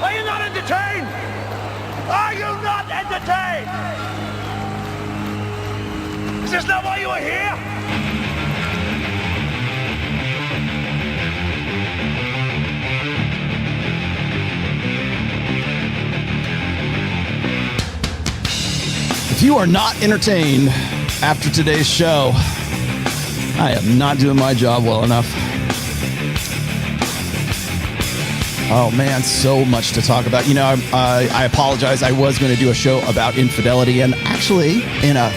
Are you not entertained? Are you not entertained? Is this not why you are here? If you are not entertained after today's show, I am not doing my job well enough. Oh man, so much to talk about. You know, I apologize. I was going to do a show about infidelity, and actually, in a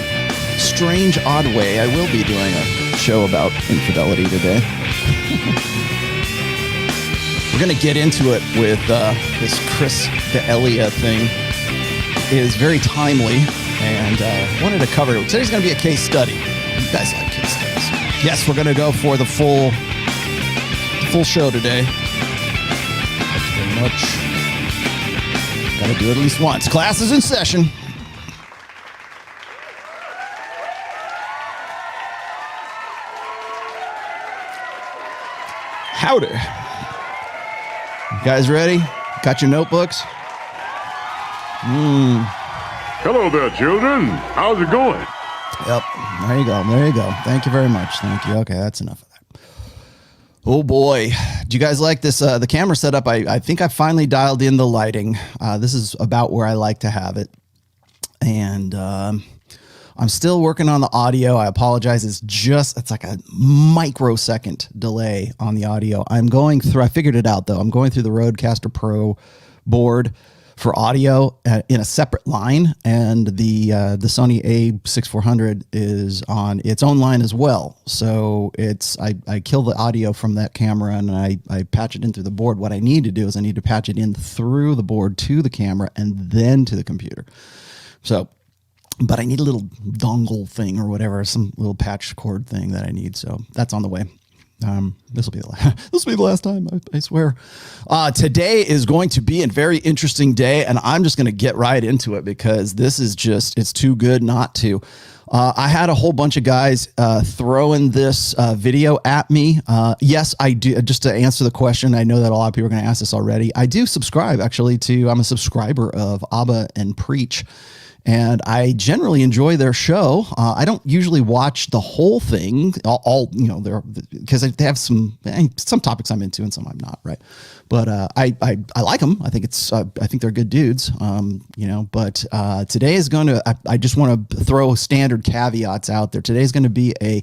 strange, odd way, I will be doing a show about infidelity today. We're going to get into it with this Chris D'Elia thing. It is very timely, and wanted to cover it. Today's going to be a case study. You guys like case studies. Yes, we're going to go for the full show today. Much. Gotta do it at least once. Class is in session. Howdy. You guys ready? Got your notebooks? Hello there, children. How's it going? Yep. There you go. There you go. Thank you very much. Thank you. Okay, that's enough of that. Oh boy. Do you guys like this? The camera setup, I think I finally dialed in the lighting. This is about where I like to have it. And I'm still working on the audio. I apologize. It's like a microsecond delay on the audio. I figured it out though. I'm going through the Rodecaster Pro board for audio in a separate line, and the Sony A6400 is on its own line as well. So I kill the audio from that camera and I patch it in through the board. What I need to do is I need to patch it in through the board to the camera and then to the computer. So, but I need a little dongle thing or whatever, some little patch cord thing that I need. So that's on the way. This will be the last time, I swear. Today is going to be a very interesting day, and I'm just going to get right into it because this is it's too good not to. I had a whole bunch of guys throwing this video at me. Yes, I do. Just to answer the question, I know that a lot of people are going to ask this already. I do subscribe, actually, I'm a subscriber of Abba and Preach. And I generally enjoy their show. I don't usually watch the whole thing, because they have some topics I'm into and some I'm not, right? But I like them. I think they're good dudes, But today is going to. I just want to throw standard caveats out there. Today is going to be a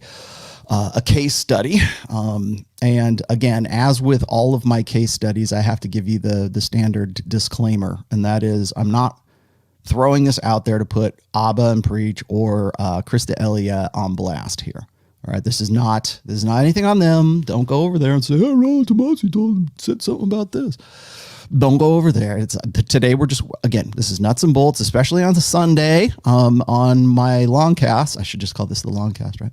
case study, and again, as with all of my case studies, I have to give you the standard disclaimer, and that is I'm not throwing this out there to put Abba and Preach or Chris D'Elia on blast here. All right, this is not anything on them. Don't go over there and say, "Hey, Rollo Tomassi said something about this." Don't go over there. Today we're this is nuts and bolts, especially on the Sunday on my long cast. I should just call this the long cast, right?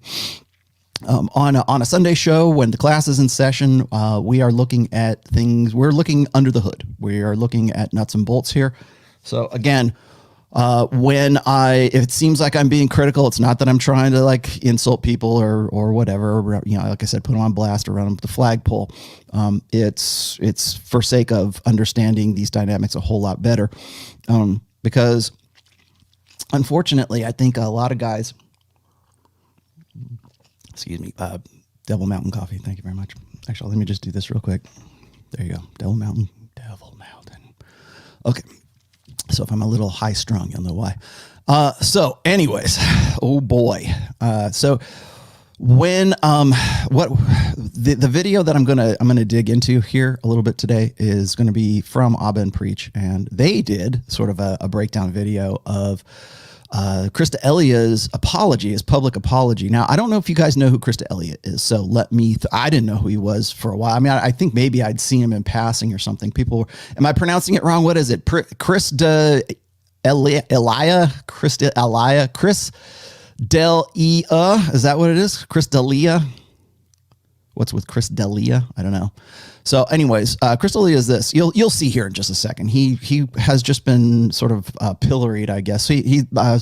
On a Sunday show when the class is in session, we are looking at things. We're looking under the hood. We are looking at nuts and bolts here. So again, if it seems like I'm being critical, it's not that I'm trying to insult people or whatever, like I said, put them on blast or run them with the flagpole. It's for sake of understanding these dynamics a whole lot better. Because unfortunately, I think a lot of guys, Devil Mountain coffee. Thank you very much. Actually, let me just do this real quick. There you go. Devil Mountain. Okay. So if I'm a little high strung, you'll know why. So anyways, oh boy. So when, the video that I'm going to dig into here a little bit today is going to be from Abba and Preach. And they did sort of a breakdown video of, Chris D'Elia's apology, his public apology. Now, I don't know if you guys know who Chris D'Elia is, so I didn't know who he was for a while. I mean, I think maybe I'd seen him in passing or something. Am I pronouncing it wrong? What is it? Chris D'Elia? Chris D'Elia? Chris D'Elia? Is that what it is? Chris D'Elia? What's with Chris D'Elia? I don't know. So anyways, Chris D'Elia is this. You'll see here in just a second. He has just been sort of pilloried, I guess. I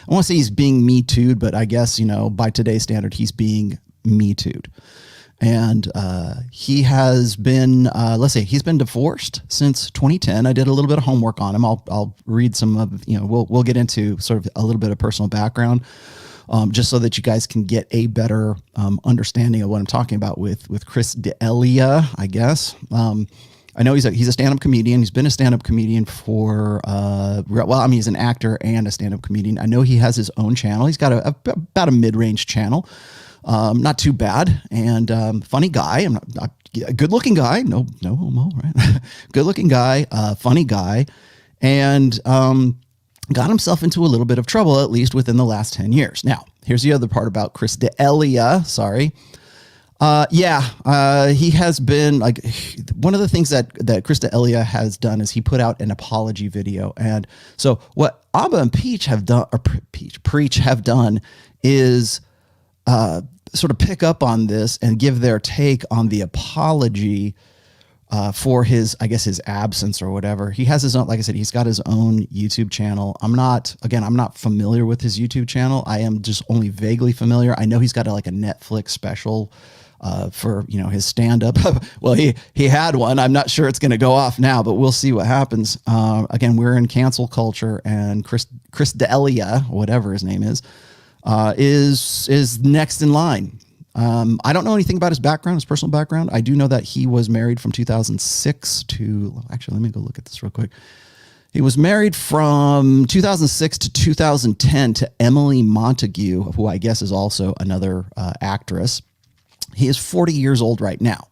want to say he's being Me Too'd, but I guess, by today's standard, he's being Me Too'd. And he has been, let's see, he's been divorced since 2010. I did a little bit of homework on him. I'll read some of, we'll get into sort of a little bit of personal background, just so that you guys can get a better understanding of what I'm talking about with Chris D'Elia, I guess. I know he's a stand-up comedian. He's been a stand-up comedian for, he's an actor and a stand-up comedian. I know he has his own channel. He's got about a mid-range channel. Not too bad, and funny guy. I'm not a good-looking guy. No homo, right? Good-looking guy, funny guy, and got himself into a little bit of trouble, at least within the last 10 years. Now, here's the other part about Chris D'Elia. Sorry. He has been like one of the things that Chris D'Elia has done is he put out an apology video, and so what Abba and Preach have done is sort of pick up on this and give their take on the apology for his absence or whatever. He has his own, like I said, he's got his own YouTube channel. I'm not familiar with his YouTube channel. I am just only vaguely familiar. I know he's got a Netflix special for his stand-up. Well, he had one. I'm not sure it's going to go off now, but we'll see what happens. Again, we're in cancel culture, and Chris D'Elia, whatever his name is next in line. I don't know anything about his background, his personal background. I do know that he was married from 2006 to, actually, let me go look at this real quick. He was married from 2006 to 2010 to Emily Montague, who I guess is also another actress. He is 40 years old right now.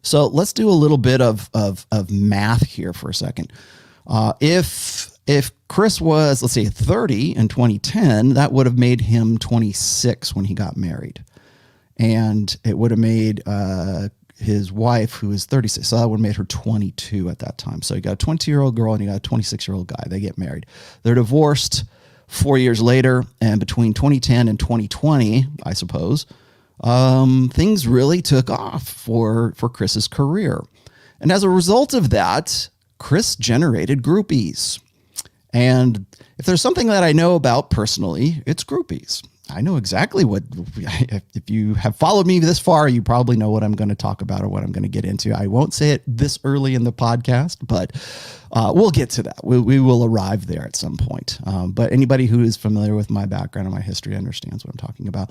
So let's do a little bit of math here for a second. If Chris was, let's say, 30 in 2010, that would have made him 26 when he got married. And it would have made his wife, who is 36, so that would have made her 22 at that time. So you got a 22-year-old girl and you got a 26-year-old guy. They get married. They're divorced 4 years later, and between 2010 and 2020, I suppose, things really took off for Chris's career. And as a result of that, Chris generated groupies. And if there's something that I know about personally, it's groupies. I know exactly what, if you have followed me this far, you probably know what I'm going to talk about or what I'm going to get into. I won't say it this early in the podcast, but we'll get to that. We will arrive there at some point. But anybody who is familiar with my background and my history understands what I'm talking about.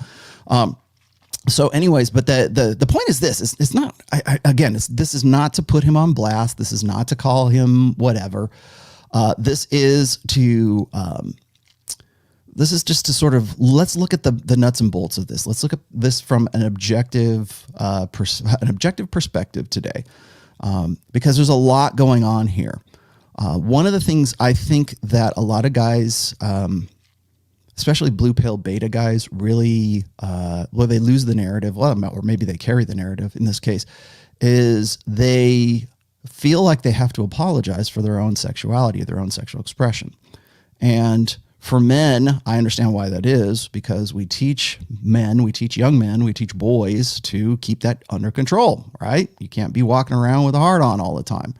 So anyways, but the point is this, it's not, this is not to put him on blast. This is not to call him whatever. This is just to sort of, let's look at the nuts and bolts of this. Let's look at this from an objective perspective today, because there's a lot going on here. One of the things I think that a lot of guys, especially blue pill beta guys, really, they lose the narrative, or maybe they carry the narrative in this case, is they feel like they have to apologize for their own sexuality, their own sexual expression. And for men, I understand why that is, because we teach young men, we teach boys to keep that under control, right? You can't be walking around with a heart on all the time.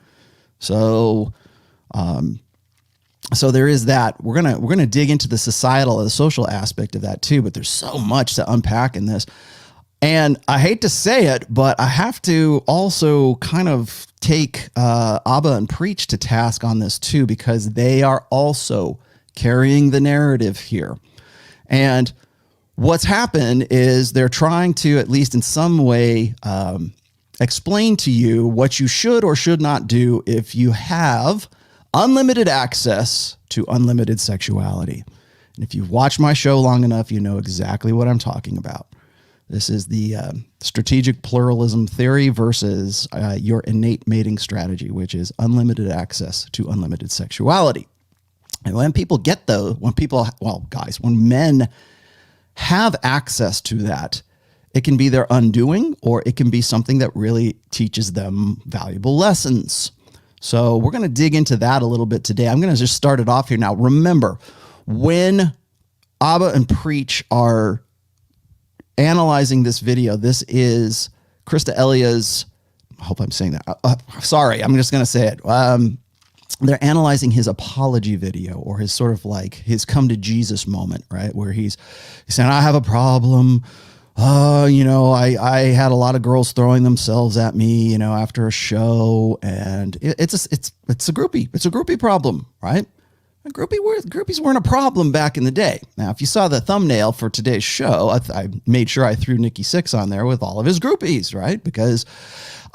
So there is that. We're gonna dig into the societal, the social aspect of that too, but there's so much to unpack in this. And I hate to say it, but I have to also kind of take Abba and Preach to task on this too, because they are also carrying the narrative here. And what's happened is they're trying to, at least in some way, explain to you what you should or should not do if you have unlimited access to unlimited sexuality. And if you've watched my show long enough, you know exactly what I'm talking about. This is the strategic pluralism theory versus your innate mating strategy, which is unlimited access to unlimited sexuality. And when people get those, when men have access to that, it can be their undoing, or it can be something that really teaches them valuable lessons. So we're going to dig into that a little bit today. I'm going to just start it off here. Now, remember, when Abba and Preach are analyzing this video, this is Chris D'Elia's, I hope I'm saying that. Sorry, I'm just going to say it. They're analyzing his apology video, or his sort of like his come to Jesus moment, right? Where he's saying, I have a problem I had a lot of girls throwing themselves at me, after a show, and it's a groupie. It's a groupie problem, right? Groupies weren't a problem back in the day. Now, if you saw the thumbnail for today's show, I made sure I threw Nikki Sixx on there with all of his groupies, right? Because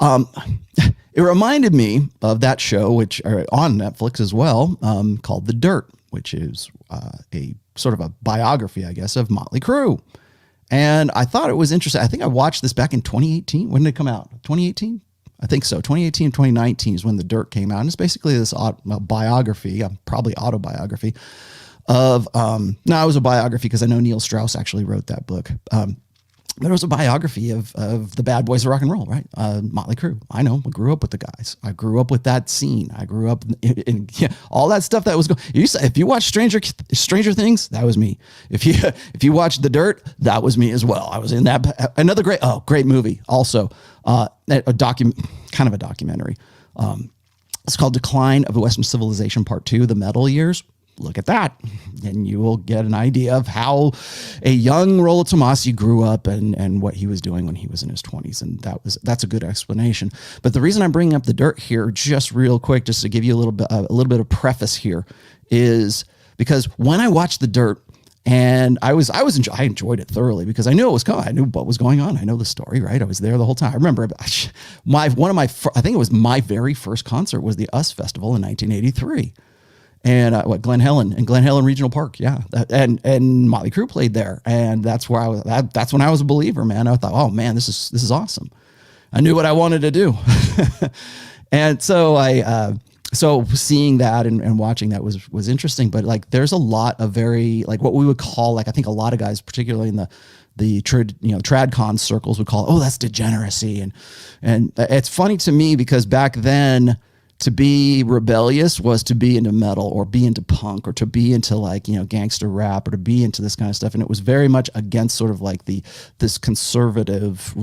it reminded me of that show, which are on Netflix as well, called The Dirt, which is a sort of a biography, I guess, of Motley Crue. And I thought it was interesting. I think I watched this back in 2018. When did it come out? 2018? I think so. 2018 and 2019 is when The Dirt came out. And it's basically this biography, probably autobiography of, no, it was a biography because I know Neil Strauss actually wrote that book. But it was a biography of the bad boys of rock and roll, right? Motley Crue. I know. I grew up with the guys. I grew up with that scene. I grew up in all that stuff that was going. If you watch Stranger Things, that was me. If you watch The Dirt, that was me as well. I was in that. Another great movie. Also, kind of a documentary. It's called Decline of the Western Civilization Part 2, The Metal Years. Look at that, and you will get an idea of how a young Rollo Tomassi grew up and what he was doing when he was in his 20s, and that's a good explanation. But the reason I'm bringing up The Dirt here, just real quick, just to give you a little bit of preface here, is because when I watched The Dirt, and I enjoyed it thoroughly because I knew it was coming. I knew what was going on. I know the story, right? I was there the whole time. I remember I think it was my very first concert was the US Festival in 1983. And Glen Helen Regional Park, yeah, and Motley Crue played there, and that's where I was. That's when I was a believer, man. I thought, oh man, this is awesome. I knew what I wanted to do, and so so seeing that and watching that was interesting. But like, there's a lot of very like what we would call like I think a lot of guys, particularly in the tradcon circles, would call it, oh, that's degeneracy, and it's funny to me because back then, to be rebellious was to be into metal or be into punk or to be into like, gangster rap or to be into this kind of stuff. And it was very much against sort of like this conservative,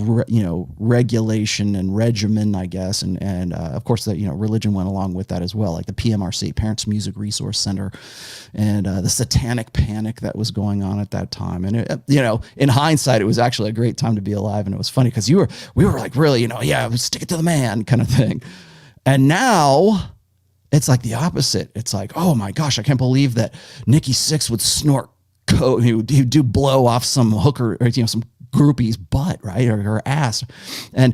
regulation and regimen, I guess. And of course that, religion went along with that as well. Like the PMRC, Parents Music Resource Center, and the satanic panic that was going on at that time. And in hindsight, it was actually a great time to be alive. And it was funny because we were like really, stick it to the man kind of thing. And now it's like the opposite. It's like, oh my gosh, I can't believe that Nikki Sixx would snort coke. He would do blow off some hooker or some groupie's butt, right, or her ass, and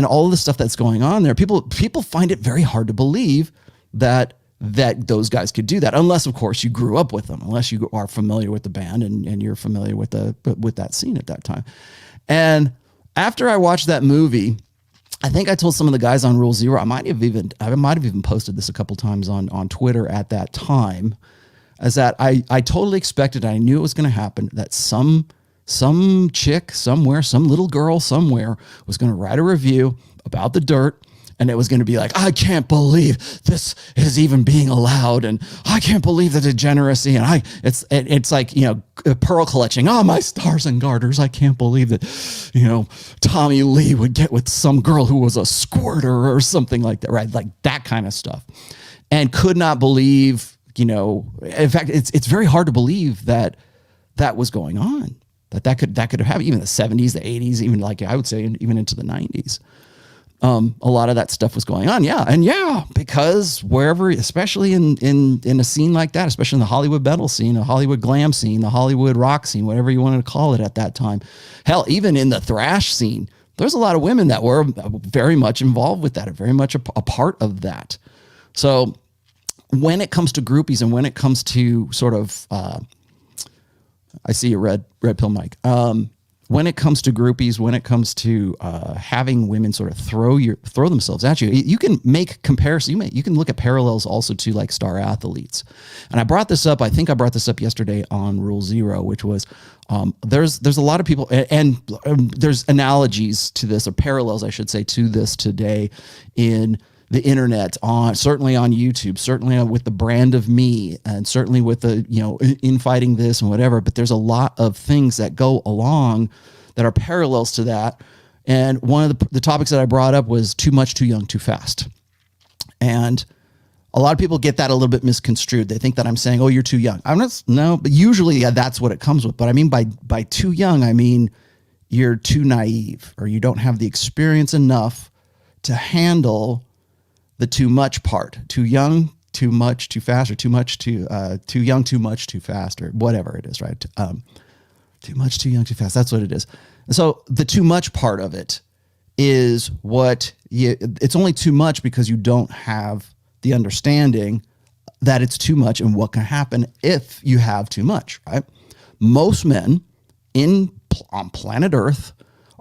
all of the stuff that's going on there. People find it very hard to believe that those guys could do that, unless of course you grew up with them, unless you are familiar with the band and you're familiar with that scene at that time. And after I watched that movie, I think I told some of the guys on Rule Zero, I might have even posted this a couple times on Twitter at that time, is that I totally expected, I knew it was going to happen, that some chick somewhere, some little girl somewhere was going to write a review about The Dirt, and it was going to be like, I can't believe this is even being allowed, and I can't believe the degeneracy, and it's like, pearl clutching. Oh, my stars and garters! I can't believe that, Tommy Lee would get with some girl who was a squirter or something like that, right? Like that kind of stuff, and could not believe, in fact, it's very hard to believe that was going on, that could have happened, even in the 70s, the 80s, even like I would say even into the 90s. A lot of that stuff was going on. Yeah. Because wherever, especially in a scene like that, especially in the Hollywood metal scene, the Hollywood glam scene, the Hollywood rock scene, whatever you wanted to call it at that time. Hell, even in the thrash scene, there's a lot of women that were very much involved with that, very much a part of that. So when it comes to groupies and when it comes to sort of, I see a red pill mic. When it comes to groupies, when it comes to having women sort of throw themselves at you, you can make comparisons. You can look at parallels also to like star athletes. And I brought this up. I think I brought this up yesterday on Rule Zero, which was there's a lot of people and there's analogies to this, or parallels, I should say, to this today in the internet, certainly on YouTube, certainly with the brand of me, and certainly with the, infighting this and whatever. But there's a lot of things that go along that are parallels to that. And one of the topics that I brought up was too much, too young, too fast. And a lot of people get that a little bit misconstrued. They think that I'm saying, oh, you're too young. I'm not, no, but usually that's what it comes with. But I mean, by too young, I mean, you're too naive or you don't have the experience enough to handle the too much part. Too young, too much, too fast, or too much, too young, too much, too fast, or whatever it is, right? Too much, too young, too fast. That's what it is. And so the too much part of it is it's only too much because you don't have the understanding that it's too much and what can happen if you have too much, right? Most men on planet Earth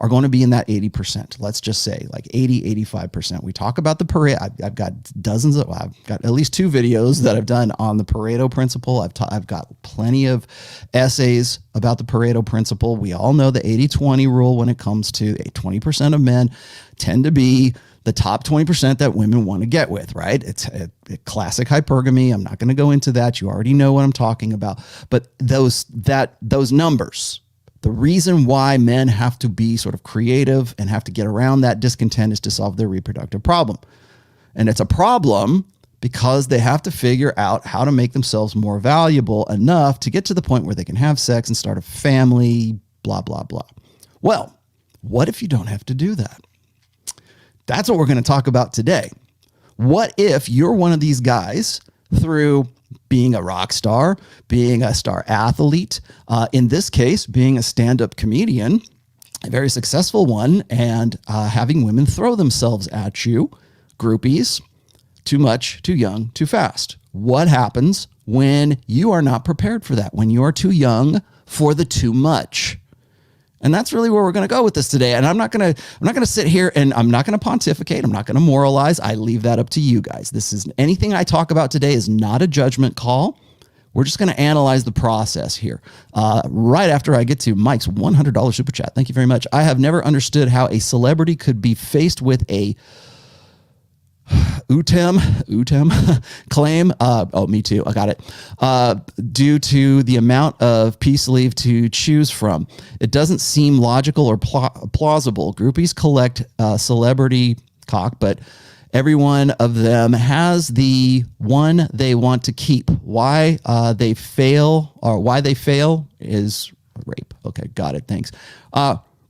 are going to be in that 80%. Let's just say like 80, 85%. We talk about the Pareto. I've got I've got at least 2 videos that I've done on the Pareto principle. I've got plenty of essays about the Pareto principle. We all know the 80-20 rule when it comes to 20% of men tend to be the top 20% that women want to get with, right? It's a classic hypergamy. I'm not going to go into that. You already know what I'm talking about. But those numbers, the reason why men have to be sort of creative and have to get around that discontent is to solve their reproductive problem. And it's a problem because they have to figure out how to make themselves more valuable enough to get to the point where they can have sex and start a family, blah, blah, blah. Well, what if you don't have to do that? That's what we're going to talk about today. What if you're one of these guys through being a rock star, being a star athlete, in this case, being a stand-up comedian, a very successful one, and having women throw themselves at you, groupies, too much, too young, too fast. What happens when you are not prepared for that, when you're too young for the too much? And that's really where we're going to go with this today. And I'm not going to sit here and I'm not going to pontificate. I'm not going to moralize. I leave that up to you guys. This is anything I talk about today is not a judgment call. We're just going to analyze the process here. Right after I get to Mike's $100 super chat. Thank you very much. I have never understood how a celebrity could be faced with a UTEM claim. Me too. I got it. Due to the amount of peace leave to choose from. It doesn't seem logical or plausible. Groupies collect celebrity cock, but every one of them has the one they want to keep. Why they fail is rape. Okay, got it. Thanks.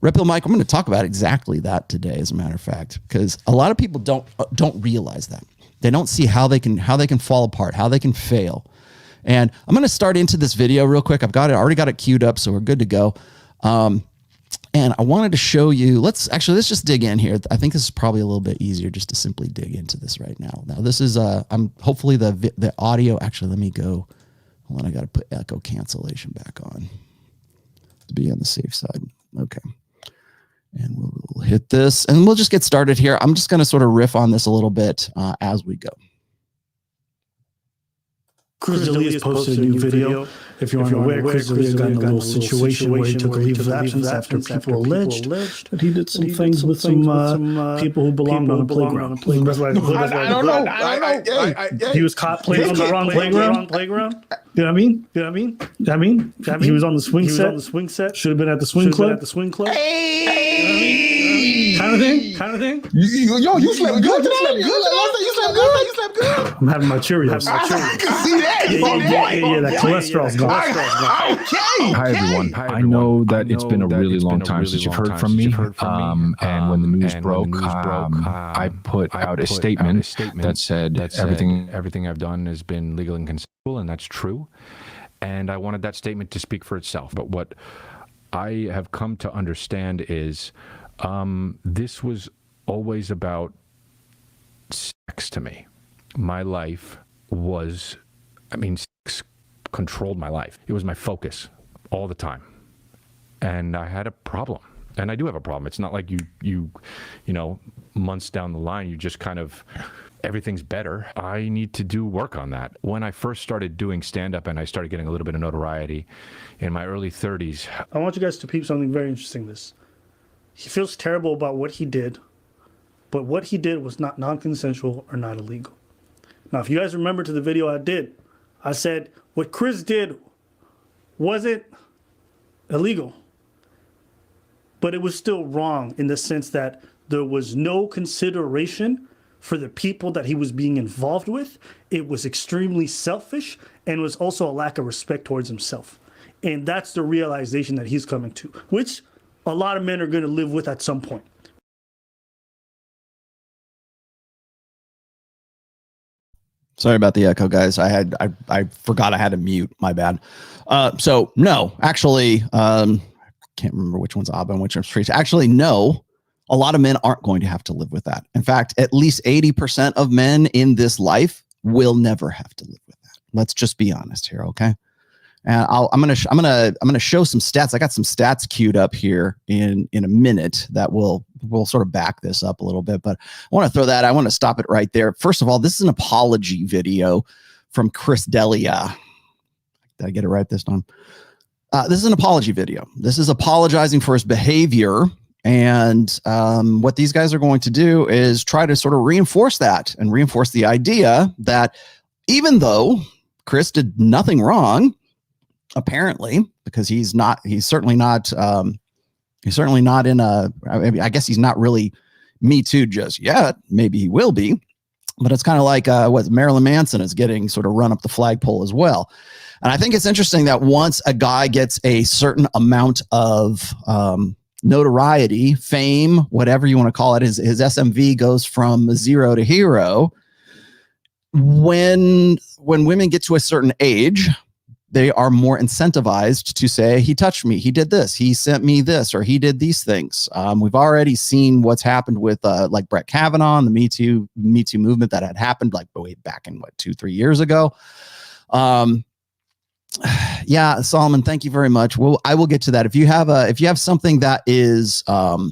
Redpill Mike, I'm going to talk about exactly that today, as a matter of fact, because a lot of people don't realize that. They don't see how they can fall apart, how they can fail. And I'm going to start into this video real quick. Already got it queued up, so we're good to go. And I wanted to show you, let's just dig in here. I think this is probably a little bit easier just to simply dig into this right now. Now this is, hopefully the audio, actually, let me go. Hold on, I got to put echo cancellation back on to be on the safe side. Okay. And we'll hit this and we'll just get started here. I'm just going to sort of riff on this a little bit as we go. Chris D'Elia has posted a new video. If you're unaware, Chris D'Elia got in a little situation where he took a leave of absence after people alleged that he did some things with some people who belonged on the playground. I don't know. He was caught playing on the wrong playground. You know what I mean? He was on the swing set. Should have been at the swing club. Kind of thing. You slept good today. You slept good. I'm having my Cheerios. I can see that. Yeah, that cholesterol's gone. Okay. Hi, everyone. I know that it's been a really long time since you've heard from me. And when the news broke, I put out a statement that said everything I've done has been legal and consensual, and that's true. And I wanted that statement to speak for itself. But what I have come to understand is this was always about sex to me. My life was, sex controlled my life. It was my focus all the time. And I had a problem. And I do have a problem. It's not like you know, months down the line, you just kind of, everything's better. I need to do work on that. When I first started doing stand-up and I started getting a little bit of notoriety in my early 30s. I want you guys to peep something very interesting. He feels terrible about what he did, but what he did was not non-consensual or not illegal. Now, if you guys remember to the video I did, I said what Chris did wasn't illegal, but it was still wrong in the sense that there was no consideration for the people that he was being involved with. It was extremely selfish and was also a lack of respect towards himself. And that's the realization that he's coming to, which a lot of men are going to live with at some point. Sorry about the echo, guys. I forgot I had to mute. My bad. So no, actually, can't remember which one's Abba and which one's Tracy. Actually, no. A lot of men aren't going to have to live with that. In fact, at least 80% of men in this life will never have to live with that. Let's just be honest here, okay? And I'm gonna show some stats. I got some stats queued up here in a minute that will sort of back this up a little bit. But I want to throw that. I want to stop it right there. First of all, this is an apology video from Chris D'Elia. Did I get it right this time? This is an apology video. This is apologizing for his behavior. And what these guys are going to do is try to sort of reinforce that and reinforce the idea that even though Chris did nothing wrong, apparently, because he's certainly not in a, I guess he's not really Me Too just yet. Maybe he will be, but it's kind of like what Marilyn Manson is getting sort of run up the flagpole as well. And I think it's interesting that once a guy gets a certain amount of notoriety, fame, whatever you want to call it, his SMV goes from 0 to hero. When women get to a certain age, they are more incentivized to say, he touched me, he did this, he sent me this, or he did these things. We've already seen what's happened with like Brett Kavanaugh and the Me Too movement that had happened like way back in 2-3 years ago. Yeah, Solomon, thank you very much. Well, I will get to that. If you have something that is on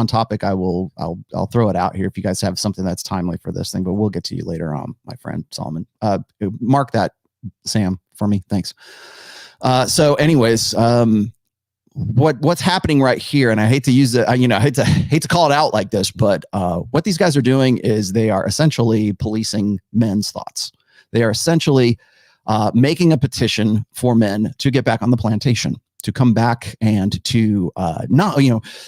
topic, I'll throw it out here. If you guys have something that's timely for this thing, but we'll get to you later on, my friend Solomon. Mark that, Sam, for me. Thanks. So anyways, what's happening right here, and I hate to use it, I hate to call it out like this, but what these guys are doing is they are essentially policing men's thoughts. They are essentially making a petition for men to get back on the plantation, to come back and to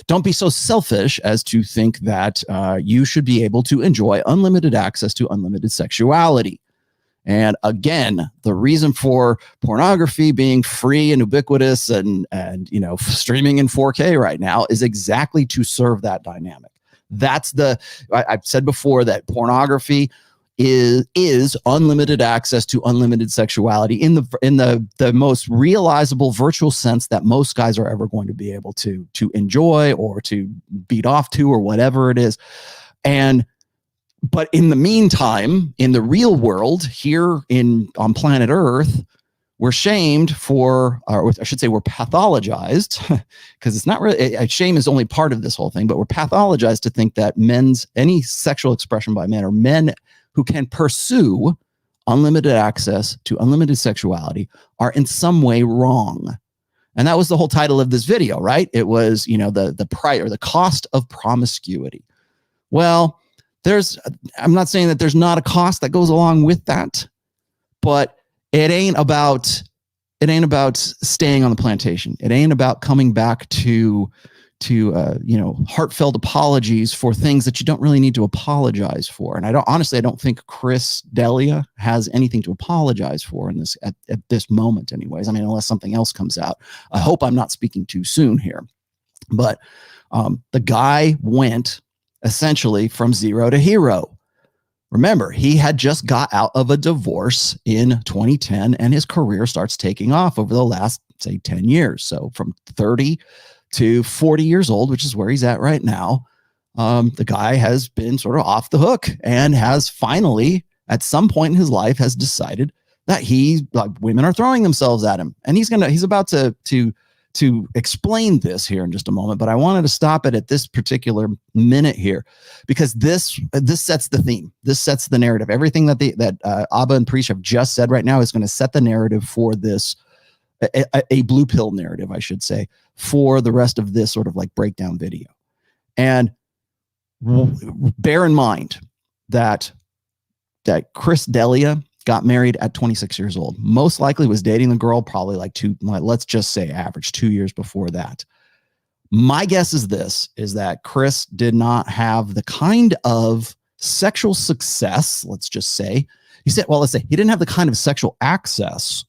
don't be so selfish as to think that you should be able to enjoy unlimited access to unlimited sexuality. And again, the reason for pornography being free and ubiquitous and streaming in 4K right now is exactly to serve that dynamic. That's I've said before that pornography is unlimited access to unlimited sexuality in the most realizable virtual sense that most guys are ever going to be able to enjoy or to beat off to or whatever it is. But in the meantime, in the real world here on planet Earth, we're shamed for, or I should say we're pathologized, because it's not really, shame is only part of this whole thing, but we're pathologized to think that any sexual expression by men or men who can pursue unlimited access to unlimited sexuality are in some way wrong. And that was the whole title of this video, right? It was, the price or the cost of promiscuity. Well, I'm not saying that there's not a cost that goes along with that, but it ain't about staying on the plantation. It ain't about coming back to heartfelt apologies for things that you don't really need to apologize for. And I don't think Chris D'Elia has anything to apologize for in this at this moment anyways. I mean, unless something else comes out. I hope I'm not speaking too soon here. But the guy went essentially from 0 to hero. Remember, he had just got out of a divorce in 2010 and his career starts taking off over the last, say, 10 years. So from 30 to 40 years old, which is where he's at right now, the guy has been sort of off the hook and has finally, at some point in his life, has decided that women are throwing themselves at him. And he's about to explain this here in just a moment, but I wanted to stop it at this particular minute here because this sets the theme. This sets the narrative. Everything that Abba and Preach have just said right now is going to set the narrative for this, a blue pill narrative, I should say, for the rest of this sort of like breakdown video. And bear in mind that Chris D'Elia got married at 26 years old. Most likely was dating the girl probably let's just say average 2 years before that. My guess is that Chris did not have the kind of sexual success, let's say he didn't have the kind of sexual access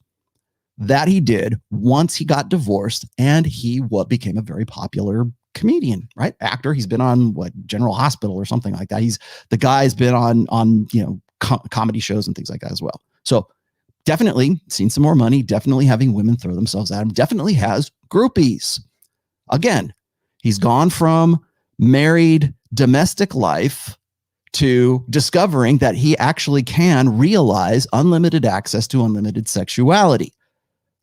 that he did once he got divorced, and he became a very popular comedian, right? Actor. He's been on General Hospital or something like that. The guy's been on comedy shows and things like that as well. So definitely seen some more money, definitely having women throw themselves at him, definitely has groupies. Again, he's gone from married domestic life to discovering that he actually can realize unlimited access to unlimited sexuality.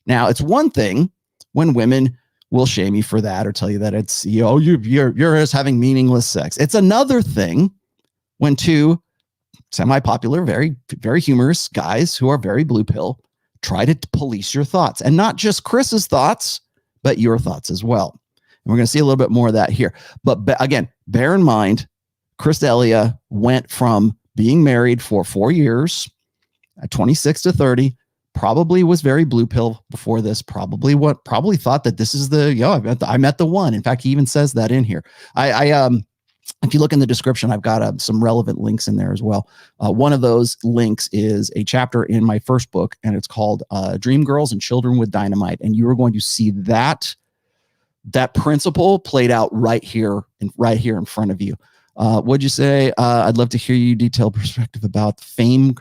Now, it's one thing when women will shame you for that or tell you that it's, you're just having meaningless sex. It's another thing when two semi-popular, very, very humorous guys who are very blue pill try to police your thoughts, and not just Chris's thoughts, but your thoughts as well. And we're going to see a little bit more of that here. But again, bear in mind, Chris D'Elia went from being married for 4 years at 26 to 30, probably was very blue pill before this, probably thought that this is I met the one. In fact, he even says that in here. If you look in the description, I've got some relevant links in there as well. One of those links is a chapter in my first book, and it's called Dream Girls and Children with Dynamite. And you are going to see that principle played out right here in front of you. What'd you say? I'd love to hear you detailed perspective about frame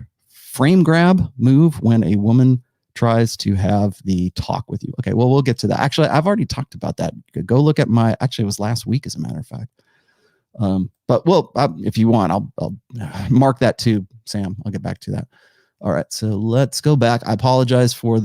grab move when a woman tries to have the talk with you. Okay, well, we'll get to that. Actually, I've already talked about that. Go look at it was last week, as a matter of fact. But if you want, I'll mark that too, Sam. I'll get back to that. All right, so let's go back. I apologize for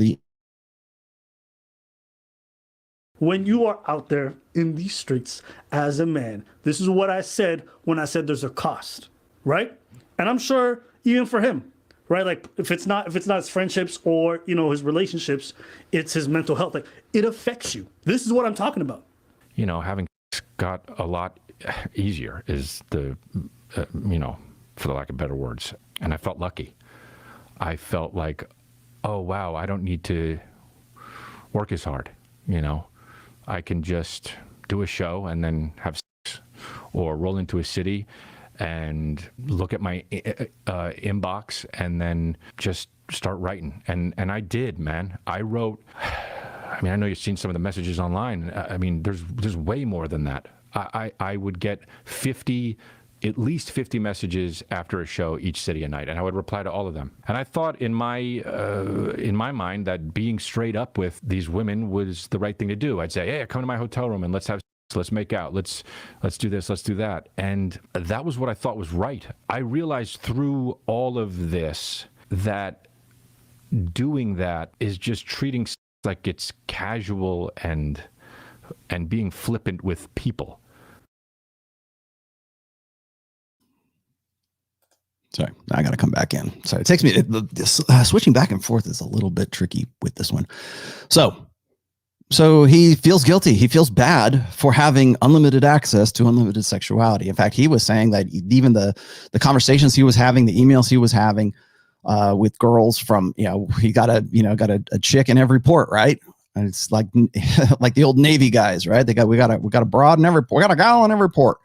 when you are out there in these streets as a man, this is what I said when I said there's a cost, right? And I'm sure even for him, right? Like if it's not his friendships or, his relationships, it's his mental health. Like it affects you. This is what I'm talking about. Having got a lot easier is for the lack of better words. And I felt lucky. I felt like, oh, wow, I don't need to work as hard. I can just do a show and then have sex, or roll into a city and look at my inbox and then just start writing. And I did, man. I wrote. I know you've seen some of the messages online. There's way more than that. I would get at least 50 messages after a show each city a night, and I would reply to all of them. And I thought in my mind that being straight up with these women was the right thing to do. I'd say, hey, come to my hotel room and let's have sex, let's make out, let's do this, let's do that. And that was what I thought was right. I realized through all of this that doing that is just treating sex like it's casual and being flippant with people. Sorry, I got to come back in. Sorry, it takes me, switching back and forth is a little bit tricky with this one. So he feels guilty. He feels bad for having unlimited access to unlimited sexuality. In fact, he was saying that even the conversations he was having, the emails he was having with girls from, he got a chick in every port, right? And it's like the old Navy guys, right? We got a broad in every port. We got a gal in every port.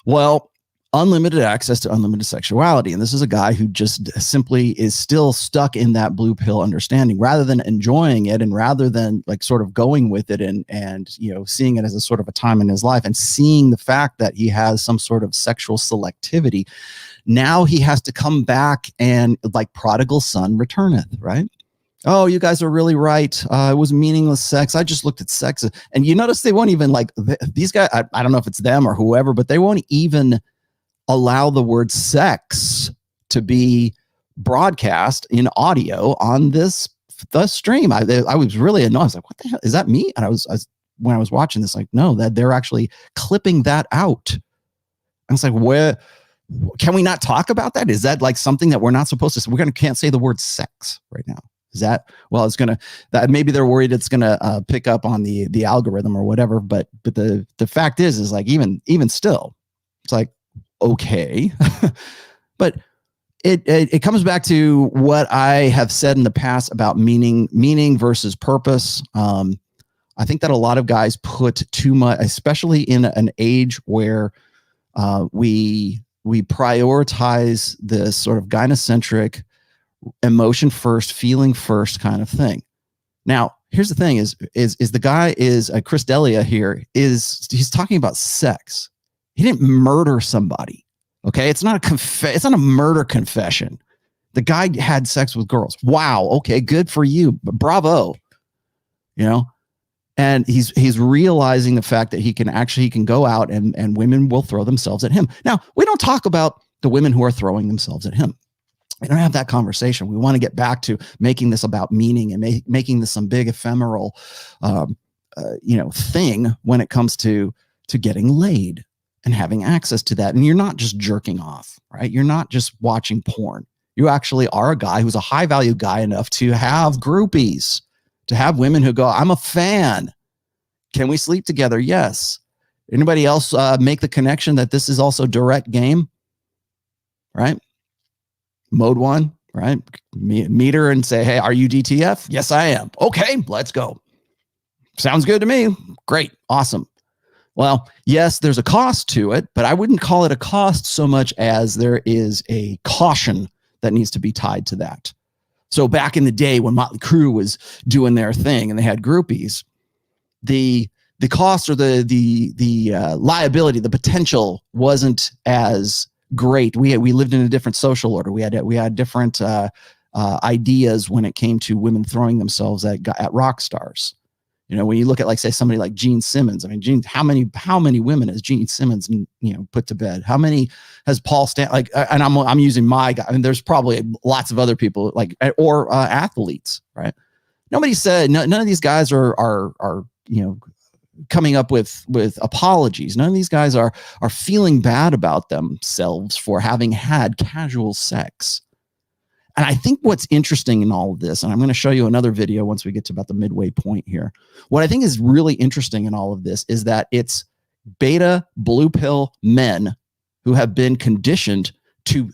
Well, unlimited access to unlimited sexuality. And this is a guy who just simply is still stuck in that blue pill understanding, rather than enjoying it, and rather than like sort of going with it and seeing it as a sort of a time in his life, and seeing the fact that he has some sort of sexual selectivity. Now he has to come back and, like prodigal son returneth, right? Oh, you guys are really right. It was meaningless sex. I just looked at sex. And you notice they won't even these guys, I don't know if it's them or whoever, but they won't even allow the word sex to be broadcast in audio on the stream. I was really annoyed. I was like, what the hell? Is that me? And I was when I was watching this, like, no, that they're actually clipping that out. And it's like, where can we not talk about that? Is that like something that we're not supposed to say? Can't say the word sex right now. Is that, well, it's going to, that maybe they're worried it's going to pick up on the algorithm or whatever. But the fact is like, even still, it's like, okay. But it comes back to what I have said in the past about meaning versus purpose. I think that a lot of guys put too much, especially in an age where we prioritize this sort of gynocentric emotion first, feeling first kind of thing. Now, here's the thing: is the guy is Chris D'Elia here? He's talking about sex? He didn't murder somebody. Okay, it's not it's not a murder confession. The guy had sex with girls. Wow. Okay, good for you. Bravo. You know, and he's realizing the fact that he can go out and women will throw themselves at him. Now, we don't talk about the women who are throwing themselves at him. We don't have that conversation. We want to get back to making this about meaning and making this some big ephemeral, thing when it comes to getting laid and having access to that. And you're not just jerking off, right? You're not just watching porn. You actually are a guy who's a high value guy enough to have groupies, to have women who go, I'm a fan. Can we sleep together? Yes. Anybody else make the connection that this is also direct game, right? Mode 1, right? Meet her and say, hey, are you DTF? Yes, I am. Okay, let's go. Sounds good to me. Great. Awesome. Well, yes, there's a cost to it, but I wouldn't call it a cost so much as there is a caution that needs to be tied to that. So back in the day when Motley Crue was doing their thing and they had groupies, the cost or the liability, the potential wasn't as great. We lived in a different social order. We had different ideas when it came to women throwing themselves at rock stars. You know, when you look at, like, say, somebody like Gene Simmons. I mean, how many women has Gene Simmons, put to bed? How many has Paul Stanley? And I'm using my guy. I mean, there's probably lots of other people or athletes, right? Nobody said none of these guys are coming up with apologies. None of these guys are feeling bad about themselves for having had casual sex. And I think what's interesting in all of this, and I'm going to show you another video once we get to about the midway point here. What I think is really interesting in all of this is that it's beta blue pill men who have been conditioned to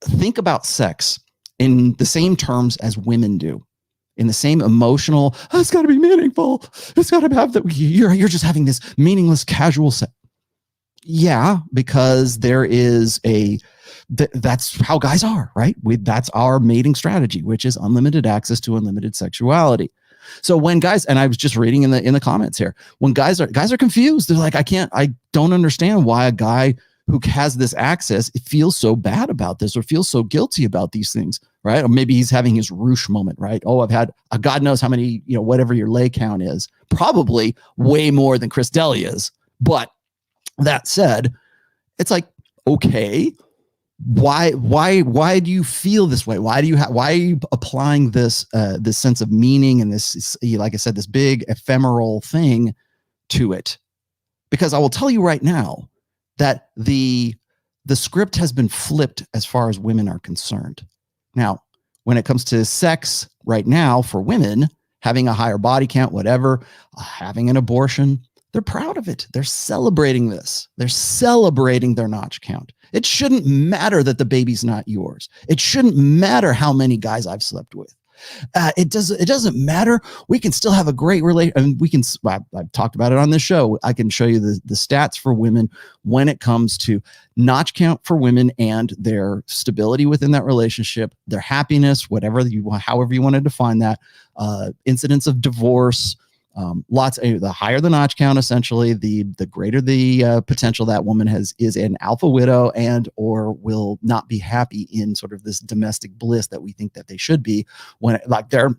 think about sex in the same terms as women do. In the same emotional, it's got to be meaningful. It's got to have that. You're just having this meaningless casual sex. Yeah, because there is that's how guys are, right? That's our mating strategy, which is unlimited access to unlimited sexuality. So when guys, and I was just reading in the comments here, when guys are confused, they're like, I don't understand why a guy who has this access, it feels so bad about this or feels so guilty about these things, right? Or maybe he's having his Roosh moment, right? Oh, I've had God knows how many, whatever your lay count is, probably way more than Chris D'Elia's. But that said, it's like, okay, why do you feel this way? Why are you applying this sense of meaning and this, like I said, this big ephemeral thing to it? Because I will tell you right now that the script has been flipped as far as women are concerned. Now, when it comes to sex right now for women, having a higher body count, whatever, having an abortion, they're proud of it. They're celebrating this. They're celebrating their notch count. It shouldn't matter that the baby's not yours. It shouldn't matter how many guys I've slept with. It doesn't matter. We can still have a great relation. And I've talked about it on this show. I can show you the stats for women when it comes to notch count for women and their stability within that relationship, their happiness, however you want to define that, incidence of divorce, the higher the notch count, essentially, the greater the potential that woman is an alpha widow and or will not be happy in sort of this domestic bliss that we think that they should be. Do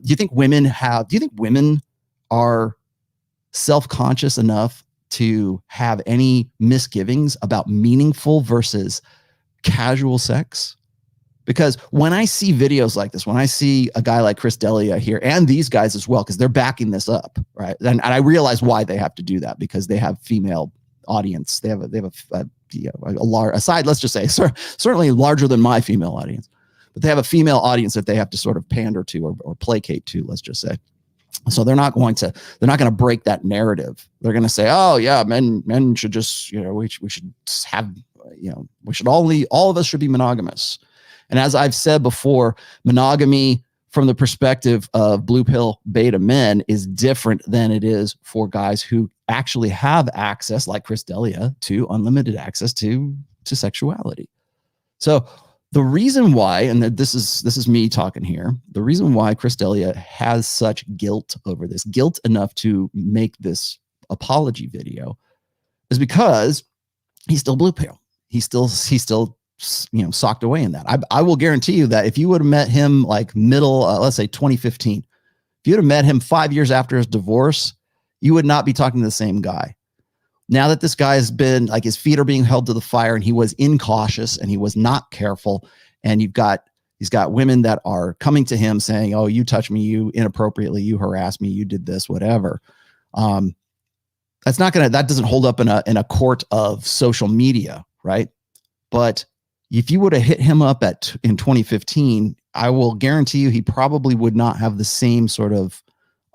you think women are self-conscious enough to have any misgivings about meaningful versus casual sex? Because when I see videos like this, when I see a guy like Chris D'Elia here and these guys as well, because they're backing this up, right? And I realize why they have to do that, because they have female audience. They have a large, aside, let's just say, certainly larger than my female audience, but they have a female audience that they have to sort of pander to or placate to, let's just say. So they're not going to break that narrative. They're going to say, oh yeah, men should just, we should have, all of us should be monogamous. And as I've said before, monogamy from the perspective of blue pill beta men is different than it is for guys who actually have access, like Chris D'Elia, to unlimited access to sexuality. So The reason why, and this is me talking here, the reason why Chris D'Elia has such guilt over this, guilt enough to make this apology video, is because he's still blue pill. He's still socked away in that. I will guarantee you that if you would have met him like middle, let's say 2015, if you'd have met him 5 years after his divorce, you would not be talking to the same guy. Now that this guy has been like, his feet are being held to the fire and he was incautious and he was not careful. And he's got women that are coming to him saying, oh, you touched me, you inappropriately, you harassed me, you did this, whatever. That doesn't hold up in a court of social media. Right. But if you would have hit him up in 2015, I will guarantee you, he probably would not have the same sort of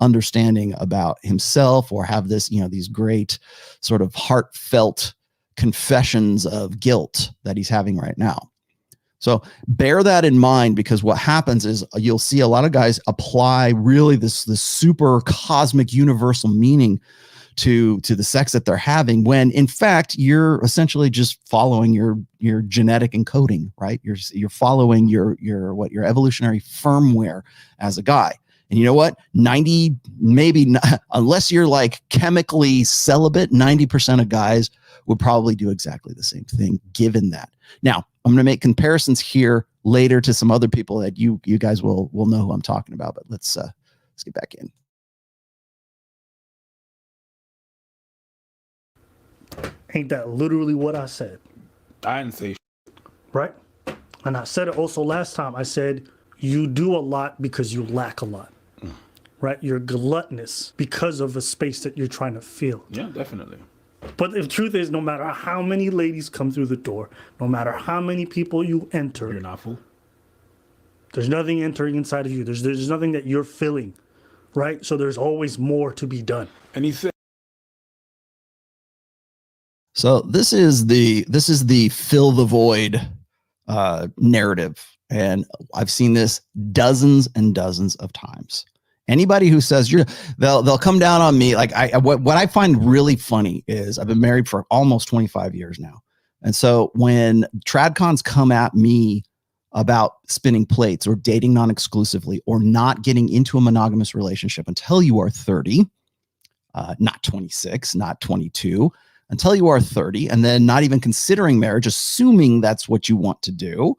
understanding about himself or have this, these great sort of heartfelt confessions of guilt that he's having right now. So bear that in mind, because what happens is you'll see a lot of guys apply really this super cosmic universal meaning to the sex that they're having, when in fact you're essentially just following your genetic encoding, right? You're following your evolutionary firmware as a guy. And you know what? 90, maybe not, unless you're like chemically celibate, 90% of guys would probably do exactly the same thing given that. Now, I'm going to make comparisons here later to some other people that you guys will know who I'm talking about, but let's get back in. Ain't that literally what I said? I didn't say right? And I said it also last time. I said, you do a lot because you lack a lot. Right? You're gluttonous because of a space that you're trying to fill. Yeah, definitely. But the truth is, no matter how many ladies come through the door, no matter how many people you enter, You're not full. There's nothing entering inside of you. There's nothing that you're filling, right? So there's always more to be done. And he said, so this is the fill the void narrative, and I've seen this dozens and dozens of times. Anybody who says they'll come down on me. Like what I find really funny is I've been married for almost 25 years now. And so when tradcons come at me about spinning plates or dating non-exclusively or not getting into a monogamous relationship until you are 30, not 26, not 22, until you are 30, and then not even considering marriage, assuming that's what you want to do,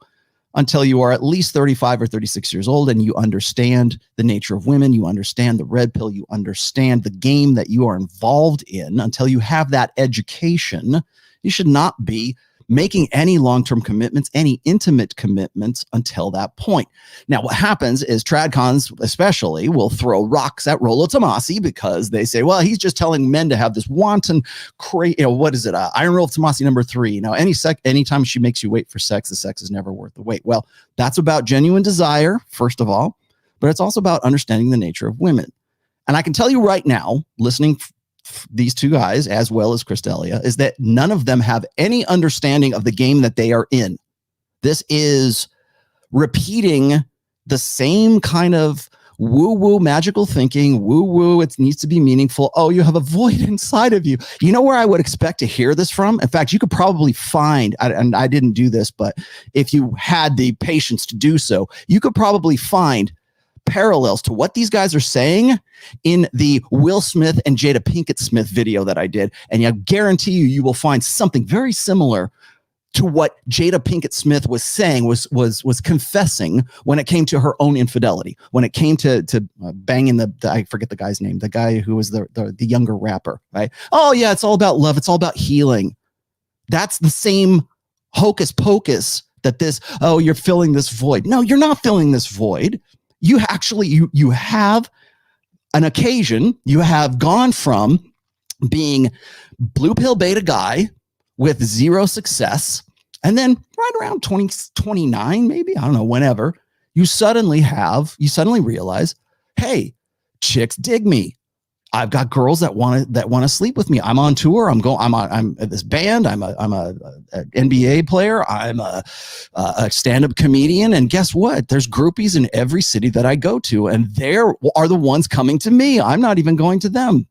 until you are at least 35 or 36 years old and you understand the nature of women, you understand the red pill, you understand the game that you are involved in. Until you have that education, you should not be making any long-term commitments, any intimate commitments until that point. Now, what happens is tradcons especially will throw rocks at ROLLO TOMASSI because they say, well, he's just telling men to have this wanton, what is it? Iron Roll TOMASSI number 3. Now, anytime she makes you wait for sex, the sex is never worth the wait. Well, that's about genuine desire, first of all, but it's also about understanding the nature of women. And I can tell you right now, listening these two guys, as well as Chris D'Elia, is that none of them have any understanding of the game that they are in. This is repeating the same kind of woo-woo magical thinking, woo-woo, it needs to be meaningful. Oh, you have a void inside of you. You know where I would expect to hear this from? In fact, you could probably find, and I didn't do this, but if you had the patience to do so, you could probably find parallels to what these guys are saying in the Will Smith and Jada Pinkett Smith video that I did. And I guarantee you will find something very similar to what Jada Pinkett Smith was saying, was confessing when it came to her own infidelity, when it came to banging I forget the guy's name, the guy who was the younger rapper, right? Oh yeah, it's all about love. It's all about healing. That's the same hocus pocus that you're filling this void. No, you're not filling this void. You actually, you have an occasion. You have gone from being blue pill beta guy with zero success, and then right around 29, maybe, I don't know, whenever, you suddenly realize, hey, chicks dig me. I've got girls that want to sleep with me. I'm on tour. I'm at this band. I'm a NBA player. I'm a stand-up comedian. And guess what? There's groupies in every city that I go to, and they are the ones coming to me. I'm not even going to them.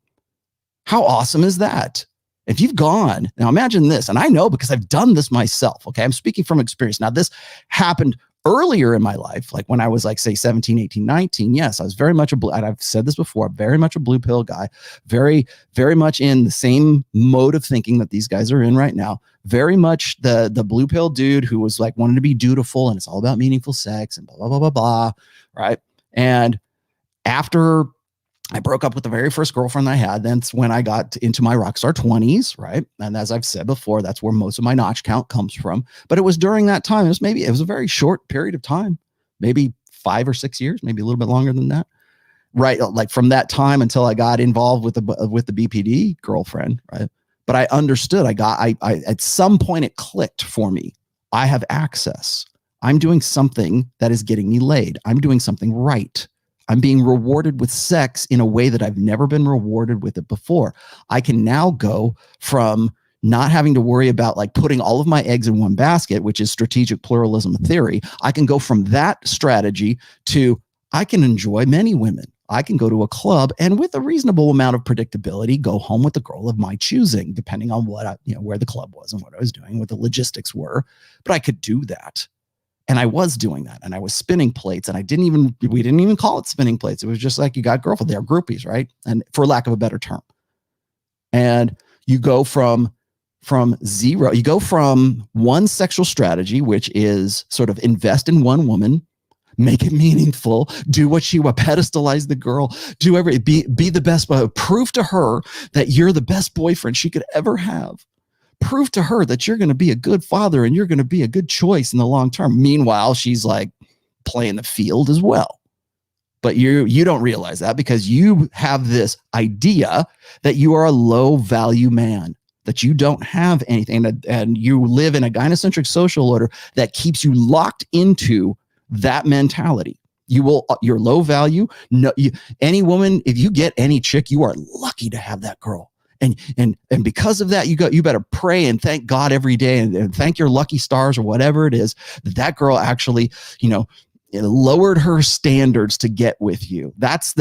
How awesome is that? If you've gone, now imagine this, and I know because I've done this myself, okay? I'm speaking from experience. Now, this happened earlier in my life, like when I was like, say, 17, 18, 19. Yes, I was very much and I've said this before, very much a blue pill guy, very, very much in the same mode of thinking that these guys are in right now. Very much the blue pill dude who was like wanting to be dutiful and it's all about meaningful sex and blah, blah, blah, blah, blah, right? And after I broke up with the very first girlfriend I had, that's when I got into my rockstar 20s, right? And as I've said before, that's where most of my notch count comes from. But it was during that time, it was a very short period of time, maybe 5 or 6 years, maybe a little bit longer than that, right? Like from that time until I got involved with the BPD girlfriend, right? But I understood, I at some point it clicked for me. I have access. I'm doing something that is getting me laid. I'm doing something right. I'm being rewarded with sex in a way that I've never been rewarded with it before. I can now go from not having to worry about like putting all of my eggs in one basket, which is strategic pluralism theory. I can go from that strategy to I can enjoy many women. I can go to a club and with a reasonable amount of predictability, go home with the girl of my choosing, depending on what where the club was and what I was doing, what the logistics were. But I could do that. And I was doing that, and I was spinning plates, and we didn't even call it spinning plates. It was just like you got girlfriend, they're groupies, right? And for lack of a better term. And you go from zero, you go from one sexual strategy, which is sort of invest in one woman, make it meaningful, do what she will, pedestalize the girl, be the best, prove to her that you're the best boyfriend she could ever have. Prove to her that you're going to be a good father and you're going to be a good choice in the long term. Meanwhile, she's like playing the field as well. But you don't realize that because you have this idea that you are a low value man, that you don't have anything, and you live in a gynocentric social order that keeps you locked into that mentality. You're low value. No, any woman, if you get any chick, you are lucky to have that girl. And because of that, you better pray and thank God every day and thank your lucky stars or whatever it is that girl actually, lowered her standards to get with you. That's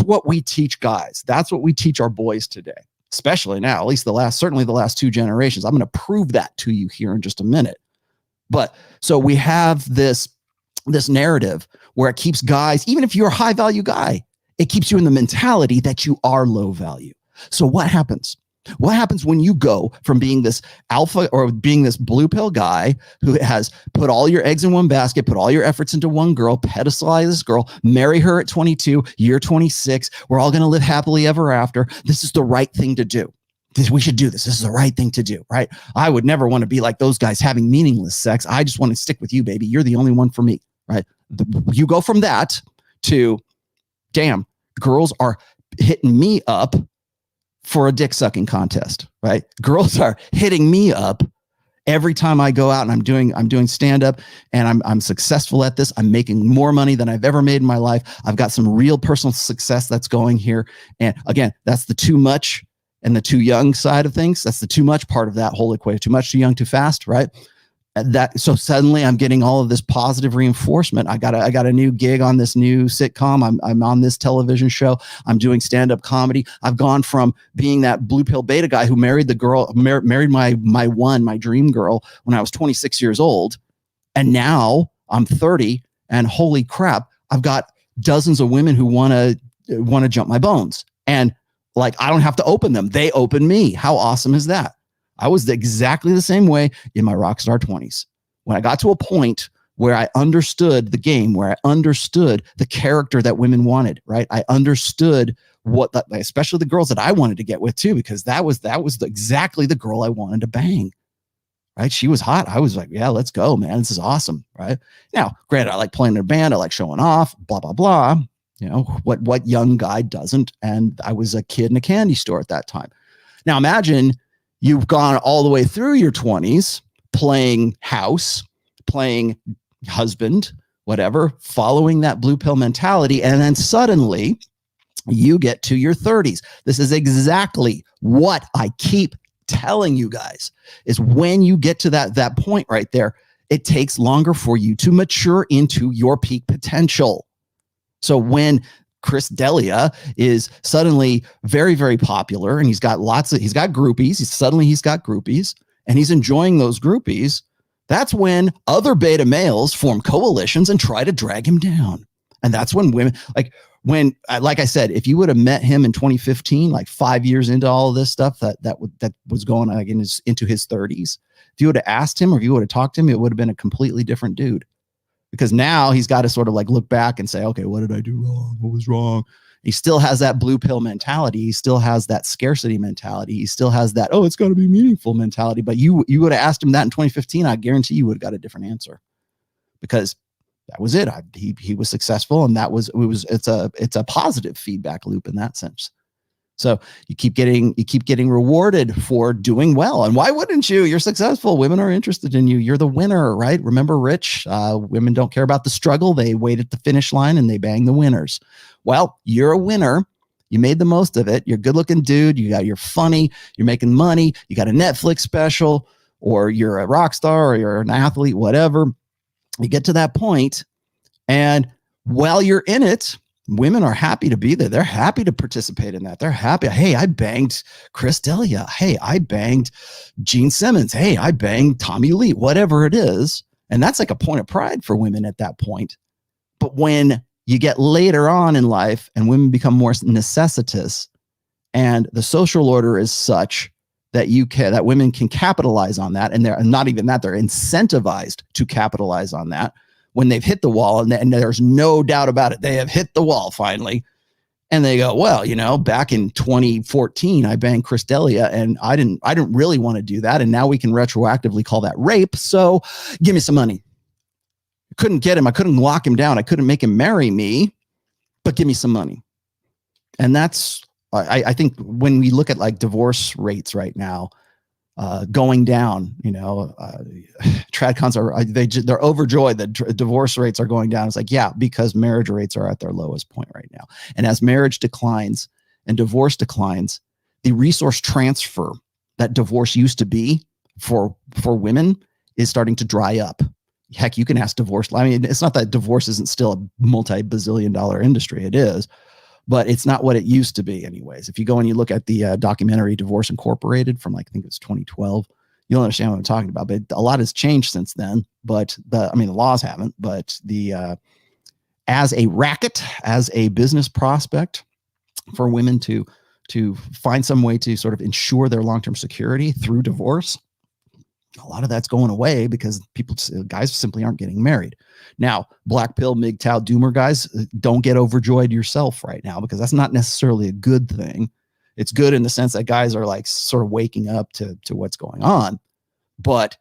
what we teach guys. That's what we teach our boys today, especially now, at least certainly the last 2 generations. I'm going to prove that to you here in just a minute. But so we have this narrative where it keeps guys, even if you're a high value guy, it keeps you in the mentality that you are low value. So what happens? What happens when you go from being this alpha or being this blue pill guy who has put all your eggs in one basket, put all your efforts into one girl, pedestalize this girl, marry her at 22, you're 26, we're all going to live happily ever after. This is the right thing to do. We should do this. This is the right thing to do, right? I would never want to be like those guys having meaningless sex. I just want to stick with you, baby. You're the only one for me, right? You go from that to, damn, girls are hitting me up for a dick sucking contest, right? Girls are hitting me up every time I go out and I'm doing stand up and I'm successful at this. I'm making more money than I've ever made in my life. I've got some real personal success that's going here. And again, that's the too much and the too young side of things. That's the too much part of that whole equation. Too much, too young, too fast, right? So suddenly I'm getting all of this positive reinforcement. I got a new gig on this new sitcom. I'm on this television show. I'm doing stand-up comedy. I've gone from being that blue pill beta guy who married the girl, married my dream girl when I was 26 years old. And now I'm 30 and holy crap, I've got dozens of women who want to jump my bones. And like, I don't have to open them. They open me. How awesome is that? I was exactly the same way in my rockstar 20s. When I got to a point where I understood the game, where I understood the character that women wanted, right? I understood especially the girls that I wanted to get with too, because that was exactly the girl I wanted to bang, right? She was hot. I was like, yeah, let's go, man. This is awesome, right? Now, granted, I like playing in a band. I like showing off, blah, blah, blah. What young guy doesn't? And I was a kid in a candy store at that time. Now, imagine you've gone all the way through your 20s playing house, playing husband, whatever, following that blue pill mentality. And then suddenly you get to your 30s. This is exactly what I keep telling you guys is when you get to that point right there, it takes longer for you to mature into your peak potential. So when Chris D'Elia is suddenly very, very popular, and he's got groupies. He's got groupies, and he's enjoying those groupies. That's when other beta males form coalitions and try to drag him down. And that's when women, like I said, if you would have met him in 2015, like 5 years into all of this stuff that was going on into his 30s, if you would have asked him or if you would have talked to him, it would have been a completely different dude. Because now he's got to sort of like look back and say, okay, what did I do wrong? What was wrong? He still has that blue pill mentality. He still has that scarcity mentality. He still has that, oh, it's got to be meaningful mentality. But you would have asked him that in 2015, I guarantee you would have got a different answer, because that was it. He was successful, and it's a positive feedback loop in that sense. So you keep getting rewarded for doing well. And why wouldn't you? You're successful. Women are interested in you. You're the winner, right? Remember Rich? Women don't care about the struggle. They wait at the finish line and they bang the winners. Well, you're a winner. You made the most of it. You're a good looking dude. You're funny. You're making money. You got a Netflix special, or you're a rock star, or you're an athlete, whatever. You get to that point, and while you're in it, women are happy to be there. They're happy to participate in that. They're happy. Hey, I banged Chris D'Elia. Hey, I banged Gene Simmons. Hey, I banged Tommy Lee, whatever it is. And that's like a point of pride for women at that point. But when you get later on in life and women become more necessitous, and the social order is such that that women can capitalize on that, and they're not even that, they're incentivized to capitalize on that. When they've hit the wall, and there's no doubt about it, they have hit the wall finally. And they go, well, back in 2014, I banged Chris D'Elia, and I didn't really want to do that. And now we can retroactively call that rape. So give me some money. I couldn't get him. I couldn't lock him down. I couldn't make him marry me, but give me some money. And that's, I think when we look at like divorce rates right now, going down, tradcons they're overjoyed that divorce rates are going down. It's like, yeah, because marriage rates are at their lowest point right now. And as marriage declines and divorce declines, the resource transfer that divorce used to be for women is starting to dry up. Heck, you can ask divorce. I mean, it's not that divorce isn't still a multi-bazillion-dollar industry. It is. But it's not what it used to be anyways. If you go and you look at the documentary Divorce Incorporated from I think it was 2012, you'll understand what I'm talking about. But a lot has changed since then. But the laws haven't. But as a racket, as a business prospect for women to find some way to sort of ensure their long-term security through divorce, a lot of that's going away because guys simply aren't getting married. Now, black pill, MGTOW, doomer guys, don't get overjoyed yourself right now, because that's not necessarily a good thing. It's good in the sense that guys are like sort of waking up to what's going on, but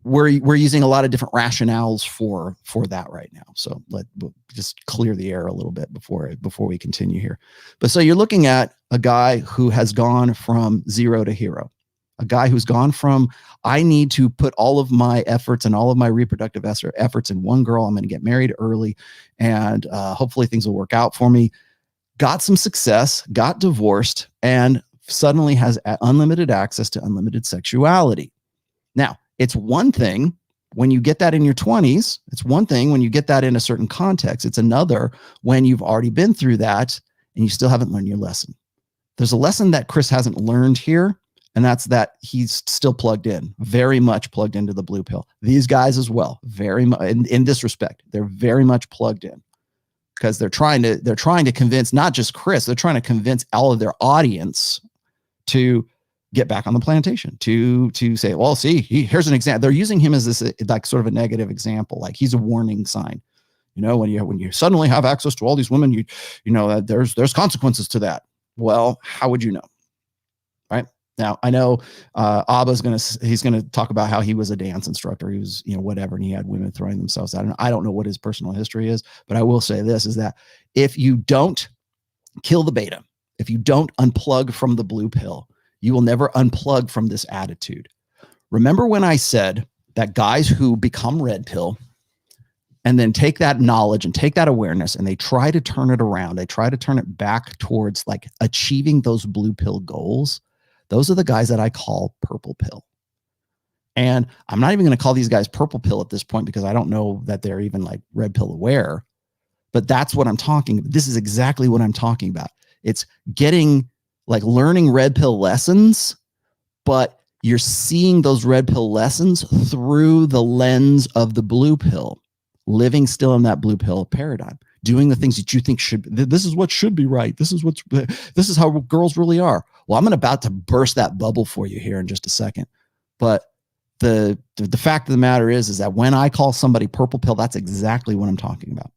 we're using a lot of different rationales for that right now. So we'll just clear the air a little bit before we continue here. But so you're looking at a guy who has gone from zero to hero. A guy who's gone from, I need to put all of my efforts and all of my reproductive efforts in one girl. I'm going to get married early, and hopefully things will work out for me. Got some success, got divorced, and suddenly has unlimited access to unlimited sexuality. Now, it's one thing when you get that in your 20s. It's one thing when you get that in a certain context. It's another when you've already been through that and you still haven't learned your lesson. There's a lesson that Chris hasn't learned here. And that's that he's still plugged in, very much plugged into the blue pill. These guys as well, very much in this respect, they're very much plugged in, because they're trying to convince not just Chris, they're trying to convince all of their audience to get back on the plantation, to say, well, see, here's an example. They're using him as this like sort of a negative example, like he's a warning sign. When you suddenly have access to all these women, you know that there's consequences to that. Well, how would you know, right? Now, I know Abba's he's going to talk about how he was a dance instructor. He was, whatever, and he had women throwing themselves out. And I don't know what his personal history is, but I will say this, is that if you don't kill the beta, if you don't unplug from the blue pill, you will never unplug from this attitude. Remember when I said that guys who become red pill and then take that knowledge and take that awareness and they try to turn it around, they try to turn it back towards like achieving those blue pill goals, those are the guys that I call purple pill. And I'm not even going to call these guys purple pill at this point, because I don't know that they're even like red pill aware. But that's what I'm talking about. This is exactly what I'm talking about. It's getting like learning red pill lessons, but you're seeing those red pill lessons through the lens of the blue pill, living still in that blue pill paradigm, doing the things that you think should, this is what should be right. This is how girls really are. Well, I'm about to burst that bubble for you here in just a second. But the fact of the matter is that when I call somebody purple pill, that's exactly what I'm talking about.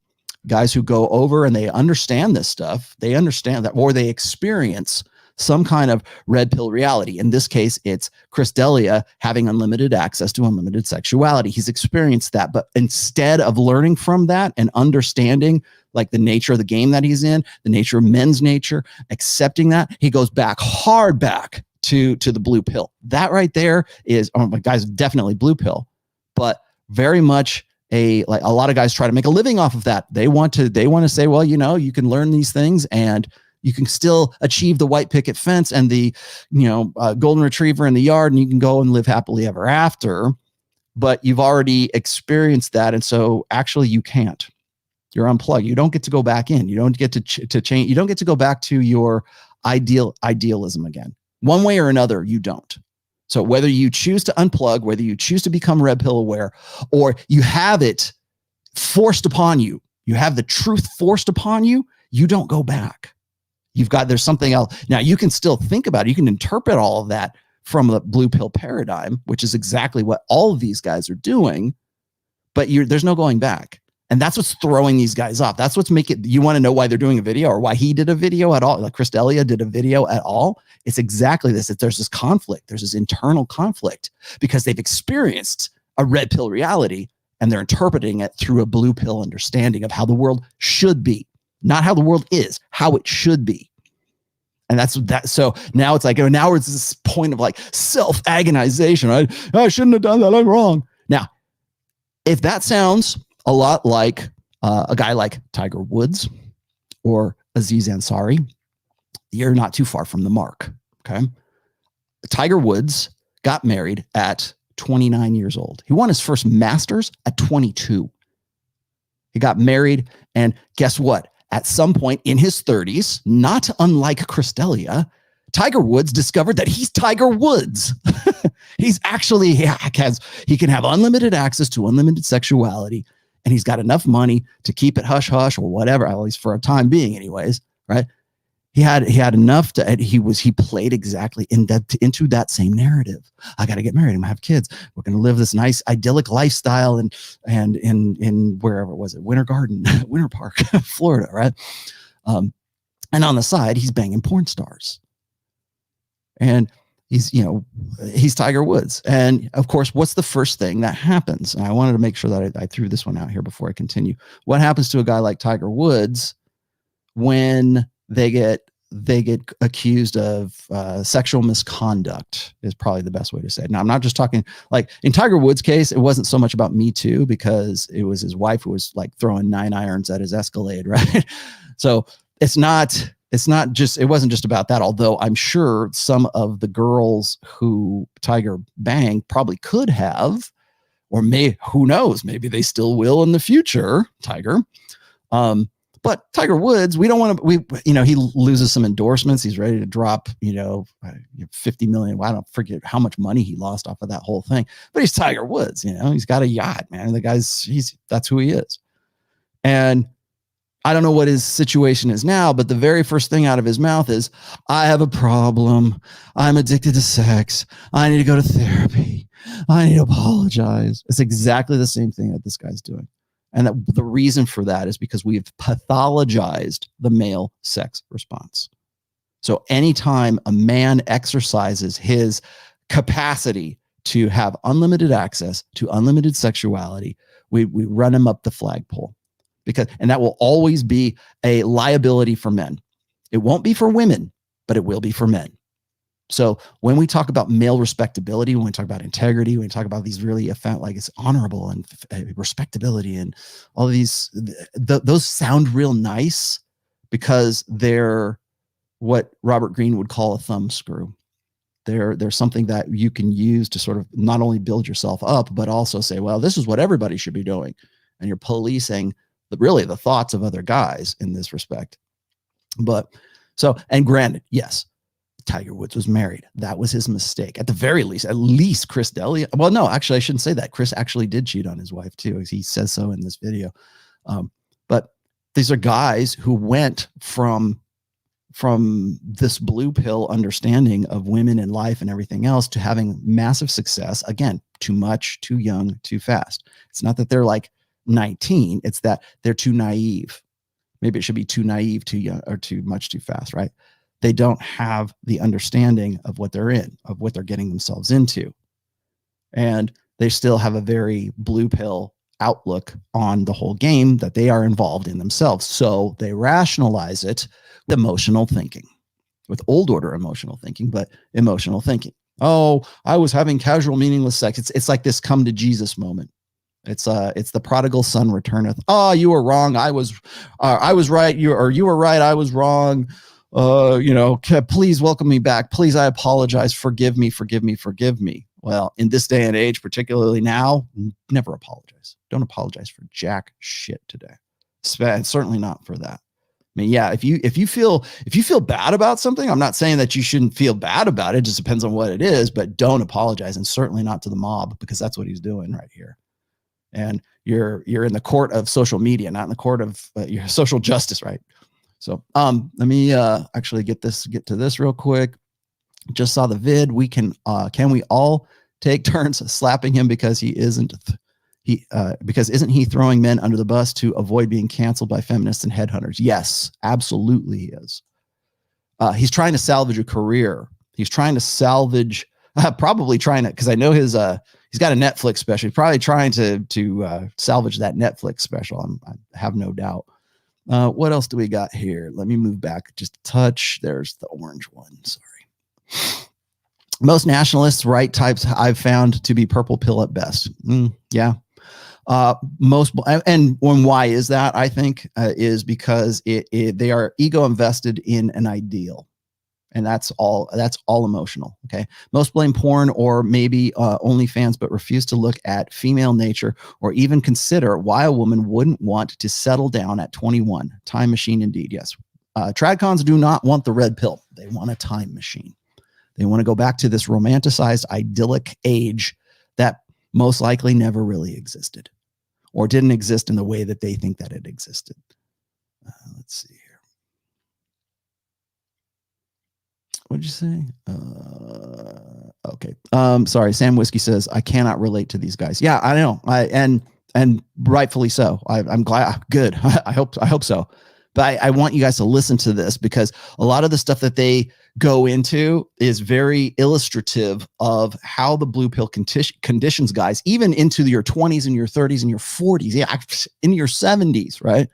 Guys who go over and they understand this stuff, they understand that, or they experience some kind of red pill reality. In this case, it's Chris D'Elia having unlimited access to unlimited sexuality. He's experienced that, but instead of learning from that and understanding like the nature of the game that he's in, the nature of men's nature, accepting that, he goes back hard back to the blue pill. That right there is, oh my guys, definitely blue pill, but very much like a lot of guys try to make a living off of that. They want to say, well, you know, you can learn these things and you can still achieve the white picket fence and the, golden retriever in the yard, and you can go and live happily ever after, but you've already experienced that. And so actually you can't. You're unplugged. You don't get to go back in. You don't get to change. You don't get to go back to your idealism again. One way or another, you don't. So whether you choose to unplug, whether you choose to become red pill aware, or you have it forced upon you, you have the truth forced upon you, you don't go back. There's something else. Now you can still think about it. You can interpret all of that from the blue pill paradigm, which is exactly what all of these guys are doing, but there's no going back. And that's what's throwing these guys off. That's what's making, you want to know why they're doing a video or why he did a video at all, like Chris D'Elia did a video at all. It's exactly this. There's this conflict. There's this internal conflict because they've experienced a red pill reality and they're interpreting it through a blue pill understanding of how the world should be, not how the world is, how it should be. And that's that. So now it's like, now it's this point of like self-agonization. I shouldn't have done that. I'm wrong. Now, if that sounds a lot like a guy like Tiger Woods or Aziz Ansari, you're not too far from the mark. Okay. Tiger Woods got married at 29 years old. He won his first Masters at 22. He got married, and guess what? At some point in his 30s, not unlike Chris D'Elia, Tiger Woods discovered that he's Tiger Woods. He's actually, he can have unlimited access to unlimited sexuality, and he's got enough money to keep it hush hush or whatever, at least for a time being anyways, right? He had enough to, he played exactly into that same narrative. I got to get married. I'm gonna have kids. We're going to live this nice idyllic lifestyle and in wherever was it? Winter Garden, Winter Park, Florida. Right. And on the side, he's banging porn stars and he's Tiger Woods. And of course, what's the first thing that happens? And I wanted to make sure that I threw this one out here before I continue. What happens to a guy like Tiger Woods when they get accused of sexual misconduct is probably the best way to say it. Now, I'm not just talking like in Tiger Woods' case, it wasn't so much about Me Too because it was his wife who was like throwing 9 irons at his Escalade, right? So it wasn't just about that, although I'm sure some of the girls who Tiger banged probably could have, or who knows, maybe they still will in the future, Tiger. But Tiger Woods, we don't want to, he loses some endorsements. He's ready to drop, 50 million. Well, I don't forget how much money he lost off of that whole thing, but he's Tiger Woods, he's got a yacht, man. The guy's, that's who he is. And I don't know what his situation is now, but the very first thing out of his mouth is, I have a problem. I'm addicted to sex. I need to go to therapy. I need to apologize. It's exactly the same thing that this guy's doing. And the reason for that is because we've pathologized the male sex response. So anytime a man exercises his capacity to have unlimited access to unlimited sexuality, we run him up the flagpole. And that will always be a liability for men. It won't be for women, but it will be for men. So when we talk about male respectability, when we talk about integrity, when we talk about these really like it's honorable and respectability and all of these, those sound real nice because they're what Robert Greene would call a thumb screw. They're something that you can use to sort of not only build yourself up, but also say, well, this is what everybody should be doing. And you're policing really the thoughts of other guys in this respect. But so, and granted, yes, Tiger Woods was married. That was his mistake. At the very least, at least Chris D'Elia. Well, no, actually, I shouldn't say that. Chris actually did cheat on his wife too, as he says so in this video. But these are guys who went from this blue pill understanding of women and life and everything else to having massive success. Again, too much, too young, too fast. It's not that they're like 19. It's that they're too naive. Maybe it should be too naive, too young, or too much, too fast, right? They don't have the understanding of what they're in, of what they're getting themselves into. And they still have a very blue pill outlook on the whole game that they are involved in themselves. So they rationalize it with emotional thinking, with old order emotional thinking, but emotional thinking. Oh, I was having casual, meaningless sex. It's like this come to Jesus moment. It's the prodigal son returneth. Oh, you were wrong. I was right. You were right. I was wrong. Please welcome me back. Please, I apologize. Forgive me, forgive me, forgive me. Well, in this day and age, particularly now, never apologize. Don't apologize for jack shit today. Certainly not for that. I mean, yeah, if you feel bad about something, I'm not saying that you shouldn't feel bad about it. It just depends on what it is, but don't apologize, and certainly not to the mob, because that's what he's doing right here. And you're in the court of social media, not in the court of your social justice, right? So let me actually get to this real quick. Just saw the vid. We can we all take turns slapping him because isn't he throwing men under the bus to avoid being canceled by feminists and headhunters? Yes, absolutely he is. He's trying to salvage a career. He's trying to salvage, probably trying to, because I know he's got a Netflix special. He's probably trying to salvage that Netflix special. I have no doubt. What else do we got here? Let me move back just a touch. There's the orange one. Sorry. Most nationalists, right types, I've found to be purple pill at best. Yeah. And why is that? I think is because they are ego invested in an ideal. And that's all emotional. Okay. Most blame porn or maybe OnlyFans, but refuse to look at female nature or even consider why a woman wouldn't want to settle down at 21. Time machine indeed. Yes. Tradcons do not want the red pill. They want a time machine. They want to go back to this romanticized, idyllic age that most likely never really existed or didn't exist in the way that they think that it existed. Let's see here. What'd you say? Okay. Sorry. Sam Whiskey says, I cannot relate to these guys. Yeah, I know. And rightfully so. I'm glad. Good. I hope so. But I want you guys to listen to this, because a lot of the stuff that they go into is very illustrative of how the blue pill conditions guys, even into your 20s and your 30s and your 40s, yeah, in your 70s, right?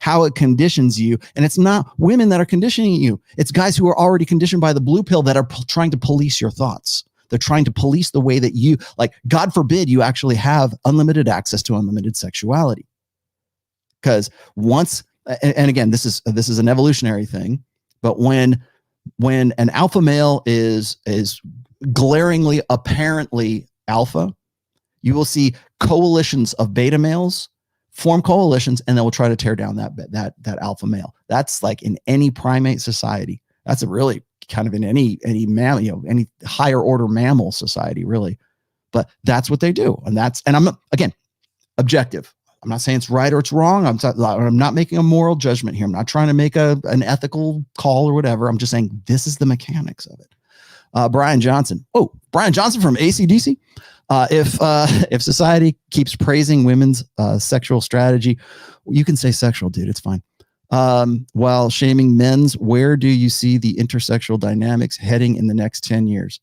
How it conditions you. And it's not women that are conditioning you. It's guys who are already conditioned by the blue pill that are trying to police your thoughts. They're trying to police the way that you, like, God forbid you actually have unlimited access to unlimited sexuality. Because once, and again, this is an evolutionary thing, but when an alpha male is glaringly, apparently alpha, you will see coalitions of beta males form coalitions, and they will try to tear down that alpha male. That's like in any primate society. That's a really kind of in any mammal, any higher order mammal society, really. But that's what they do, and I'm again objective. I'm not saying it's right or it's wrong. I'm not making a moral judgment here. I'm not trying to make an ethical call or whatever. I'm just saying this is the mechanics of it. Brian Johnson. Oh, Brian Johnson from AC/DC. If society keeps praising women's sexual strategy, you can say sexual, dude. It's fine. While shaming men's, where do you see the intersexual dynamics heading in the next 10 years?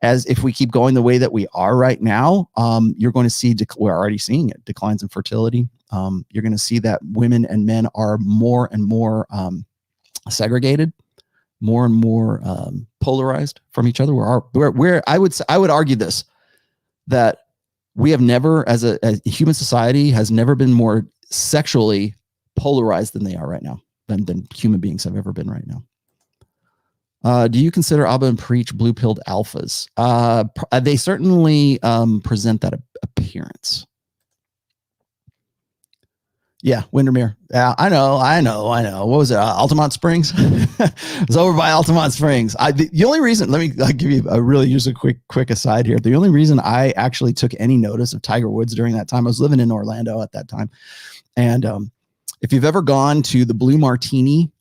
As if we keep going the way that we are right now, you're going to see, we're already seeing it, declines in fertility. You're going to see that women and men are more and more segregated, more and more polarized from each other. I would argue this, that we have never, as a human society, has never been more sexually polarized than they are right now, than human beings have ever been right now. Do you consider Abba and Preach blue-pilled alphas? They certainly present that appearance. Yeah, Windermere. Yeah, I know. What was it? Altamont Springs. It was over by Altamont Springs. The only reason, I'll give you just a quick aside here. The only reason I actually took any notice of Tiger Woods during that time, I was living in Orlando at that time, and if you've ever gone to the Blue Martini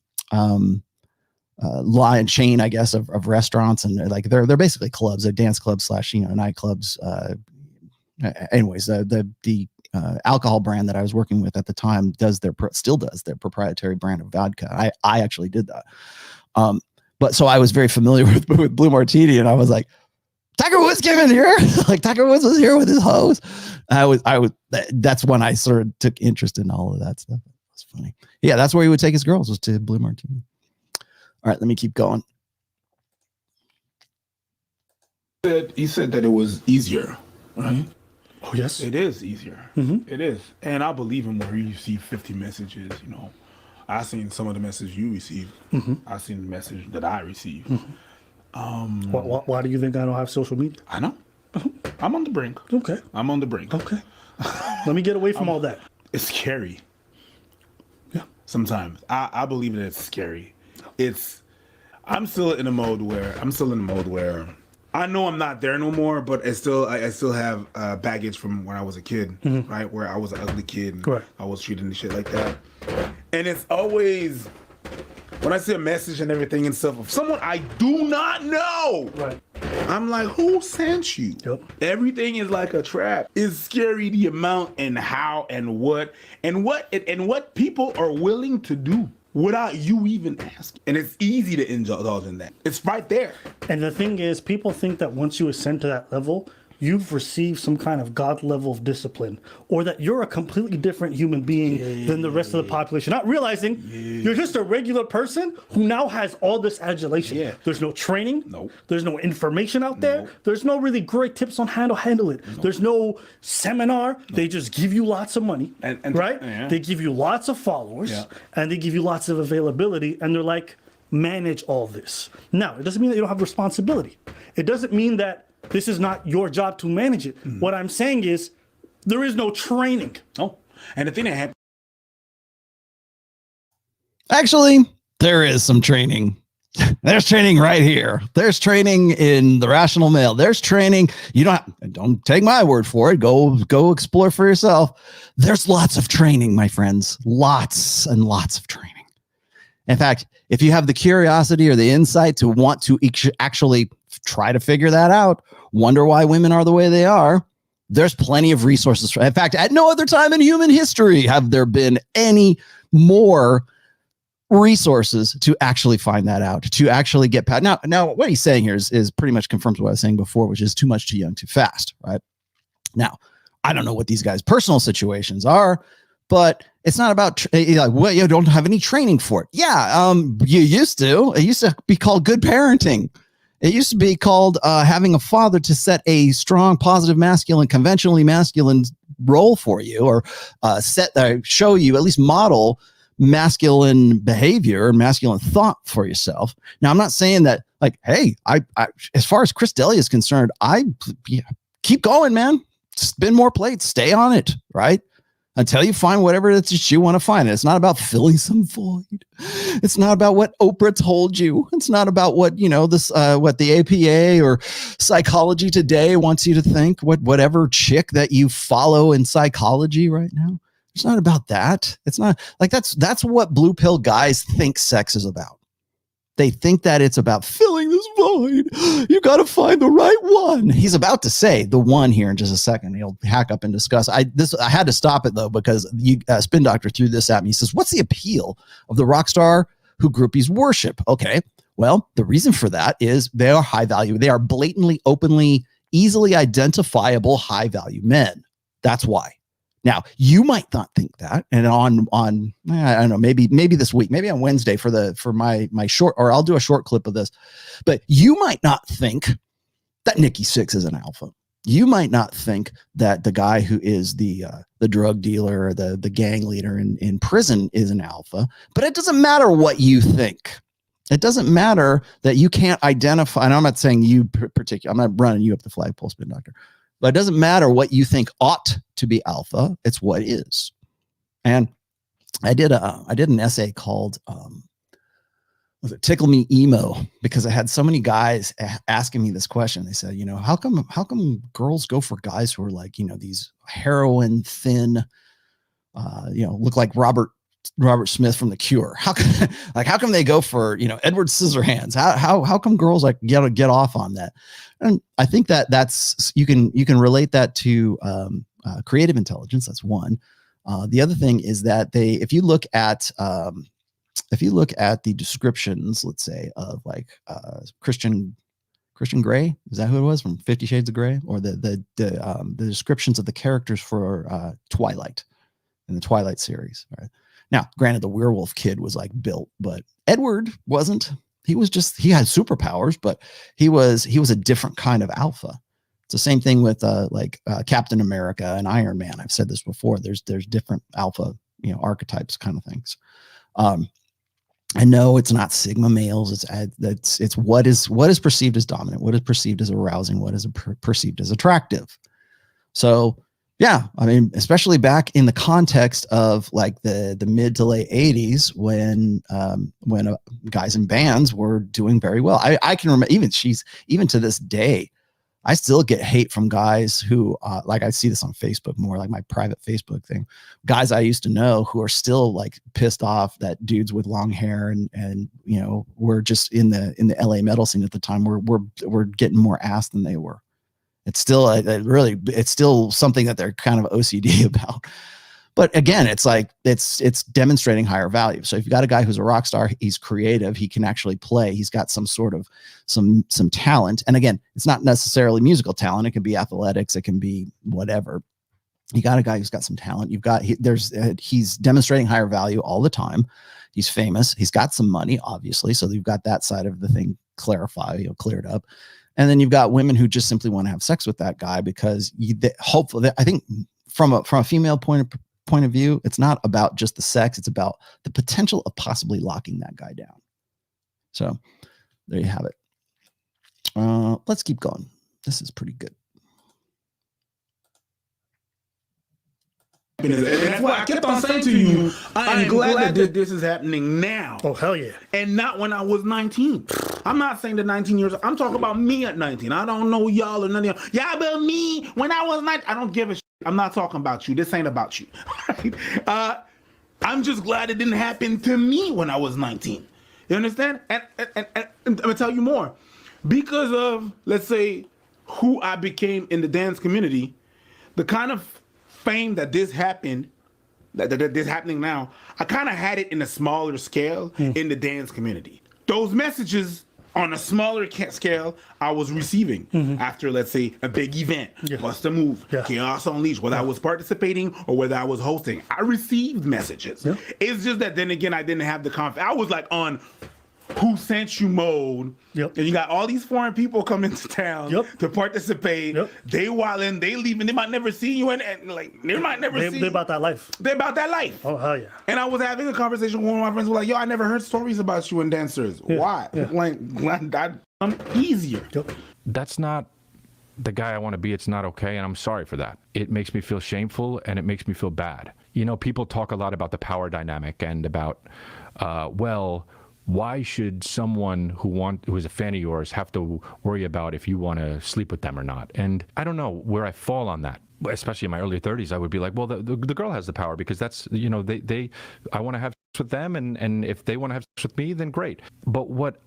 line chain, I guess, of restaurants, and they're basically clubs, they're dance clubs / nightclubs. Anyways, the alcohol brand that I was working with at the time still does their proprietary brand of vodka. I actually did that. But so I was very familiar with Blue Martini, and I was like, Tiger Woods came in here. Like Tiger Woods was here with his hose. That's when I sort of took interest in all of that stuff. It was funny. Yeah, that's where he would take his girls, was to Blue Martini. All right, let me keep going. He said that it was easier, right? Oh, yes. It is easier. Mm-hmm. It is. And I believe in where you receive 50 messages, I've seen some of the messages you receive. Mm-hmm. I've seen the message that I receive. Mm-hmm. Why do you think I don't have social media? I know. I'm on the brink. Okay. I'm on the brink. Okay. Let me get away from all that. It's scary. Yeah. Sometimes. I believe that it's scary. I'm still in a mode where I know I'm not there no more, but I still have baggage from when I was a kid, right? Where I was an ugly kid and Correct. I was treated and shit like that. And it's always, when I see a message and everything and stuff of someone I do not know, Right. I'm like, who sent you? Yep. Everything is like a trap. It's scary, the amount and how and what people are willing to do without you even asking. And it's easy to indulge in that. It's right there. And the thing is, people think that once you ascend to that level, you've received some kind of God level of discipline, or that you're a completely different human being than the rest of the population. Not realizing you're just a regular person who now has all this adulation. Yeah. There's no training. Nope. There's no information out there. Nope. There's no really great tips on how to handle it. Nope. There's no seminar. Nope. They just give you lots of money, right? Yeah. They give you lots of followers, Yeah. and they give you lots of availability, and they're like, manage all this. Now, it doesn't mean that you don't have responsibility. It doesn't mean that this is not your job to manage it. What I'm saying is there is no training. Oh, and the thing that happened. Actually, there is some training. There's training right here. There's training in the Rational Male. There's training. You don't take my word for it. Go explore for yourself. There's lots of training, my friends. Lots and lots of training. In fact, if you have the curiosity or the insight to want to actually try to figure that out, wonder why women are the way they are, there's plenty of resources. In fact, at no other time in human history have there been any more resources to actually find that out, to actually get past. Now, what he's saying here is pretty much confirms what I was saying before, which is too much, too young, too fast, right? Now, I don't know what these guys' personal situations are, but it's not about you don't have any training for it. Yeah, you used to. It used to be called good parenting. It used to be called having a father to set a strong, positive, masculine, conventionally masculine role for you, or show you, at least model masculine behavior and masculine thought for yourself. Now, I'm not saying that, like, hey, I as far as Chris D'Elia is concerned, keep going, man. Spin more plates. Stay on it, right? Until you find whatever it is that you want to find. It's not about filling some void. It's not about what Oprah told you. It's not about what, what the APA or Psychology Today wants you to think, whatever chick that you follow in psychology right now. It's not about that. It's not like that's what blue pill guys think sex is about. They think that it's about filling this void. You got to find the right one. He's about to say the one here in just a second. He'll hack up and discuss. I had to stop it though, because Spin Doctor threw this at me. He says, "What's the appeal of the rock star who groupies worship?" Okay, well, the reason for that is they are high value. They are blatantly, openly, easily identifiable high value men. That's why. Now, you might not think that, and on I don't know, maybe this week, maybe on Wednesday for my short, or I'll do a short clip of this, but you might not think that Nikki Sixx is an alpha. You might not think that the guy who is the drug dealer or the gang leader in prison is an alpha, but it doesn't matter what you think. It doesn't matter that you can't identify, and I'm not saying you particular, I'm not running you up the flagpole, Spin Doctor. But it doesn't matter what you think ought to be alpha. It's what is. And I did an essay called was it Tickle Me Emo, because I had so many guys asking me this question. They said, you know, how come girls go for guys who are like, you know, these heroin thin, you know, look like Robert Smith from The Cure? How come they go for, you know, Edward Scissorhands? How come girls like get off on that? And I think that's you can relate that to creative intelligence. That's one. The other thing is that if you look at the descriptions, let's say, of like Christian Grey, is that who it was from 50 Shades of Grey, or the descriptions of the characters for Twilight in the Twilight series, right? Now, granted, the werewolf kid was like built, but Edward wasn't. He had superpowers, but he was a different kind of alpha. It's the same thing with Captain America and Iron Man. I've said this before. There's different alpha, you know, archetypes kind of things. I know it's not sigma males. It's what is perceived as dominant, what is perceived as arousing, what is perceived as attractive. So yeah, I mean, especially back in the context of like the mid to late 80s when guys in bands were doing very well. I can remember even to this day, I still get hate from guys who, like I see this on Facebook more, like my private Facebook thing. Guys I used to know who are still like pissed off that dudes with long hair and you know, were just in the LA metal scene at the time were getting more ass than they were. It's still it's still something that they're kind of OCD about. But again, it's like it's demonstrating higher value. So if you got a guy who's a rock star, he's creative, he can actually play, he's got some sort of some talent. And again, it's not necessarily musical talent. It can be athletics, it can be whatever. You got a guy who's got some talent. He's demonstrating higher value all the time. He's famous. He's got some money, obviously. So you've got that side of the thing cleared up. And then you've got women who just simply want to have sex with that guy because hopefully, I think from a female point of view, it's not about just the sex. It's about the potential of possibly locking that guy down. So there you have it. Let's keep going. This is pretty good. And that's why I kept on saying to you, I am glad that this is happening now. Oh, hell yeah. And not when I was 19. I'm not saying that 19 years, I'm talking about me at 19. I don't know y'all or none of y'all. Y'all about me when I was 19. I don't give a shit. I'm not talking about you. This ain't about you. I'm just glad it didn't happen to me when I was 19. You understand? And I'm going to tell you more. Because of, let's say, who I became in the dance community, the kind of fame that this happened, that this happening now, I kind of had it in a smaller scale in the dance community. Those messages on a smaller scale I was receiving after, let's say, a big event, Bust a Move, Chaos Unleashed, whether I was participating or whether I was hosting. I received messages. Yeah. It's just that then again, I didn't have the confidence. I was like on who sent you mode. Yep. And you got all these foreign people coming to town to participate. Yep. They wildin', they leaving. They might never see you, and like they might never see. They're about that life. They're about that life. Oh hell yeah! And I was having a conversation with one of my friends. Who was like, "Yo, I never heard stories about you and dancers. Yeah. Why? Yeah. Like, I'm easier." Yep. That's not the guy I want to be. It's not okay, and I'm sorry for that. It makes me feel shameful, and it makes me feel bad. You know, people talk a lot about the power dynamic and about, why should someone who is a fan of yours have to worry about if you want to sleep with them or not? And I don't know where I fall on that. Especially in my early 30s, I would be like, well, the girl has the power because that's, you know, I want to have sex with them, and if they want to have sex with me, then great. But what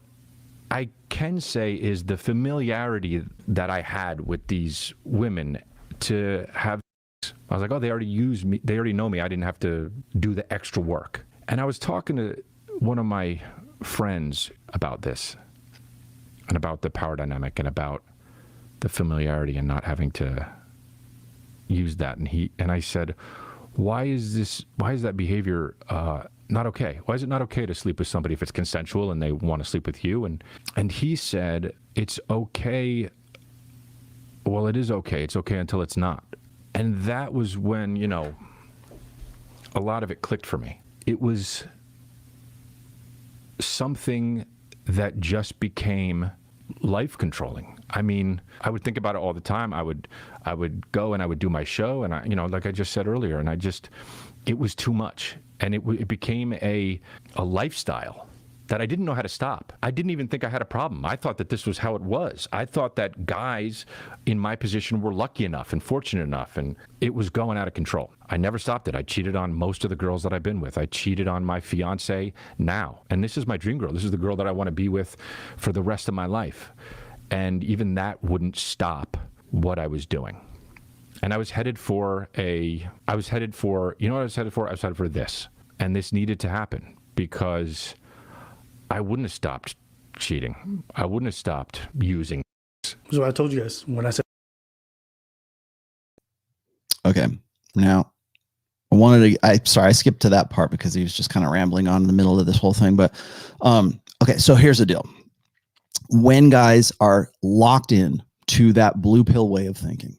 I can say is the familiarity that I had with these women to have sex, I was like, oh, they already use me, they already know me, I didn't have to do the extra work. And I was talking to one of my friends about this and about the power dynamic and about the familiarity and not having to use that, and I said, why is that behavior not okay? Why is it not okay to sleep with somebody if it's consensual and they want to sleep with you? And he said, it's okay. Well, it is okay. It's okay until it's not. And that was when, you know, a lot of it clicked for me. It was something that just became life controlling. I mean, I would think about it all the time. I would go and I would do my show, and like I just said earlier, and it was too much, and it became a lifestyle that I didn't know how to stop. I didn't even think I had a problem. I thought that this was how it was. I thought that guys in my position were lucky enough and fortunate enough, and it was going out of control. I never stopped it. I cheated on most of the girls that I've been with. I cheated on my fiance now, and this is my dream girl. This is the girl that I want to be with for the rest of my life. And even that wouldn't stop what I was doing. And I was headed for you know what I was headed for? I was headed for this. And this needed to happen because I wouldn't have stopped cheating. I wouldn't have stopped using. So I told you guys when I said. Okay. Now, I skipped to that part because he was just kind of rambling on in the middle of this whole thing. But, okay. So here's the deal. When guys are locked in to that blue pill way of thinking,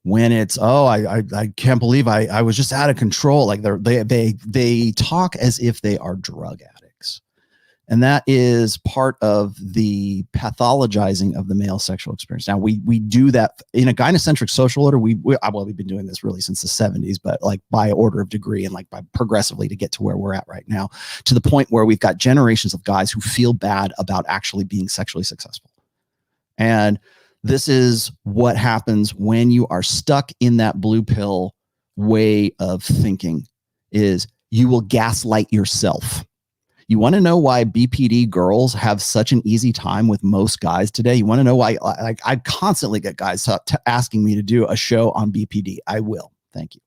when it's, I can't believe I was just out of control. Like they talk as if they are drug addicts. And that is part of the pathologizing of the male sexual experience. Now we do that in a gynocentric social order. We've been doing this really since the 70s, but like by order of degree and like by progressively to get to where we're at right now, to the point where we've got generations of guys who feel bad about actually being sexually successful. And this is what happens when you are stuck in that blue pill way of thinking, is you will gaslight yourself. You want to know why BPD girls have such an easy time with most guys today? You want to know why? I constantly get guys asking me to do a show on BPD. I will. Thank you.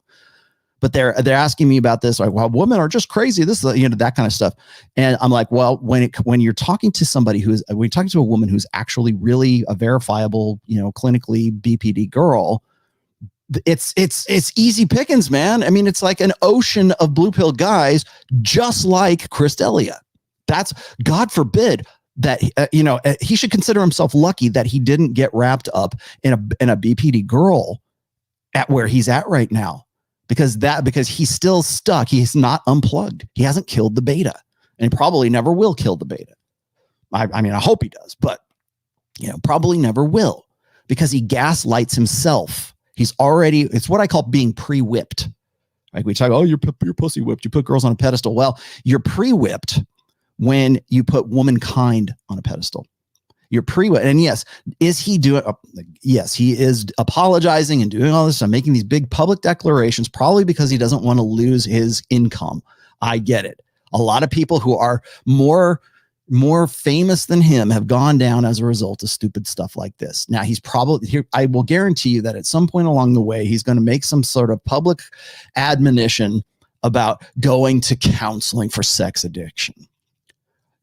But they're asking me about this, like, well, women are just crazy. This, that kind of stuff. And I'm like, well, when you're talking to somebody when you're talking to a woman who's actually really a verifiable, clinically BPD girl, it's easy pickings, man. I mean, it's like an ocean of blue pill guys, just like Chris D'Elia. That's, God forbid that, he should consider himself lucky that he didn't get wrapped up in a BPD girl at where he's at right now, because he's still stuck. He's not unplugged. He hasn't killed the beta, and he probably never will kill the beta. I mean, I hope he does, but probably never will, because he gaslights himself. It's what I call being pre-whipped. Like we talk, you're pussy whipped. You put girls on a pedestal. Well, you're pre-whipped when you put womankind on a pedestal. You're pre-whipped. And yes, is he doing? Yes, he is apologizing and doing all this and making these big public declarations, probably because he doesn't want to lose his income. I get it. A lot of people who are more famous than him have gone down as a result of stupid stuff like this. Now he's probably here. I will guarantee you that at some point along the way, he's going to make some sort of public admonition about going to counseling for sex addiction.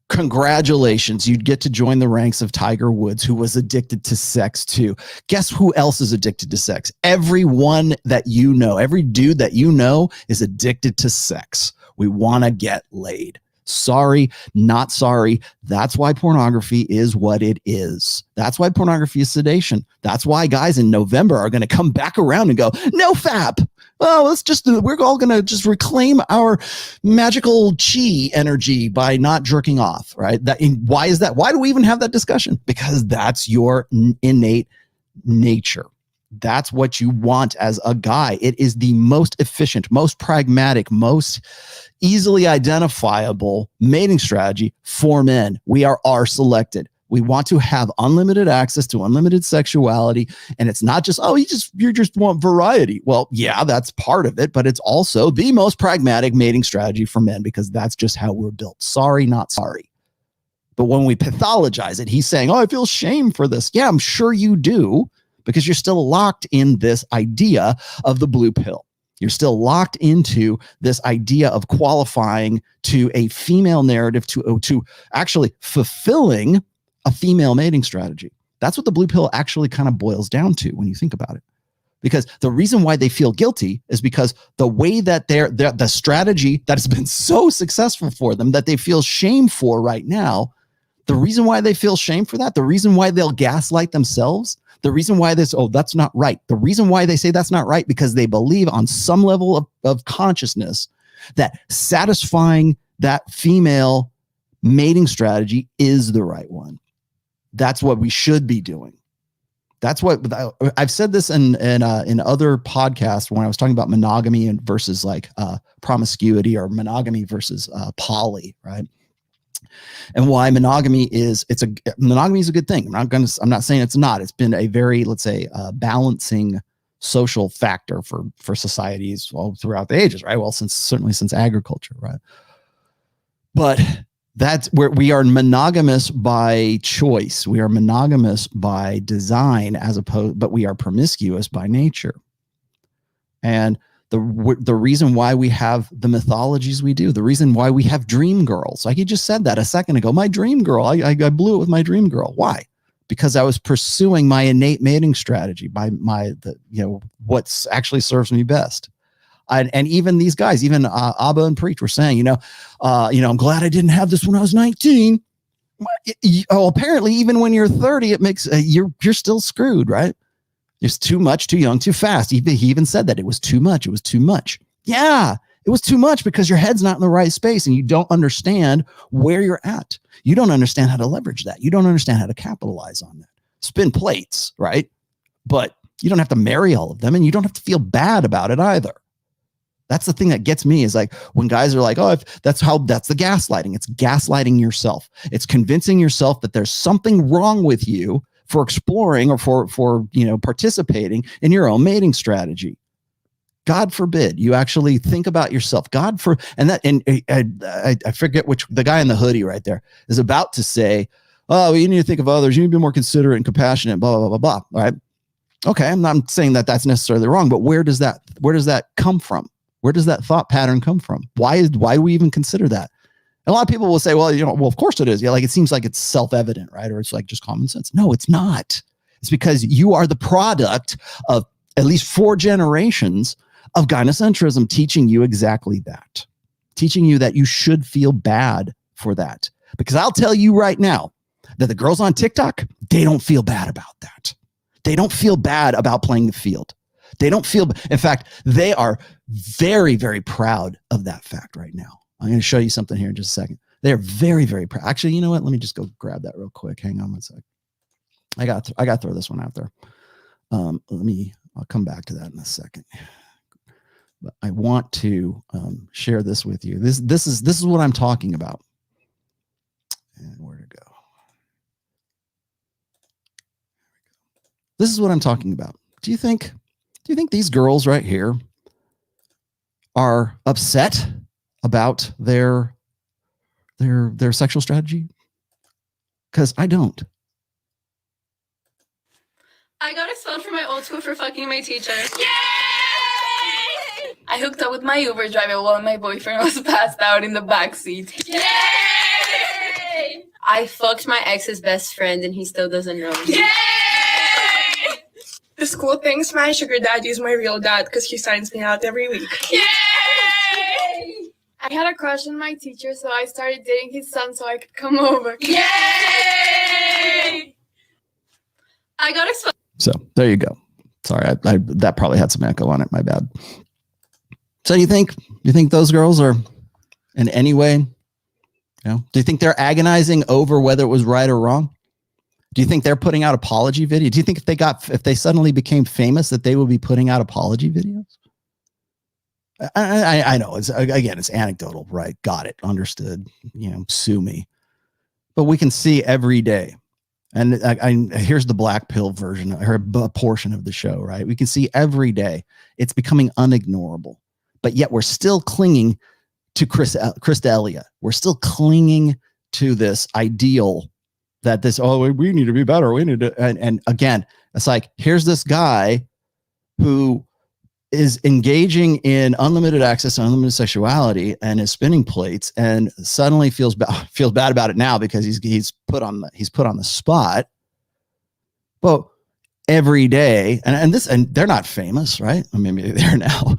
Congratulations. You'd get to join the ranks of Tiger Woods, who was addicted to sex too. Guess who else is addicted to sex? Everyone that you know, every dude that you know is addicted to sex. We want to get laid. Sorry, not sorry. That's why pornography is what it is. That's why pornography is sedation. That's why guys in November are going to come back around and go, no fap. Well, we're all going to just reclaim our magical chi energy by not jerking off, right? Why is that? Why do we even have that discussion? Because that's your innate nature. That's what you want as a guy. It is the most efficient, most pragmatic, most easily identifiable mating strategy for men. We are R-selected. We want to have unlimited access to unlimited sexuality. And it's not just, you just want variety. Well, yeah, that's part of it, but it's also the most pragmatic mating strategy for men, because that's just how we're built. Sorry, not sorry. But when we pathologize it, he's saying, I feel shame for this. Yeah, I'm sure you do, because you're still locked in this idea of the blue pill. You're still locked into this idea of qualifying to a female narrative, to actually fulfilling a female mating strategy. That's what the blue pill actually kind of boils down to when you think about it. Because the reason why they feel guilty is because the way that the strategy that has been so successful for them, that they feel shame for right now, the reason why they feel shame for that, the reason why they'll gaslight themselves, the reason why that's not right. The reason why they say that's not right, because they believe on some level of consciousness that satisfying that female mating strategy is the right one. That's what we should be doing. That's what I've said this in other podcasts when I was talking about monogamy and versus like promiscuity, or monogamy versus poly, right? And why monogamy is a good thing. I'm not saying it's not. It's been a very, let's say, balancing social factor for societies all throughout the ages, right? Well, certainly since agriculture, right? But that's where we are monogamous by choice. We are monogamous by design, but we are promiscuous by nature. And the reason why we have the mythologies we do, the reason why we have dream girls, like you just said that a second ago, my dream girl, I blew it with my dream girl. Why? Because I was pursuing my innate mating strategy by what's actually serves me best. And even these guys, even Abba and Preach were saying, I'm glad I didn't have this when I was 19. Apparently, even when you're 30, it makes you're still screwed, right? It's too much, too young, too fast. He even said that it was too much. It was too much. Yeah, it was too much because your head's not in the right space and you don't understand where you're at. You don't understand how to leverage that. You don't understand how to capitalize on that. Spin plates, right? But you don't have to marry all of them, and you don't have to feel bad about it either. That's the thing that gets me, is like when guys are like, that's the gaslighting. It's gaslighting yourself. It's convincing yourself that there's something wrong with you for exploring or for participating in your own mating strategy. God forbid you actually think about yourself. I forget which, the guy in the hoodie right there is about to say, oh, you need to think of others. You need to be more considerate and compassionate, blah, blah, blah, blah. All right. Okay. I'm not saying that that's necessarily wrong, but where does that come from? Where does that thought pattern come from? Why do we even consider that? And a lot of people will say, well, of course it is. Yeah. Like it seems like it's self-evident, right? Or it's like just common sense. No, it's not. It's because you are the product of at least 4 generations of gynocentrism teaching you exactly that, teaching you that you should feel bad for that. Because I'll tell you right now that the girls on TikTok, they don't feel bad about that. They don't feel bad about playing the field. They don't feel, in fact, they are very, very proud of that fact right now. I'm going to show you something here in just a second. They're very, very proud. Actually, you know what? Let me just go grab that real quick. Hang on one sec. I got to throw this one out there. I'll come back to that in a second. But I want to share this with you. This is what I'm talking about. And where to go? This is what I'm talking about. Do you think these girls right here are upset about their sexual strategy? Because I don't. I got expelled from my old school for fucking my teacher. Yay! I hooked up with my Uber driver while my boyfriend was passed out in the backseat. Yay! I fucked my ex's best friend and he still doesn't know me. Yay! The school thinks my sugar daddy is my real dad because he signs me out every week. Yay! I had a crush on my teacher, so I started dating his son so I could come over. Yay! I got expelled. So there you go. Sorry, I that probably had some echo on it. My bad. So you think those girls are in any way, do you think they're agonizing over whether it was right or wrong? Do you think they're putting out apology videos? Do you think if they suddenly became famous that they would be putting out apology videos? I know it's anecdotal, right? Got it. Understood. Sue me. But we can see every day. And here's the black pill version, or a portion of the show, right? We can see every day it's becoming unignorable, but yet we're still clinging to Krista Elia. We're still clinging to this ideal that we need to be better. We need to, and again, it's like, here's this guy who is engaging in unlimited access to unlimited sexuality and is spinning plates, and suddenly feels bad about it now because he's put on the spot. But every day, and they're not famous, right? I mean, maybe they're now,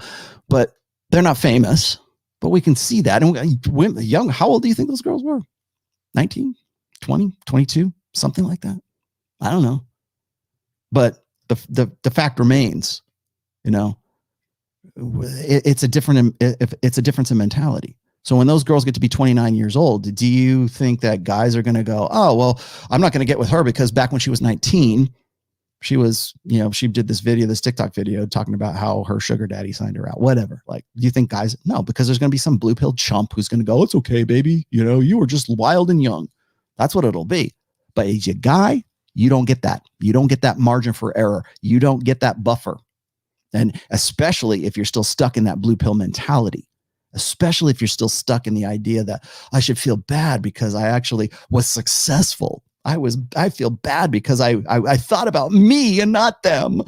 but they're not famous. But we can see that. And young, how old do you think those girls were? 19, 20, 22, something like that. I don't know. But the fact remains, it's a difference in mentality. So when those girls get to be 29 years old, do you think that guys are going to go, oh, well, I'm not going to get with her because back when she was 19, she was, you know, she did this video, this TikTok video talking about how her sugar daddy signed her out, whatever. Like, do you think guys? No, because there's going to be some blue pill chump who's going to go, it's okay, baby. You know, you were just wild and young. That's what it'll be. But as a guy, you don't get that. You don't get that margin for error. You don't get that buffer. And especially if you're still stuck in that blue pill mentality, especially if you're still stuck in the idea that I should feel bad because I actually was successful. I feel bad because I thought about me and not them.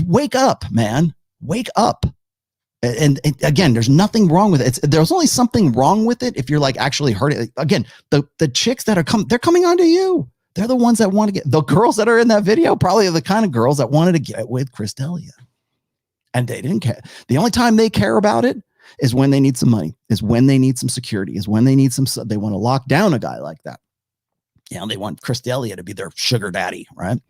Wake up, man. Wake up. And again, there's nothing wrong with it. There's only something wrong with it if you're like actually hurting. Again, the chicks that are they're coming onto you. They're the ones that want to get, the girls that are in that video probably are the kind of girls that wanted to get with Chris D'Elia. And they didn't care. The only time they care about it is when they need some money, is when they need some security, is when they need some, they want to lock down a guy like that. You know, they want Chris D'Elia to be their sugar daddy, right?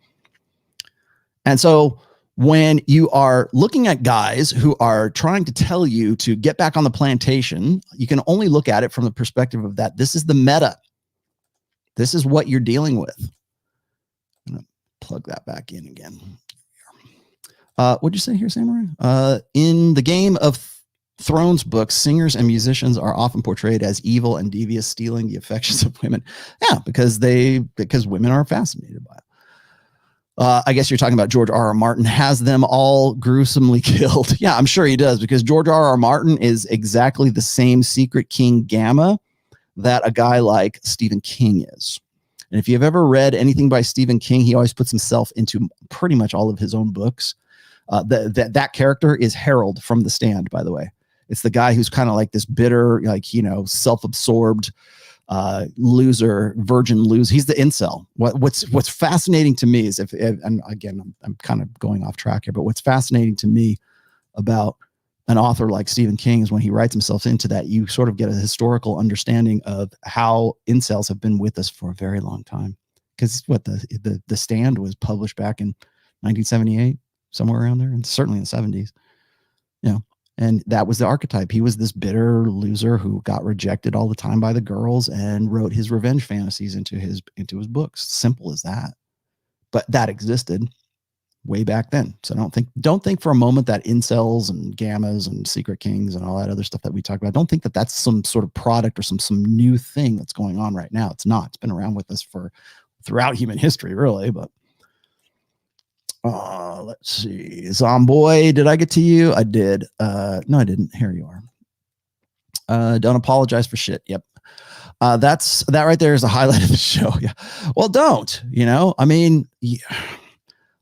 And so when you are looking at guys who are trying to tell you to get back on the plantation, you can only look at it from the perspective of that. This is the meta. This is what you're dealing with. I'm going to plug that back in again. What'd you say here, Samurai? In the Game of Thrones books, singers and musicians are often portrayed as evil and devious, stealing the affections of women. Yeah, because women are fascinated by it. I guess you're talking about George R.R. Martin has them all gruesomely killed. Yeah, I'm sure he does, because George R.R. Martin is exactly the same secret king gamma that a guy like Stephen King is. And if you've ever read anything by Stephen King, he always puts himself into pretty much all of his own books. That character is Harold from The Stand, by the way. It's the guy who's kind of like this bitter, like, you know, self-absorbed loser, virgin loser. He's the incel. What's fascinating to me is and again, I'm kind of going off track here, but what's fascinating to me about an author like Stephen King is when he writes himself into that, you sort of get a historical understanding of how incels have been with us for a very long time. Because the Stand was published back in 1978, somewhere around there, and certainly in the 70s. You know, and that was the archetype. He was this bitter loser who got rejected all the time by the girls and wrote his revenge fantasies into his books. Simple as that. But that existed way back then. So don't think for a moment that incels and gammas and secret kings and all that other stuff that we talk about, don't think that that's some sort of product or some new thing that's going on right now. It's not. It's been around with us throughout human history, really. But let's see. Zomboy, did I get to you? I did. No, I didn't. Here you are. Don't apologize for shit. Yep. That right there is a highlight of the show. Yeah. Well, don't, you know, I mean, yeah.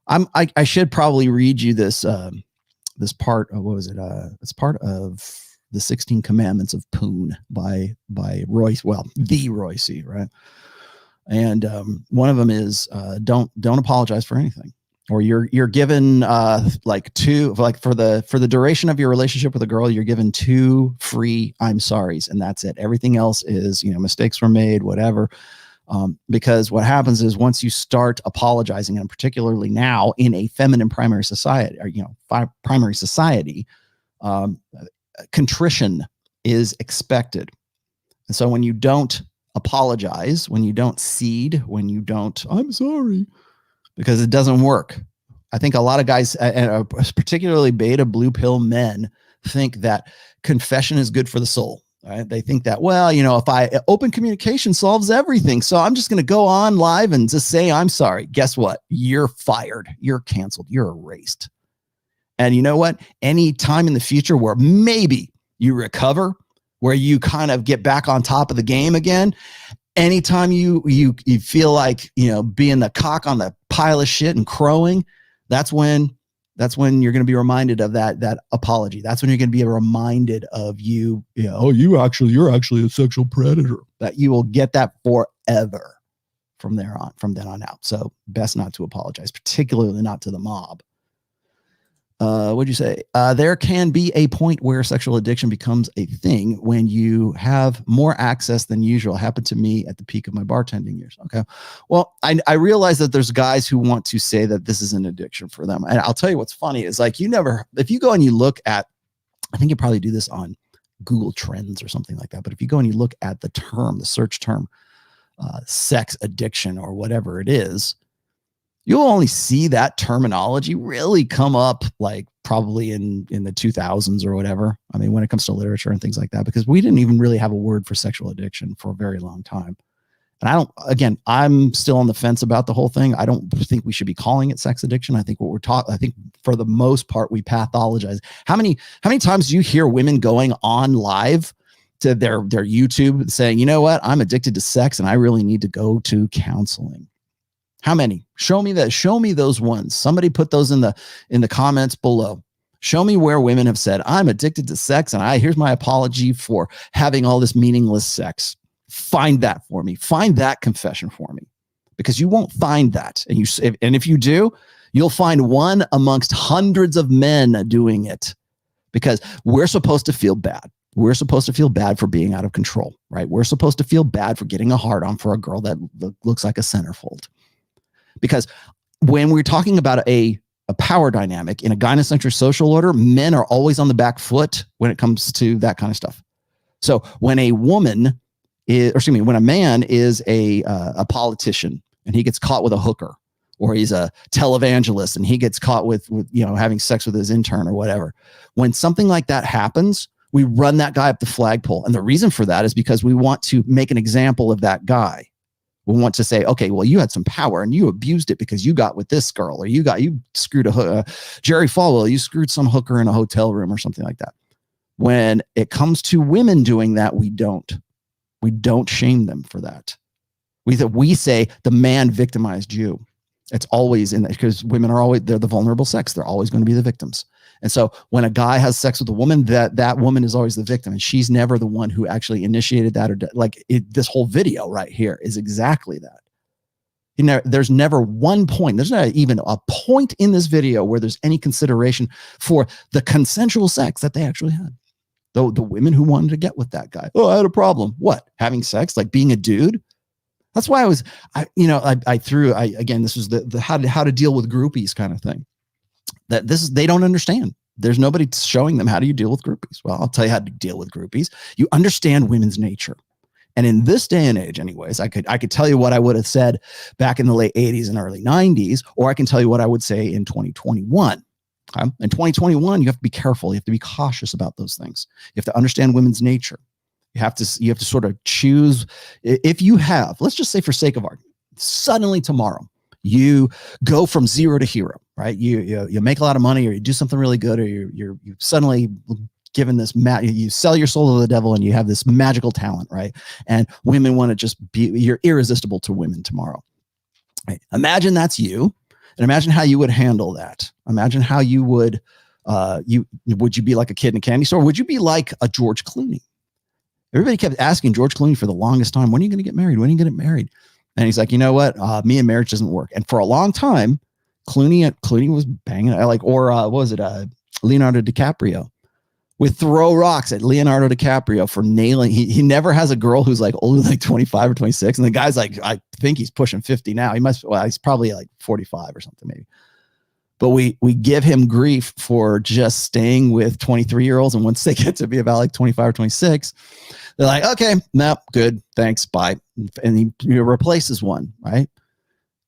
I should probably read you this part of, what was it? It's part of the 16 Commandments of Poon by Royce. Well, the Royce, right? And one of them is don't apologize for anything, or you're given for the duration of your relationship with a girl, you're given 2 free I'm sorries, and that's it. Everything else is, you know, mistakes were made, whatever. Because what happens is once you start apologizing, and particularly now in a feminine primary society, or, you know, primary society, contrition is expected. And so when you don't apologize, when you don't cede, when you don't, I'm sorry, because it doesn't work. I think a lot of guys, and particularly beta blue pill men, think that confession is good for the soul. Right? They think that, well, you know, open communication solves everything. So I'm just going to go on live and just say, I'm sorry. Guess what? You're fired. You're canceled. You're erased. And you know what? Any time in the future where maybe you recover, where you kind of get back on top of the game again, anytime you feel like, you know, being the cock on the pile of shit and crowing, that's when you're going to be reminded of that apology. That's when you're going to be reminded of you're actually a sexual predator. That you will get that forever from then on out. So best not to apologize, particularly not to the mob. What'd you say? There can be a point where sexual addiction becomes a thing when you have more access than usual. Happened to me at the peak of my bartending years. Okay. Well, I realize that there's guys who want to say that this is an addiction for them. And I'll tell you what's funny is, like, if you go and you look at I think you probably do this on Google Trends or something like that. But if you go and you look at the term, the search term, sex addiction or whatever it is, you'll only see that terminology really come up like probably in the 2000s or whatever. I mean, when it comes to literature and things like that, because we didn't even really have a word for sexual addiction for a very long time. And I'm still on the fence about the whole thing. I don't think we should be calling it sex addiction. I think I think for the most part, we pathologize. How many times do you hear women going on live to their YouTube saying, you know what, I'm addicted to sex and I really need to go to counseling? How many? Show me that. Show me those ones. Somebody put those in the comments below. Show me where women have said, I'm addicted to sex and here's my apology for having all this meaningless sex. Find that for me. Find that confession for me, because you won't find that. And if you do, you'll find one amongst hundreds of men doing it, because we're supposed to feel bad. We're supposed to feel bad for being out of control, right? We're supposed to feel bad for getting a hard on for a girl that looks like a centerfold. Because when we're talking about a power dynamic in a gynocentric social order, men are always on the back foot when it comes to that kind of stuff. So when when a man is a politician and he gets caught with a hooker, or he's a televangelist and he gets caught with having sex with his intern or whatever, when something like that happens, we run that guy up the flagpole. And the reason for that is because we want to make an example of that guy. We want to say, okay, well, you had some power and you abused it because you got with this girl, or you screwed Jerry Falwell, you screwed some hooker in a hotel room or something like that. When it comes to women doing that, we don't shame them for that. We say the man victimized you. It's always in that, because women they're the vulnerable sex. They're always going to be the victims. And so when a guy has sex with a woman, that woman is always the victim, and she's never the one who actually initiated that, or this whole video right here is exactly that. There's never one point. There's not even a point in this video where there's any consideration for the consensual sex that they actually had. The women who wanted to get with that guy. Oh, I had a problem. What? Having sex? Like being a dude? That's why this was the how to deal with groupies kind of thing. They don't understand. There's nobody showing them how do you deal with groupies. Well, I'll tell you how to deal with groupies. You understand women's nature. And in this day and age, anyways, I could tell you what I would have said back in the late 80s and early 90s, or I can tell you what I would say in 2021. In 2021, you have to be careful. You have to be cautious about those things. You have to understand women's nature. You have to sort of choose. If you have, let's just say for sake of argument, suddenly tomorrow you go from zero to hero, right? You make a lot of money, or you do something really good, or you're suddenly given this you sell your soul to the devil and you have this magical talent, right? And women want to just you're irresistible to women tomorrow. Right? Imagine that's you. And imagine how you would handle that. Imagine how you would, would you be like a kid in a candy store? Would you be like a George Clooney? Everybody kept asking George Clooney for the longest time, when are you going to get married? When are you going to get married? And he's like, you know what? Me and marriage doesn't work. And for a long time, Clooney was banging, what was it? Leonardo DiCaprio would throw rocks at Leonardo DiCaprio for nailing. He never has a girl who's like older than like 25 or 26. And the guy's like, I think he's pushing 50 now. He's probably like 45 or something maybe. But we give him grief for just staying with 23-year-olds. And once they get to be about like 25 or 26, they're like, okay, no, good, thanks, bye. And he replaces one, right?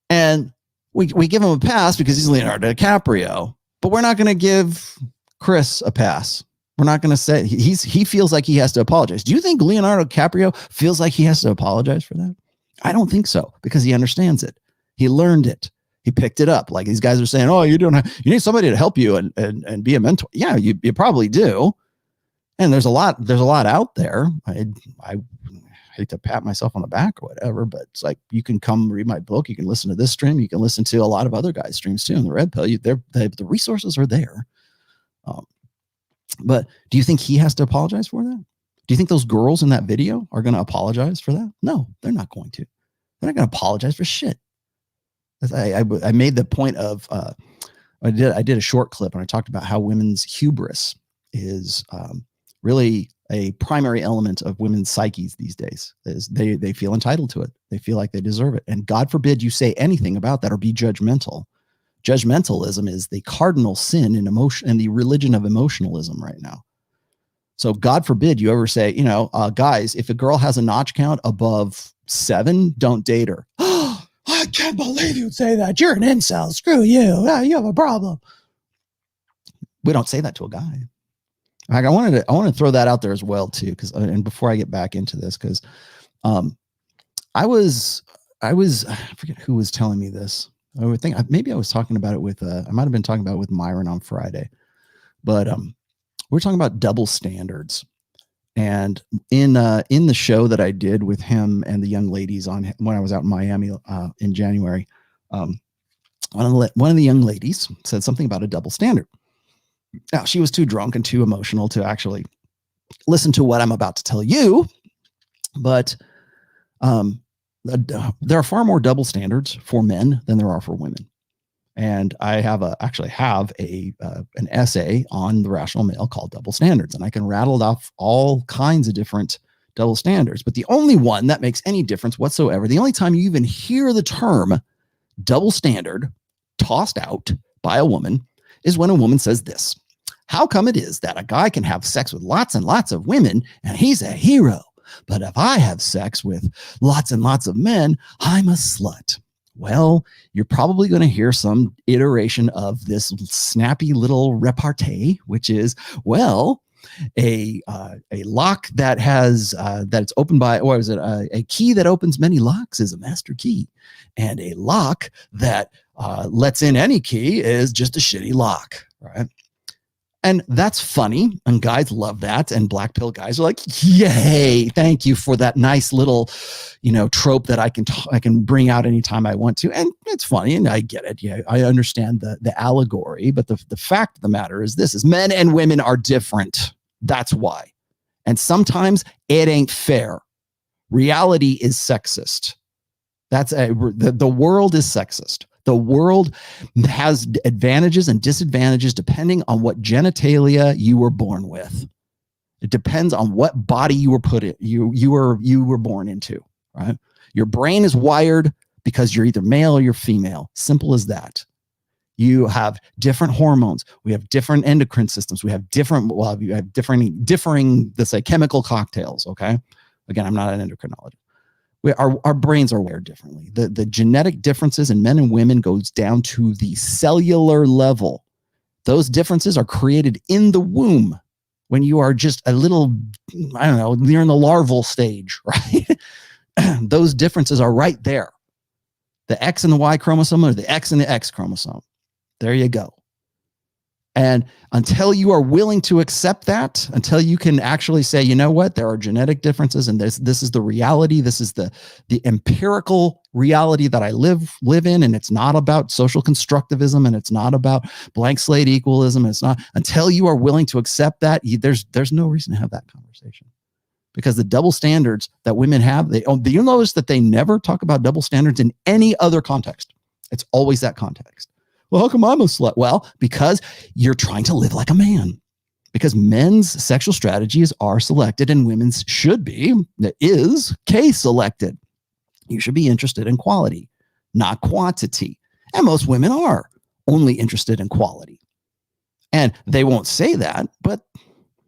And we give him a pass because he's Leonardo DiCaprio, but we're not going to give Chris a pass. We're not going to say he feels like he has to apologize. Do you think Leonardo DiCaprio feels like he has to apologize for that? I don't think so, because he understands it. He learned it. He picked it up. Like these guys are saying, oh, you need somebody to help you and be a mentor. Yeah, you probably do. And there's a lot out there. I hate to pat myself on the back or whatever, but it's like, you can come read my book. You can listen to this stream. You can listen to a lot of other guys' streams too. In the Red Pill, the resources are there. But do you think he has to apologize for that? Do you think those girls in that video are going to apologize for that? No, they're not going to. They're not going to apologize for shit. I made the point of, I did a short clip and I talked about how women's hubris is really a primary element of women's psyches these days. Is they feel entitled to it. They feel like they deserve it. And God forbid you say anything about that or be judgmental. Judgmentalism is the cardinal sin in emotion and the religion of emotionalism right now. So God forbid you ever say, guys, if a girl has a notch count above 7, don't date her. I can't believe you'd say that. You're an incel. Screw you. You have a problem. We don't say that to a guy. Like, I wanted to throw that out there as well too, and before I get back into this, because I forget who was telling me this. I would think maybe I was talking about it with I might have been talking about it with Myron on Friday, but we're talking about double standards. And in the show that I did with him and the young ladies when I was out in Miami in January, one of the young ladies said something about a double standard. Now, she was too drunk and too emotional to actually listen to what I'm about to tell you, but there are far more double standards for men than there are for women. And I actually have an essay on the rational male called Double Standards, and I can rattle off all kinds of different double standards. But the only one that makes any difference whatsoever, the only time you even hear the term double standard tossed out by a woman, is when a woman says this: how come it is that a guy can have sex with lots and lots of women and he's a hero, but if I have sex with lots and lots of men, I'm a slut? Well, you're probably going to hear some iteration of this snappy little repartee, which is, well, a lock that has that's opened by, what is it? A key that opens many locks is a master key, and a lock that lets in any key is just a shitty lock, right? And that's funny, and guys love that, and black pill guys are like, yay, thank you for that nice little, trope that I can bring out anytime I want to. And it's funny, and I get it. Yeah, I understand the allegory, but the fact of the matter is this: is men and women are different. That's why. And sometimes it ain't fair. Reality is sexist. The world is sexist. The world has advantages and disadvantages depending on what genitalia you were born with. It depends on what body you were you were born into, right? Your brain is wired because you're either male or you're female. Simple as that. You have different hormones. We have different endocrine systems. We have different differing, let's say, chemical cocktails. Okay. Again, I'm not an endocrinologist. Our brains are wired differently. The genetic differences in men and women goes down to the cellular level. Those differences are created in the womb when you are just a little, you're in the larval stage, right? Those differences are right there. The X and the Y chromosome, or the X and the X chromosome. There you go. And until you are willing to accept that, until you can actually say, you know what, there are genetic differences, and this is the reality, this is the empirical reality that I live in, and it's not about social constructivism, and it's not about blank slate equalism, it's not, until you are willing to accept that, there's no reason to have that conversation. Because the double standards that women have, you'll notice that they never talk about double standards in any other context. It's always that context. Well, how come I'm a slut? Well, because you're trying to live like a man. Because men's sexual strategies are selected and women's should be, selected. You should be interested in quality, not quantity. And most women are only interested in quality. And they won't say that, but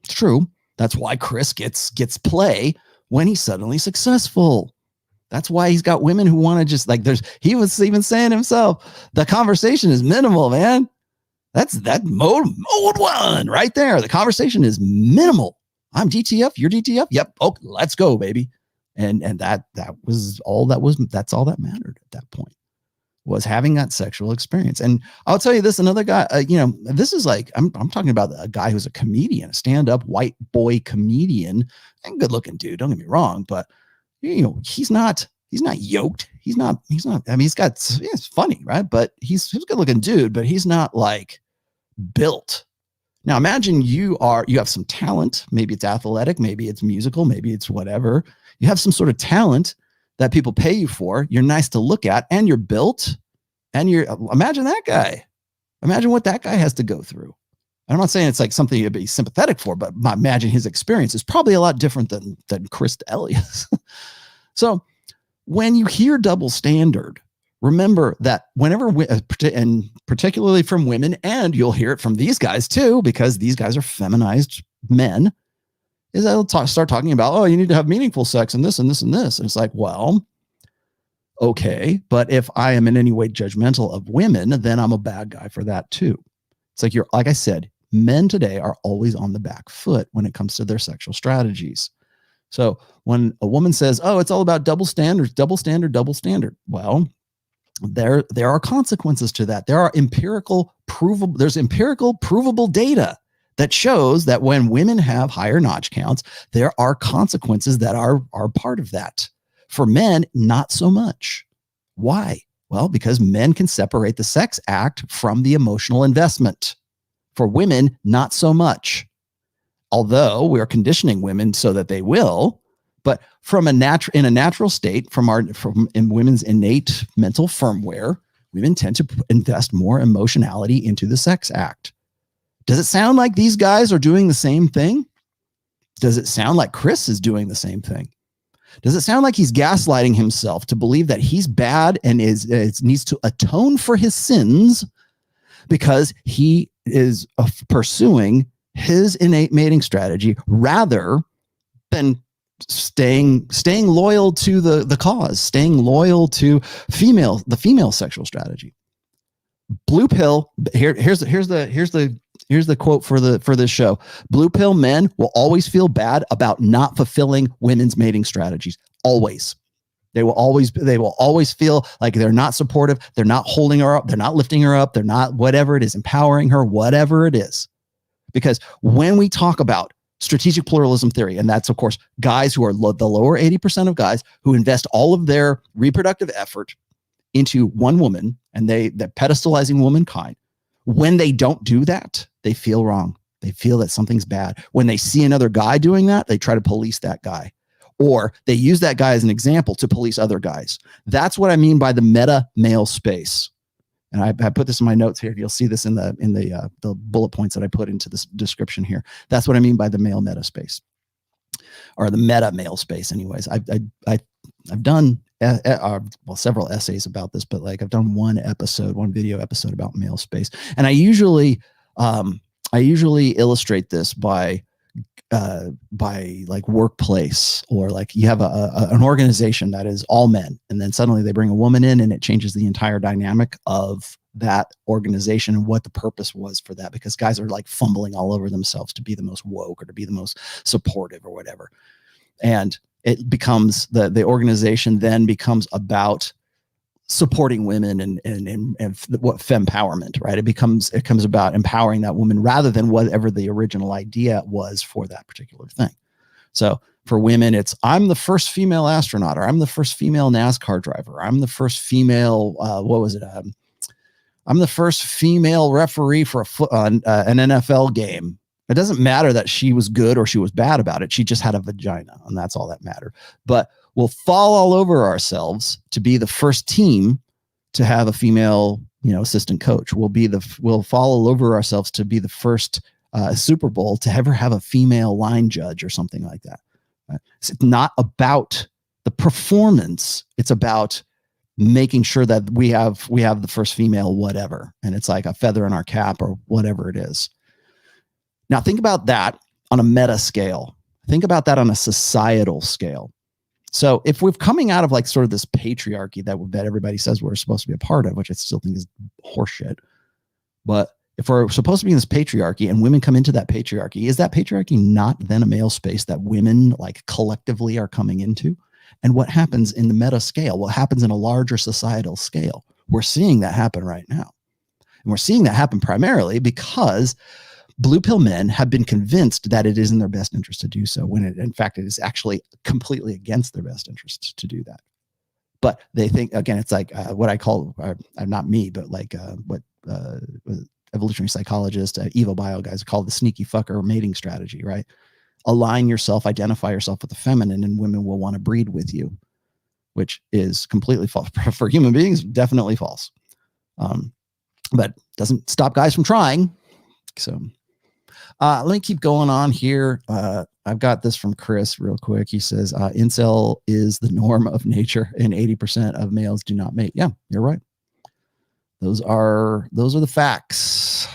it's true. That's why Chris gets play when he's suddenly successful. That's why he's got women who want to just he was even saying himself, the conversation is minimal, man. That's that mode one right there. The conversation is minimal. I'm DTF, you're DTF. Yep. Okay, let's go, baby. And that's all that mattered at that point, was having that sexual experience. And I'll tell you this, another guy, this is I'm talking about a guy who's a comedian, a stand-up white boy comedian, and good looking dude. Don't get me wrong, but he's not yoked. He's not, I mean, it's funny, right? But he's a good looking dude, but he's not built. Now imagine you have some talent. Maybe it's athletic, maybe it's musical, maybe it's whatever. You have some sort of talent that people pay you for. You're nice to look at, and you're built, and imagine that guy. Imagine what that guy has to go through. I'm not saying it's something to be sympathetic for, but imagine his experience is probably a lot different than Chris D'Elia's. So when you hear double standard, remember that whenever, and particularly from women, and you'll hear it from these guys too, because these guys are feminized men. is they'll start talking about, oh, you need to have meaningful sex and this and this and this. And it's like, well, okay, but if I am in any way judgmental of women, then I'm a bad guy for that too. It's like like I said, men today are always on the back foot when it comes to their sexual strategies. So when a woman says, oh, it's all about double standards, double standard, double standard. Well, there are consequences to that. There's empirical provable data that shows that when women have higher notch counts, there are consequences that are part of that. For men, not so much. Why? Well, because men can separate the sex act from the emotional investment. For women, not so much. Although we are conditioning women so that they will, but in a natural state, in women's innate mental firmware, women tend to invest more emotionality into the sex act. Does it sound like these guys are doing the same thing? Does it sound like Chris is doing the same thing? Does it sound like he's gaslighting himself to believe that he's bad and needs to atone for his sins because he is pursuing his innate mating strategy rather than staying loyal to the cause, staying loyal to the female sexual strategy? Blue pill. Here's the quote for this show. Blue pill men will always feel bad about not fulfilling women's mating strategies. Always. They will always feel like they're not supportive. They're not holding her up. They're not lifting her up. They're not whatever it is, empowering her, whatever it is. Because when we talk about strategic pluralism theory, and that's, of course, guys who are the lower 80% of guys who invest all of their reproductive effort into one woman, and they're pedestalizing womankind. When they don't do that, they feel wrong. They feel that something's bad. When they see another guy doing that, they try to police that guy. Or they use that guy as an example to police other guys. That's what I mean by the meta male space. And I put this in my notes here. You'll see this in the bullet points that I put into this description here. That's what I mean by the male meta space, or the meta male space. Anyways, I've done several essays about this, but like I've done one video episode about male space, and I usually illustrate this by like workplace, or like you have an organization that is all men, and then suddenly they bring a woman in and it changes the entire dynamic of that organization and what the purpose was for that, because guys are like fumbling all over themselves to be the most woke or to be the most supportive or whatever. And it becomes the organization then becomes about supporting women and what fempowerment, right? It comes about empowering that woman rather than whatever the original idea was for that particular thing. So for women, it's I'm the first female astronaut, or I'm the first female NASCAR driver. I'm the first female, I'm the first female referee for an NFL game. It doesn't matter that she was good or she was bad about it. She just had a vagina, and that's all that mattered. But we'll fall all over ourselves to be the first team to have a female, assistant coach. We'll fall all over ourselves to be the first Super Bowl to ever have a female line judge or something like that. Right? It's not about the performance. It's about making sure that we have the first female whatever, and it's like a feather in our cap or whatever it is. Now think about that on a meta scale. Think about that on a societal scale. So if we're coming out of like sort of this patriarchy that everybody says we're supposed to be a part of, which I still think is horseshit, but if we're supposed to be in this patriarchy and women come into that patriarchy, is that patriarchy not then a male space that women like collectively are coming into? And what happens in the meta scale? What happens in a larger societal scale? We're seeing that happen right now. And we're seeing that happen primarily because blue pill men have been convinced that it is in their best interest to do so, when in fact it is actually completely against their best interest to do that. But they think, again, it's like what I call, not me, but like what evolutionary psychologist, Evo Bio guys call the sneaky fucker mating strategy, right? Align yourself, identify yourself with the feminine, and women will want to breed with you, which is completely false. For human beings, definitely false. But doesn't stop guys from trying. So let me keep going on here. I've got this from Chris real quick. He says, incel is the norm of nature and 80% of males do not mate. Yeah, you're right. Those are the facts.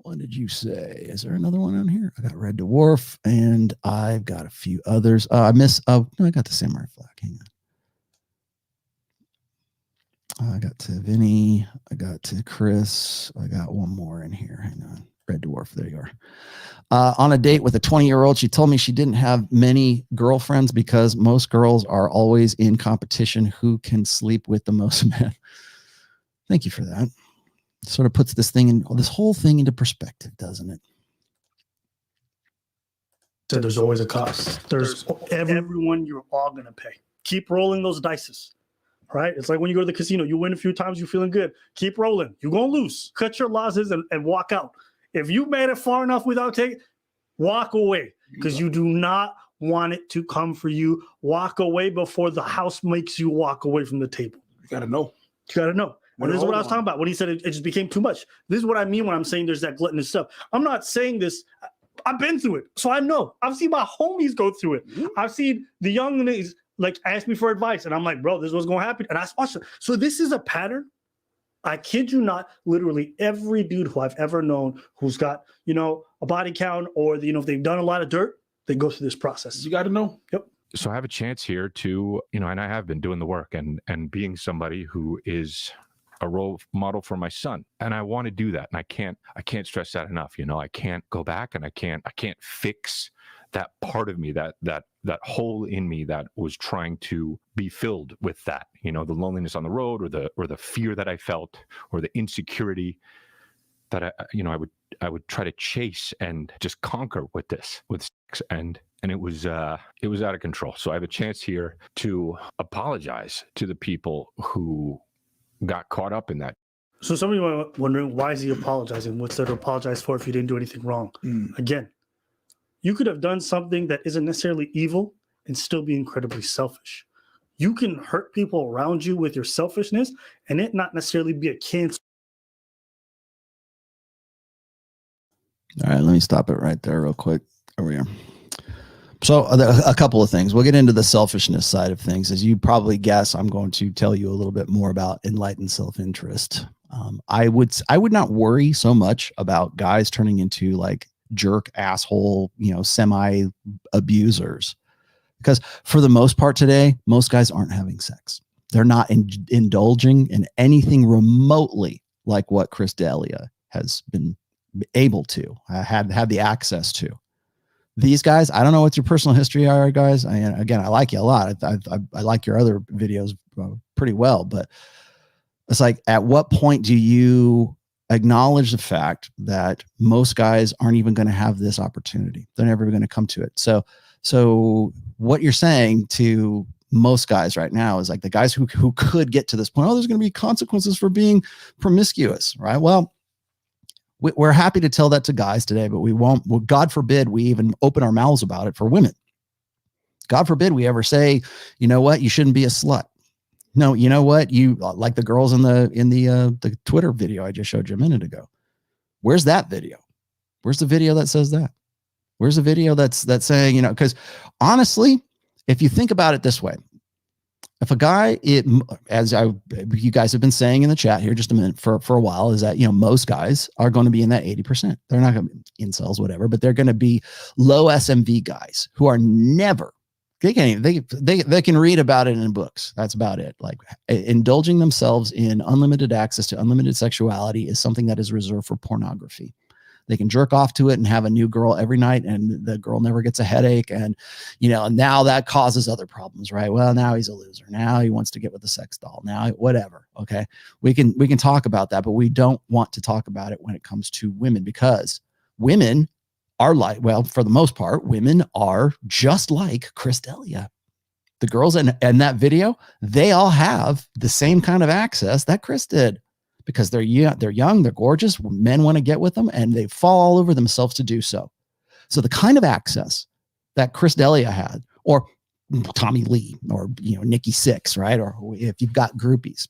What did you say? Is there another one on here? I got Red Dwarf, and I've got a few others. I no, I got the Samurai Flag. Hang on. I got to Vinny. I got to Chris. I got one more in here. Hang on. Red Dwarf. There you are. On a date with a 20-year-old, she told me she didn't have many girlfriends because most girls are always in competition who can sleep with the most men. Thank you for that. Sort of puts this whole thing into perspective, doesn't it? So there's always a cost. There's everyone you're all going to pay. Keep rolling those dices, right? It's like when you go to the casino, you win a few times, you're feeling good. Keep rolling. You're going to lose. Cut your losses and walk out. If you made it far enough without taking, walk away because you do not want it to come for you. Walk away before the house makes you walk away from the table. You got to know. You got to know. And this is what I was talking about when he said it just became too much. This is what I mean when I'm saying there's that gluttonous stuff. I'm not saying this. I've been through it. So I know. I've seen my homies go through it. Mm-hmm. I've seen the young niggas like ask me for advice. And I'm like, bro, this is what's going to happen. And I watch it. So this is a pattern. I kid you not. Literally every dude who I've ever known who's got, a body count or, if they've done a lot of dirt, they go through this process. You got to know. Yep. So I have a chance here to, and I have been doing the work and being somebody who is a role model for my son, and I want to do that, and I can't stress that enough. I can't go back, and I can't fix that part of me, that hole in me that was trying to be filled with that, the loneliness on the road, or the fear that I felt, or the insecurity that I would try to chase and just conquer with sex, and it was out of control. So I have a chance here to apologize to the people who got caught up in that. So some of you are wondering, why is he apologizing? What's there to apologize for if you didn't do anything wrong? Again, you could have done something that isn't necessarily evil and still be incredibly selfish. You can hurt people around you with your selfishness and it not necessarily be a cancer. All right, let me stop it right there real quick. Over here. So a couple of things. We'll get into the selfishness side of things. As you probably guess, I'm going to tell you a little bit more about enlightened self-interest. I would not worry so much about guys turning into like jerk asshole, semi abusers, because for the most part today, most guys aren't having sex. They're not indulging in anything remotely like what Chris D'Elia has been able to had the access to. These guys, I don't know what your personal history are, guys. Again, I like you a lot. I like your other videos pretty well, but it's like, at what point do you acknowledge the fact that most guys aren't even going to have this opportunity? They're never going to come to it. So what you're saying to most guys right now is like the guys who could get to this point, there's going to be consequences for being promiscuous, right? Well, we're happy to tell that to guys today, but we won't. Well, God forbid we even open our mouths about it for women. God forbid we ever say, you know what, you shouldn't be a slut. No, you know what, you like the girls in the Twitter video I just showed you a minute ago. Where's that video? Where's the video that says that? Where's the video that's saying, because honestly, if you think about it this way, if a guy, you guys have been saying in the chat here just a minute for a while, is that, most guys are going to be in that 80%. They're not going to be incels, whatever, but they're going to be low SMV guys who are never, they can read about it in books. That's about it. Like indulging themselves in unlimited access to unlimited sexuality is something that is reserved for pornography. They can jerk off to it and have a new girl every night, and the girl never gets a headache. And, now that causes other problems, right? Well, now he's a loser. Now he wants to get with a sex doll. Now, whatever. Okay. We can talk about that, but we don't want to talk about it when it comes to women, because women are for the most part, women are just like Chris D'Elia. The girls in that video, they all have the same kind of access that Chris did. Because they're young, they're gorgeous, men want to get with them, and they fall all over themselves to do so. So the kind of access that Chris D'Elia had, or Tommy Lee, or Nikki Sixx, right? Or if you've got groupies,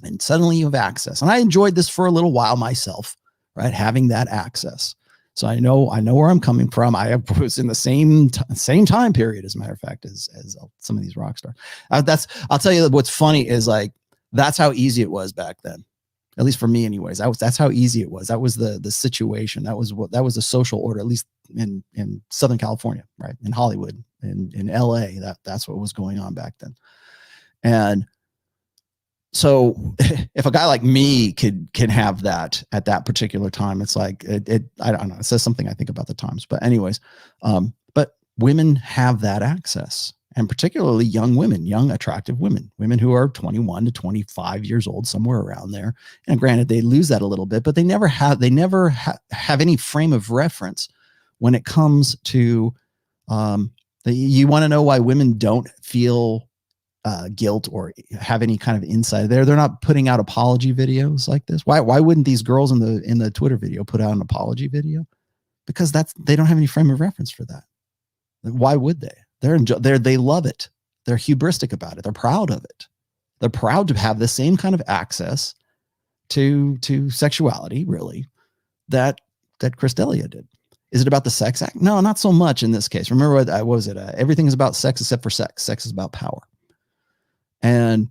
and suddenly you have access. And I enjoyed this for a little while myself, right? Having that access. So I know where I'm coming from. I was in the same time period, as a matter of fact, as some of these rock stars. I'll tell you what's funny is like, that's how easy it was back then. At least for me, anyways. That's how easy it was. That was the situation. That was the social order, at least in Southern California, right? In Hollywood, in LA. That's what was going on back then. And so if a guy like me can have that at that particular time, it's like I don't know. It says something, I think, about the times. But anyways, but women have that access. And particularly young women, young, attractive women who are 21 to 25 years old, somewhere around there. And granted, they lose that a little bit, but they never have any frame of reference when it comes to, you want to know why women don't feel guilt or have any kind of insight there. They're not putting out apology videos like this. Why wouldn't these girls in the Twitter video put out an apology video? Because they don't have any frame of reference for that. Why would they? They love it. They're hubristic about it. They're proud of it. They're proud to have the same kind of access to sexuality, really, that Chris D'Elia did. Is it about the sex act? No, not so much in this case. Remember what was it? Everything is about sex except for sex. Sex is about power. And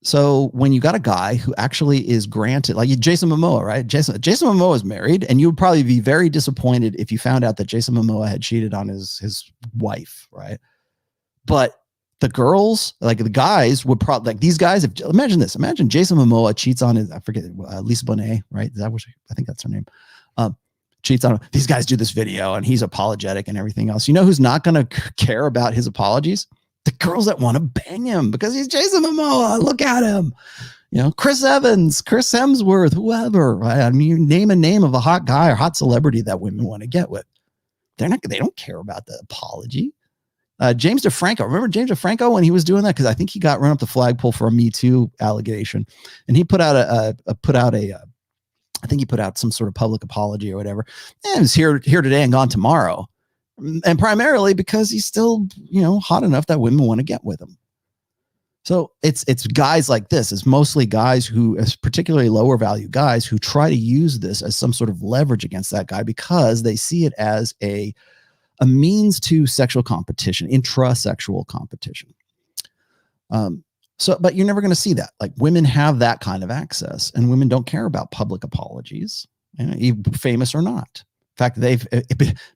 so when you got a guy who actually is granted, like Jason Momoa, right? Jason Momoa is married, and you would probably be very disappointed if you found out that Jason Momoa had cheated on his wife, right? But the girls, like the guys, would probably, like these guys. Imagine this. Imagine Jason Momoa cheats on his, I forget, Lisa Bonet, right? I think that's her name. Cheats on him. These guys do this video, and he's apologetic and everything else. You know who's not going to care about his apologies? The girls that want to bang him because he's Jason Momoa. Look at him. You know, Chris Evans, Chris Hemsworth, whoever. Right? I mean, you name a name of a hot guy or hot celebrity that women want to get with. They don't care about the apology. James DeFranco. Remember James DeFranco when he was doing that? Because I think he got run up the flagpole for a Me Too allegation. And he put out I think he put out some sort of public apology or whatever. And he's here today and gone tomorrow. And primarily because he's still, hot enough that women want to get with him. So it's guys like this. It's mostly guys who, as particularly lower value guys, who try to use this as some sort of leverage against that guy because they see it as a means to sexual competition, intrasexual competition. But you're never going to see that. Like women have that kind of access, and women don't care about public apologies, even famous or not. In fact,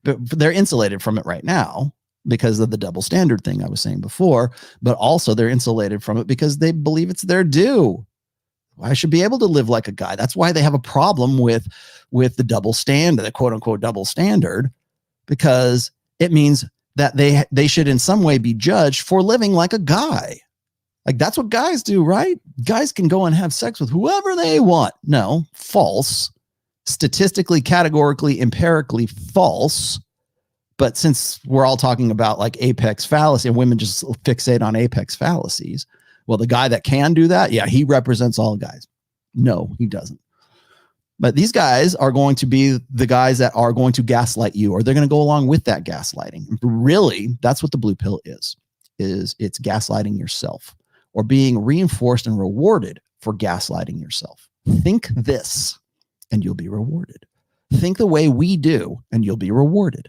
they're insulated from it right now because of the double standard thing I was saying before, but also they're insulated from it because they believe it's their due. I should be able to live like a guy. That's why they have a problem with the double standard, the quote unquote double standard, because it means that they should in some way be judged for living like a guy. Like that's what guys do, right? Guys can go and have sex with whoever they want. No, false. Statistically, categorically, empirically false. But since we're all talking about like apex fallacy and women just fixate on apex fallacies, well, the guy that can do that, yeah, he represents all guys. No, he doesn't. But these guys are going to be the guys that are going to gaslight you, or they're going to go along with that gaslighting. Really, that's what the blue pill is it's gaslighting yourself or being reinforced and rewarded for gaslighting yourself. Think this and you'll be rewarded. Think the way we do and you'll be rewarded.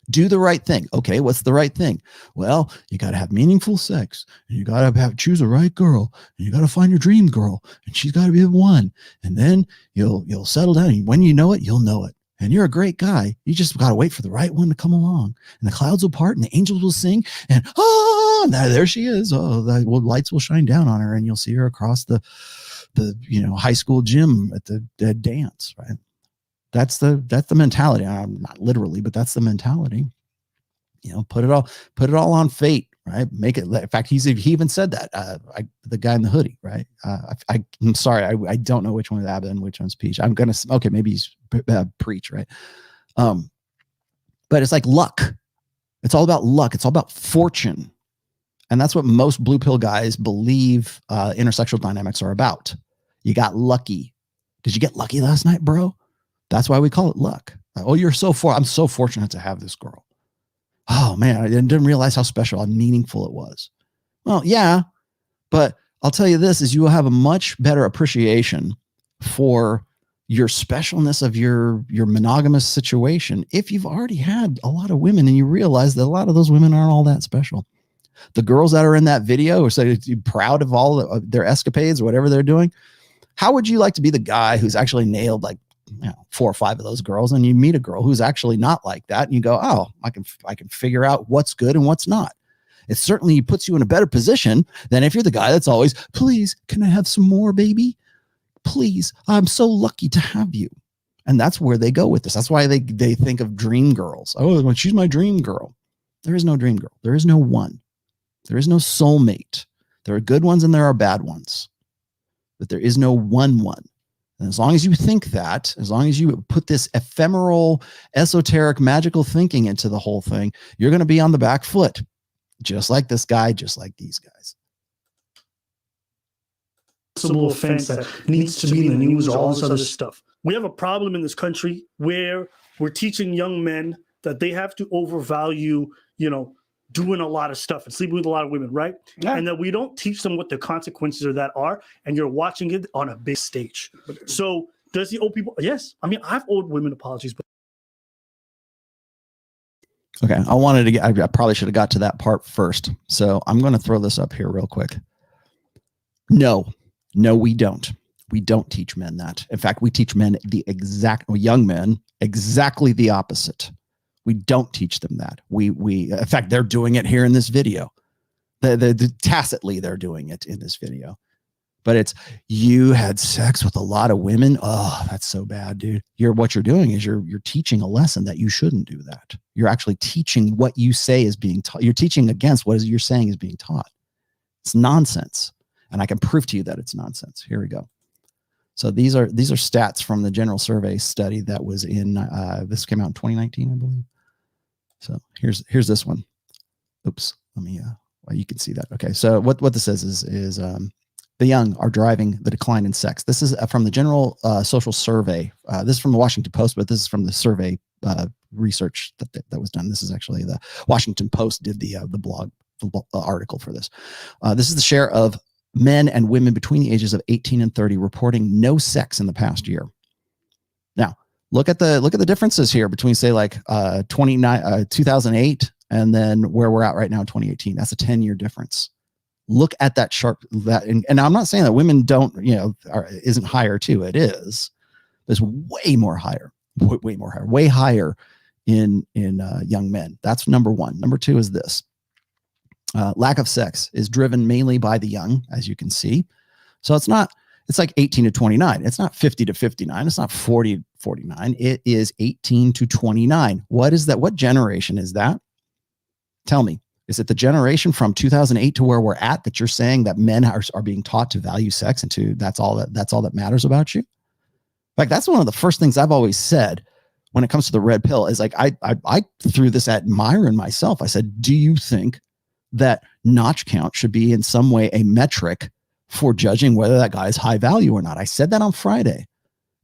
Do the right thing. Okay, what's the right thing? Well, you got to have meaningful sex, and you got to choose a right girl, and you got to find your dream girl, and she's got to be the one. And then you'll settle down. And when you know it, you'll know it. And you're a great guy. You just got to wait for the right one to come along, and the clouds will part, and the angels will sing, and there she is. Lights will shine down on her, and you'll see her across the high school gym at the dance, right? That's the mentality. Not literally, but that's the mentality. Put it all on fate, right? Make it. In fact, he even said that. The guy in the hoodie, right? I'm sorry, I don't know which one is Abba and which one's Peach. Maybe he's Preach, right? But it's like luck. It's all about luck. It's all about fortune, and that's what most blue pill guys believe intersexual dynamics are about. You got lucky. Did you get lucky last night, bro? That's why we call it luck. Oh, I'm so fortunate to have this girl. Oh man, I didn't realize how special, how meaningful it was. Well, yeah, but I'll tell you this, is you will have a much better appreciation for your specialness of your monogamous situation if you've already had a lot of women and you realize that a lot of those women aren't all that special. The girls that are in that video are so proud of all their escapades or whatever they're doing. How would you like to be the guy who's actually nailed like 4 or 5 of those girls, and you meet a girl who's actually not like that, and you go, oh, I can figure out what's good and what's not. It certainly puts you in a better position than if you're the guy that's always, please, can I have some more, baby? Please, I'm so lucky to have you. And that's where they go with this. That's why they think of dream girls. Oh, she's my dream girl. There is no dream girl. There is no one. There is no soulmate. There are good ones and there are bad ones. But there is no one. And as long as you think that, as long as you put this ephemeral, esoteric, magical thinking into the whole thing, you're going to be on the back foot. Just like this guy, just like these guys. Offense that needs to be in the news, all this other stuff. We have a problem in this country where we're teaching young men that they have to overvalue, doing a lot of stuff and sleeping with a lot of women, right? Yeah. And that we don't teach them what the consequences of that are, and you're watching it on a big stage. So does he owe people? Yes. I mean, I've owed women apologies, but okay, I probably should have got to that part first. So I'm going to throw this up here real quick. No, we don't. We don't teach men that. In fact, we teach men young men, exactly the opposite. We don't teach them that. In fact, they're doing it here in this video. Tacitly, they're doing it in this video. But it's, you had sex with a lot of women. Oh, that's so bad, dude. What you're doing is you're teaching a lesson that you shouldn't do that. You're actually teaching what you say is being taught. You're teaching against what you're saying is being taught. It's nonsense. And I can prove to you that it's nonsense. Here we go. So these are stats from the General Survey study that was in, this came out in 2019, I believe. So here's this one. Oops. Let me, well, you can see that. Okay. So what this says is the young are driving the decline in sex. This is from the General Social Survey. This is from the Washington Post, but this is from the survey research that was done. This is actually the Washington Post did the blog article for this. This is the share of men and women between the ages of 18 and 30 reporting no sex in the past year. Now, look at the differences here between, say, like 2008 and then where we're at right now in 2018. That's a 10-year difference. Look at that sharp, and I'm not saying that women don't, isn't higher too. It is. There's way higher in young men. That's number one. Number two is this. Lack of sex is driven mainly by the young, as you can see. So it's like 18 to 29. It's not 50 to 59. It's not 40 to 49. It is 18 to 29. What is that? What generation is that? Tell me. Is it the generation from 2008 to where we're at that you're saying that men are being taught to value sex and that's all that matters about you? Like, that's one of the first things I've always said when it comes to the red pill is like, I threw this at Myron myself. I said, do you think that notch count should be in some way a metric for judging whether that guy is high value or not? I said that on Friday.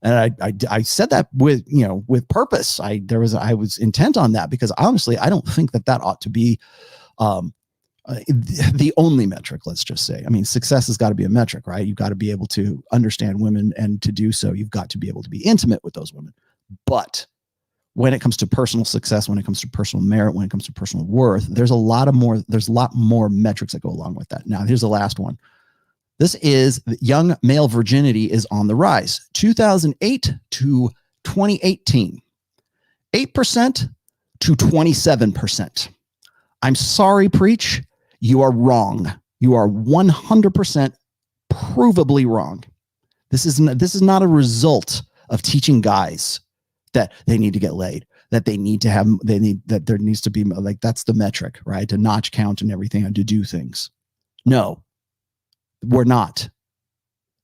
And I said that with purpose. I was intent on that because honestly, I don't think that ought to be the only metric, let's just say. I mean, success has got to be a metric, right? You've got to be able to understand women, and to do so, you've got to be able to be intimate with those women. But when it comes to personal success, when it comes to personal merit, when it comes to personal worth, there's a lot more metrics that go along with that. Now, here's the last one. This is young male virginity is on the rise. 2008 to 2018, 8% to 27%. I'm sorry, Preach. You are wrong. You are 100% provably wrong. This is not a result of teaching guys that they need to get laid, that there needs to be, like, that's the metric, right? To notch count and everything, and to do things. No, we're not.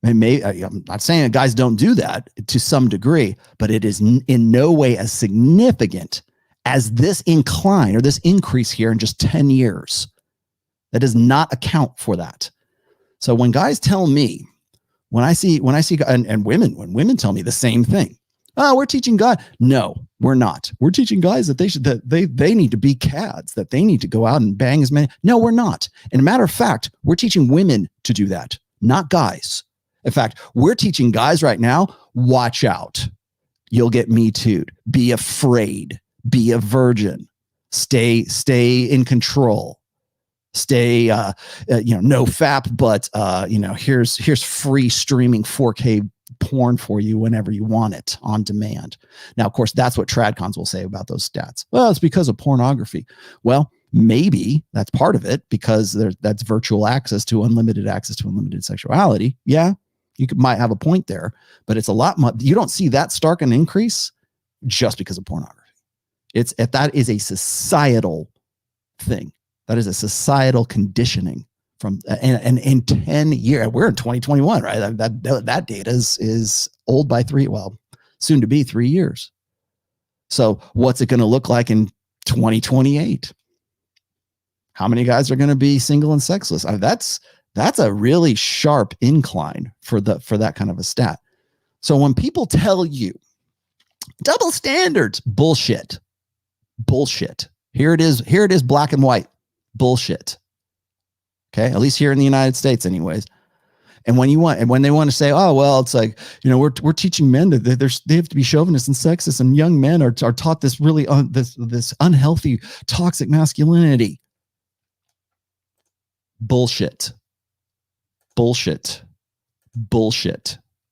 I'm not saying that guys don't do that to some degree, but it is in no way as significant as this incline or this increase here in just 10 years. That does not account for that. So when guys tell me, when I see, and women, when women tell me the same thing, oh, we're teaching guys. No, we're not. We're teaching guys that they need to be cads, that they need to go out and bang as many. No, we're not. And a matter of fact, we're teaching women to do that, not guys. In fact, we're teaching guys right now, watch out. You'll get me too'd. Be afraid. Be a virgin. Stay in control. Stay, no FAP, but here's free streaming 4K porn for you whenever you want it on demand. Now, of course, that's what tradcons will say about those stats. Well, it's because of pornography. Well, maybe that's part of it, because that's virtual access to unlimited sexuality. Yeah, might have a point there, but it's a lot more. You don't see that stark an increase just because of pornography. That is a societal thing. That is a societal conditioning from, and in 10 years, we're in 2021, right? That data is old by soon to be 3 years. So what's it going to look like in 2028? How many guys are going to be single and sexless? That's a really sharp incline for that kind of a stat. So when people tell you double standards, bullshit. Here it is, black and white. Bullshit. Okay, at least here in the United States, anyways. And when they want to say, oh well, it's like, we're teaching men that they have to be chauvinist and sexist, and young men are taught this really this unhealthy, toxic masculinity. Bullshit.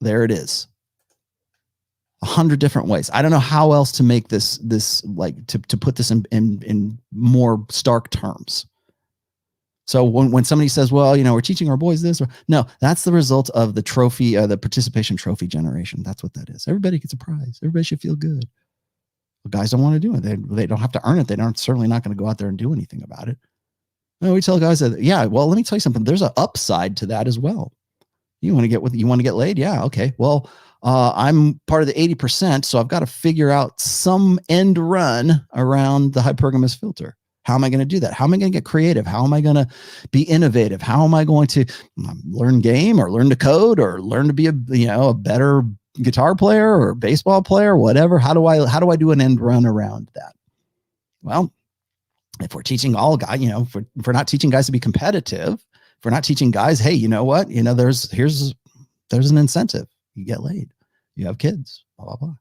There it is. 100 different ways. I don't know how else to make this like to put this in more stark terms. So when somebody says, well, we're teaching our boys this, no, that's the result of the trophy, the participation trophy generation. That's what that is. Everybody gets a prize. Everybody should feel good. But guys don't want to do it. They don't have to earn it. They're certainly not going to go out there and do anything about it. No, we tell guys that, yeah, well, let me tell you something. There's an upside to that as well. You want to get laid? Yeah. Okay. Well, I'm part of the 80%, so I've got to figure out some end run around the hypergamous filter. How am I going to do that? How am I going to get creative? How am I going to be innovative? How am I going to learn game or learn to code or learn to be a better guitar player or baseball player, whatever? How do I do an end run around that? Well, if we're teaching all guys, if we're not teaching guys to be competitive, if we're not teaching guys, hey, you know what? There's an incentive. You get laid, you have kids, blah, blah, blah.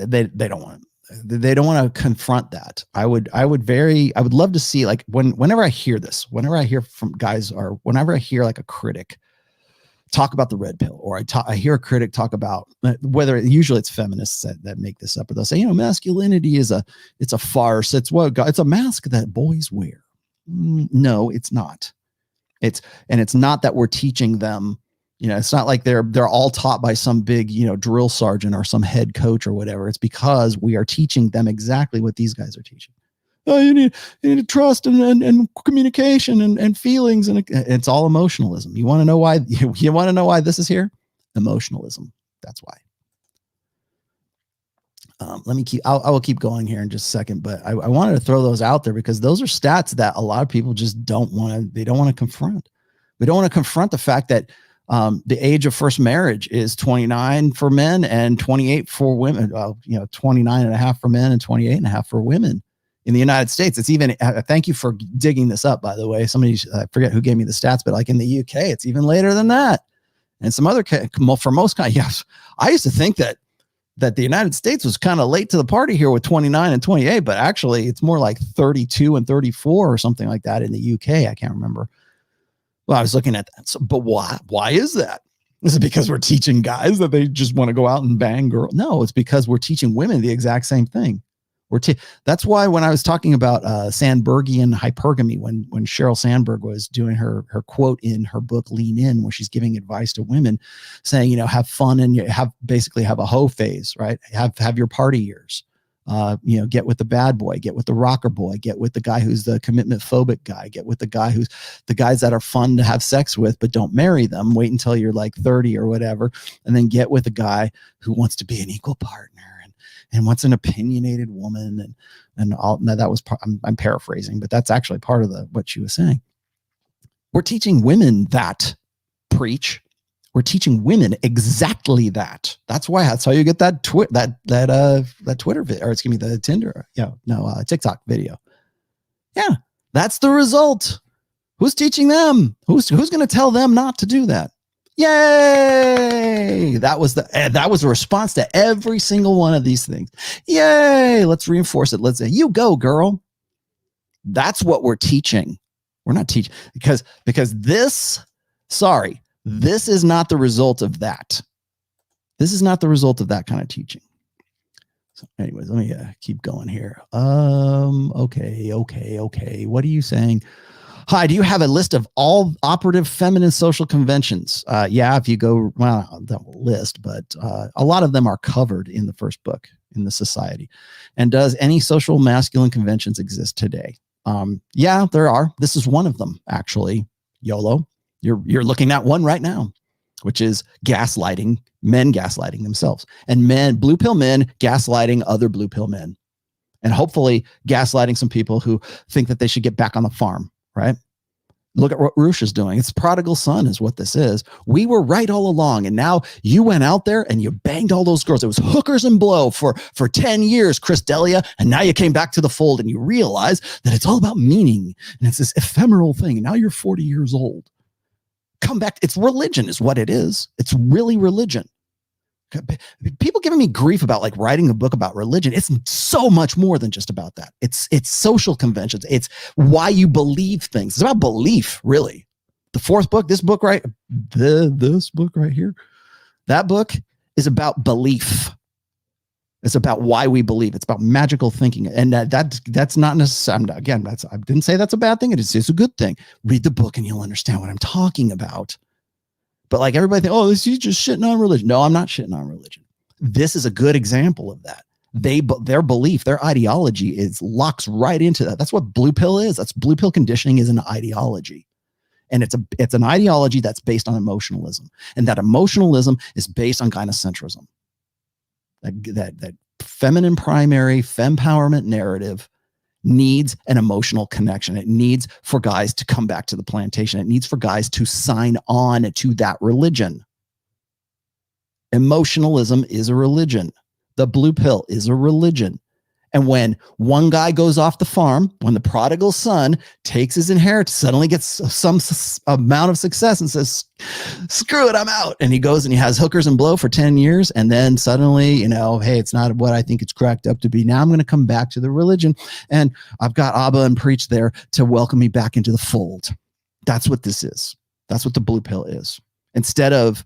They don't want to confront that. I would love to see, like, whenever I hear this, whenever I hear from guys, or whenever I hear like a critic talk about the red pill, or I hear a critic talk about whether usually it's feminists that make this up, or they'll say, masculinity it's a farce. It's a mask that boys wear. No, it's not. It's not that we're teaching them. It's not like they're all taught by some big, drill sergeant or some head coach or whatever. It's because we are teaching them exactly what these guys are teaching. Oh, you need trust and communication and feelings, and it's all emotionalism. You want to know why? You want to know why this is here? Emotionalism. That's why. I will keep going here in just a second, but I wanted to throw those out there because those are stats that a lot of people just don't want to confront. We don't want to confront the fact that the age of first marriage is 29 for men and 28 for women. 29 and a half for men and 28 and a half for women in the United States. It's even, thank you for digging this up, by the way. Somebody, I forget who gave me the stats, but like in the UK, it's even later than that. And some other, for most kind, yes. I used to think that the United States was kind of late to the party here with 29 and 28, but actually it's more like 32 and 34 or something like that in the UK. I can't remember. Well, I was looking at that. So, but why? Why is that? Is it because we're teaching guys that they just want to go out and bang girls? No, it's because we're teaching women the exact same thing. That's why when I was talking about Sandbergian hypergamy, when Sheryl Sandberg was doing her quote in her book Lean In, where she's giving advice to women, saying, have fun and have a hoe phase, right? Have your party years. Get with the bad boy, get with the rocker boy, get with the guy who's the commitment phobic guy, get with the guys that are fun to have sex with, but don't marry them. Wait until you're like 30 or whatever. And then get with a guy who wants to be an equal partner and wants an opinionated woman. And all. Now that was I'm paraphrasing, but that's actually part of what she was saying. We're teaching women that preach. We're teaching women exactly that. That's how you get that Twitter video, or excuse me, the Tinder, TikTok video. Yeah, that's the result. Who's teaching them? Who's going to tell them not to do that? Yay! That was a response to every single one of these things. Yay! Let's reinforce it. Let's say, you go, girl. That's what we're teaching. We're not teaching because this is not the result of that. This is not the result of that kind of teaching. So anyways, let me keep going here. Okay. What are you saying? Hi, do you have a list of all operative feminine social conventions? Yeah, if you go, well, the list, but a lot of them are covered in the first book in the society. And does any social masculine conventions exist today? Yeah, there are. This is one of them, actually. YOLO. You're looking at one right now, which is gaslighting, men gaslighting themselves, and blue pill men gaslighting other blue pill men, and hopefully gaslighting some people who think that they should get back on the farm, right? Look at what Roosh is doing. It's prodigal son is what this is. We were right all along, and now you went out there and you banged all those girls. It was hookers and blow for 10 years, Chris D'Elia, and now you came back to the fold and you realize that it's all about meaning, and it's this ephemeral thing, and now you're 40 years old. Come back. It's religion is what it is. It's really religion. People giving me grief about like writing a book about religion. It's so much more than just about that. It's social conventions. It's why you believe things. It's about belief, really. The fourth book, this book right here, that book is about belief. It's about why we believe. It's about magical thinking. And that's not necessarily, again, I didn't say that's a bad thing. It's a good thing. Read the book and you'll understand what I'm talking about. But like everybody thinks, oh, this is just shitting on religion. No, I'm not shitting on religion. This is a good example of that. Their belief, their ideology locks right into that. That's what blue pill is. That's blue pill conditioning is an ideology. And it's an ideology that's based on emotionalism. And that emotionalism is based on gynocentrism. That feminine primary, fempowerment narrative needs an emotional connection. It needs for guys to come back to the plantation. It needs for guys to sign on to that religion. Emotionalism is a religion. The blue pill is a religion. And when one guy goes off the farm, when the prodigal son takes his inheritance, suddenly gets some amount of success and says, screw it, I'm out. And he goes and he has hookers and blow for 10 years. And then suddenly, hey, it's not what I think it's cracked up to be. Now I'm going to come back to the religion. And I've got Abba and Preach there to welcome me back into the fold. That's what this is. That's what the blue pill is. Instead of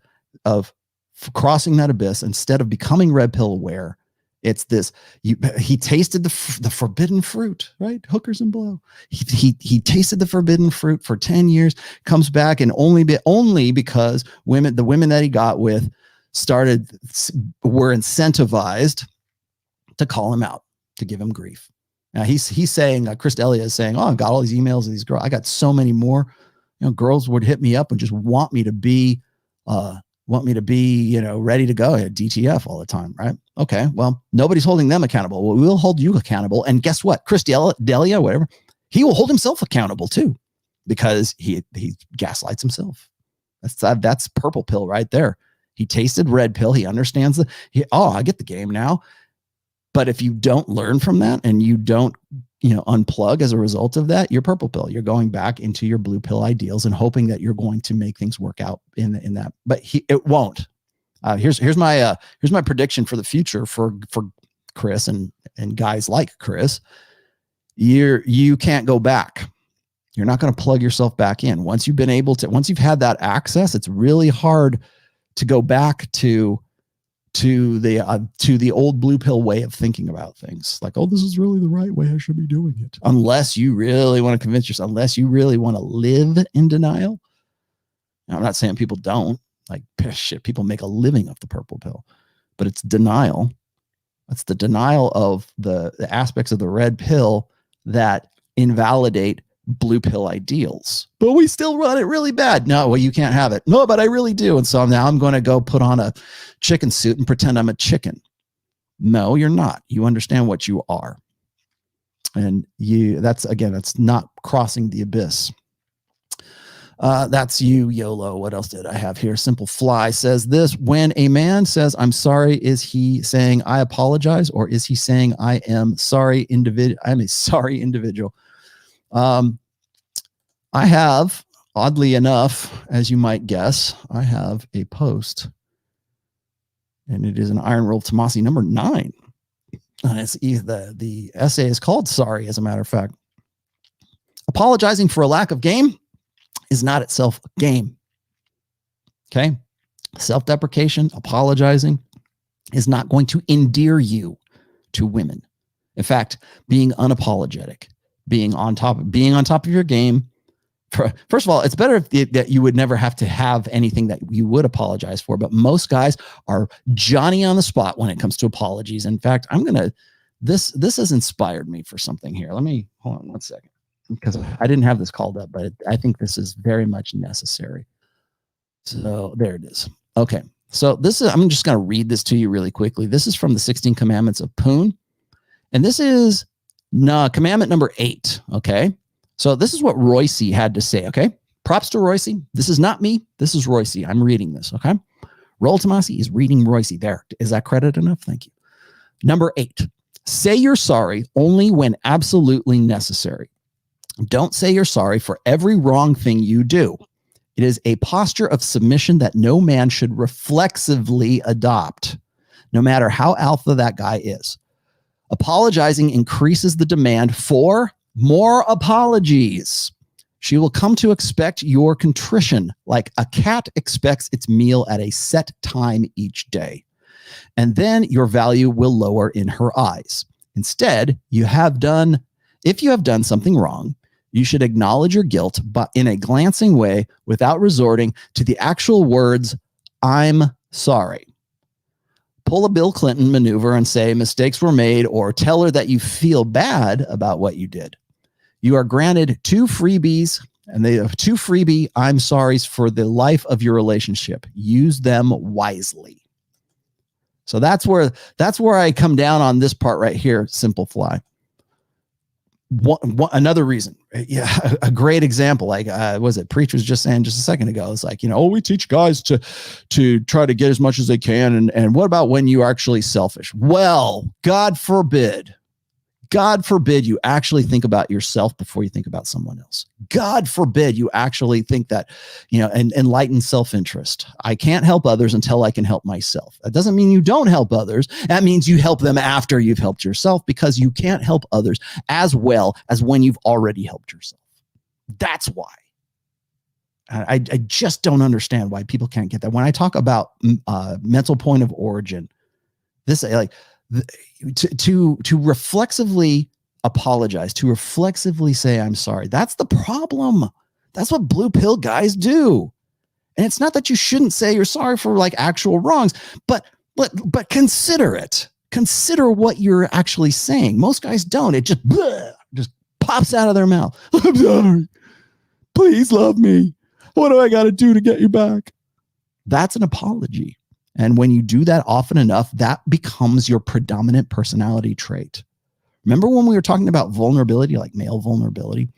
crossing that abyss, instead of becoming red pill aware, it's this. He tasted the forbidden fruit, right? Hookers and blow. He tasted the forbidden fruit for 10 years. Comes back and only because the women that he got with were incentivized to call him out, to give him grief. Now he's saying, Chris D'Elia is saying, oh, I've got all these emails of these girls. I got so many more. Girls would hit me up and just want me to be ready to go at DTF all the time, right? Okay, well, nobody's holding them accountable. Well, we'll hold you accountable. And guess what? Chris D'Elia, whatever, he will hold himself accountable too, because he gaslights himself. That's purple pill right there. He tasted red pill. He understands I get the game now. But if you don't learn from that and you don't, unplug as a result of that, you're purple pill. You're going back into your blue pill ideals and hoping that you're going to make things work out in that. But it won't. Here's my prediction for the future for Chris and guys like Chris. You can't go back. You're not going to plug yourself back in. Once you've had that access, it's really hard to go back to the old blue pill way of thinking about things. Like, oh, this is really the right way I should be doing it. Unless you really want to convince yourself, unless you really want to live in denial. Now, I'm not saying people don't. Like, shit, people make a living off the purple pill. But it's denial. It's the denial of the aspects of the red pill that invalidate blue pill ideals. But we still run it really bad. No, well, you can't have it. No, but I really do. And so now I'm going to go put on a chicken suit and pretend I'm a chicken. No, you're not. You understand what you are. And that's not crossing the abyss. That's you, YOLO. What else did I have here? Simple Fly says this: when a man says, I'm sorry, is he saying I apologize, or is he saying I am sorry individual? I'm a sorry individual. I have, oddly enough, as you might guess, I have a post, and it is an Iron Roll Tomassi number 9. It's the essay is called Sorry, as a matter of fact. Apologizing for a lack of game is not itself a game. Okay? Self-deprecation, apologizing is not going to endear you to women. In fact, being unapologetic, being on top of your game. First of all, it's better that you would never have to have anything that you would apologize for. But most guys are Johnny on the spot when it comes to apologies. In fact, this has inspired me for something here. Let me hold on one second, because I didn't have this called up, but I think this is very much necessary. So there it is. Okay. So I'm just going to read this to you really quickly. This is from the 16 Commandments of Poon. And this is commandment number 8. Okay. So this is what Royce had to say. Okay. Props to Royce. This is not me. This is Royce. I'm reading this. Okay. Roll Tomassi is reading Royce. There. Is that credit enough? Thank you. Number 8. Say you're sorry only when absolutely necessary. Don't say you're sorry for every wrong thing you do. It is a posture of submission that no man should reflexively adopt, no matter how alpha that guy is. Apologizing increases the demand for more apologies. She will come to expect your contrition like a cat expects its meal at a set time each day. And then your value will lower in her eyes. Instead, if you have done something wrong, you should acknowledge your guilt, but in a glancing way without resorting to the actual words, I'm sorry. Pull a Bill Clinton maneuver and say mistakes were made, or tell her that you feel bad about what you did. You are granted 2 freebies, and they have 2 freebie I'm sorries for the life of your relationship. Use them wisely. So that's where I come down on this part right here, Simple Fly. Another reason, yeah, a great example, like Preach was just saying just a second ago, it's like, we teach guys to try to get as much as they can, and what about when you are actually selfish? Well, God forbid you actually think about yourself before you think about someone else. God forbid you actually think that, and enlightened self-interest. I can't help others until I can help myself. That doesn't mean you don't help others. That means you help them after you've helped yourself, because you can't help others as well as when you've already helped yourself. That's why. I just don't understand why people can't get that. When I talk about mental point of origin, this to reflexively apologize, to reflexively say I'm sorry. That's the problem. That's what blue pill guys do. And it's not that you shouldn't say you're sorry for like actual wrongs, but consider it. Consider what you're actually saying. Most guys don't. It just pops out of their mouth. I'm sorry. Please love me. What do I got to do to get you back? That's an apology. And when you do that often enough, that becomes your predominant personality trait. Remember when we were talking about vulnerability, like male vulnerability?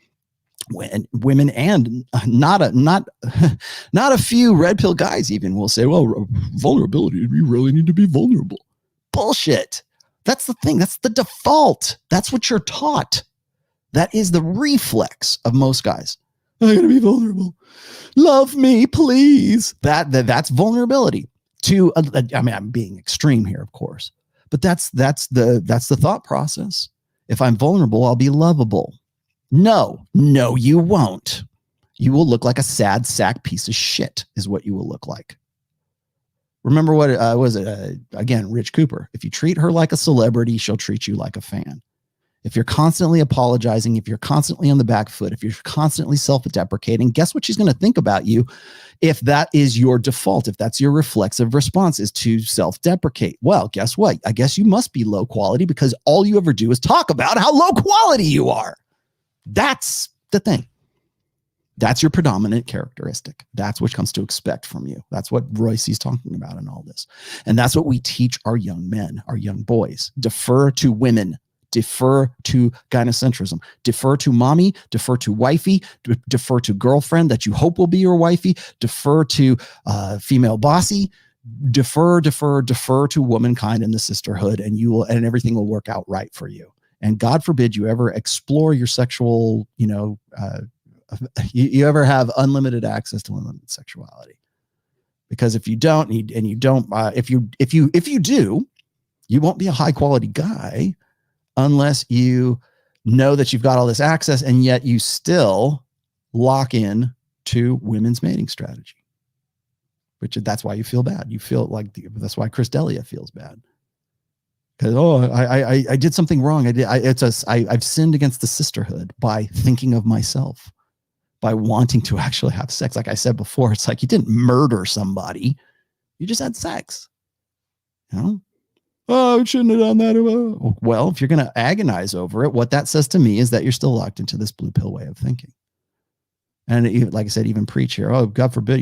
When women and not a few red pill guys even will say, well, vulnerability, we really need to be vulnerable. Bullshit. That's the thing. That's the default. That's what you're taught. That is the reflex of most guys. I gotta be vulnerable. Love me, please. That's vulnerability. I'm being extreme here, of course, but that's the thought process. If I'm vulnerable, I'll be lovable. No, you won't. You will look like a sad sack piece of shit is what you will look like. Remember what was it? Again, Rich Cooper. If you treat her like a celebrity, she'll treat you like a fan. If you're constantly apologizing, if you're constantly on the back foot, if you're constantly self-deprecating, guess what she's going to think about you if that is your default, if that's your reflexive response is to self-deprecate? Well, guess what? I guess you must be low quality because all you ever do is talk about how low quality you are. That's the thing. That's your predominant characteristic. That's what comes to expect from you. That's what Royce's talking about in all this. And that's what we teach our young men, our young boys. Defer to women. Defer to gynocentrism, defer to mommy, defer to wifey, defer to girlfriend that you hope will be your wifey, defer to female bossy, defer to womankind and the sisterhood, and everything will work out right for you. And God forbid you ever explore your sexual, you ever have unlimited access to unlimited sexuality. Because if you don't, if you do, you won't be a high quality guy unless you know that you've got all this access, and yet you still lock in to women's mating strategy, which that's why you feel bad. You feel like that's why Chris D'Elia feels bad. Because, I did something wrong. I've sinned against the sisterhood by thinking of myself, by wanting to actually have sex. Like I said before, it's like you didn't murder somebody. You just had sex. You know? Oh, I shouldn't have done that. Well, if you're going to agonize over it, what that says to me is that you're still locked into this blue pill way of thinking. And even, like I said, even preach here. Oh, God forbid,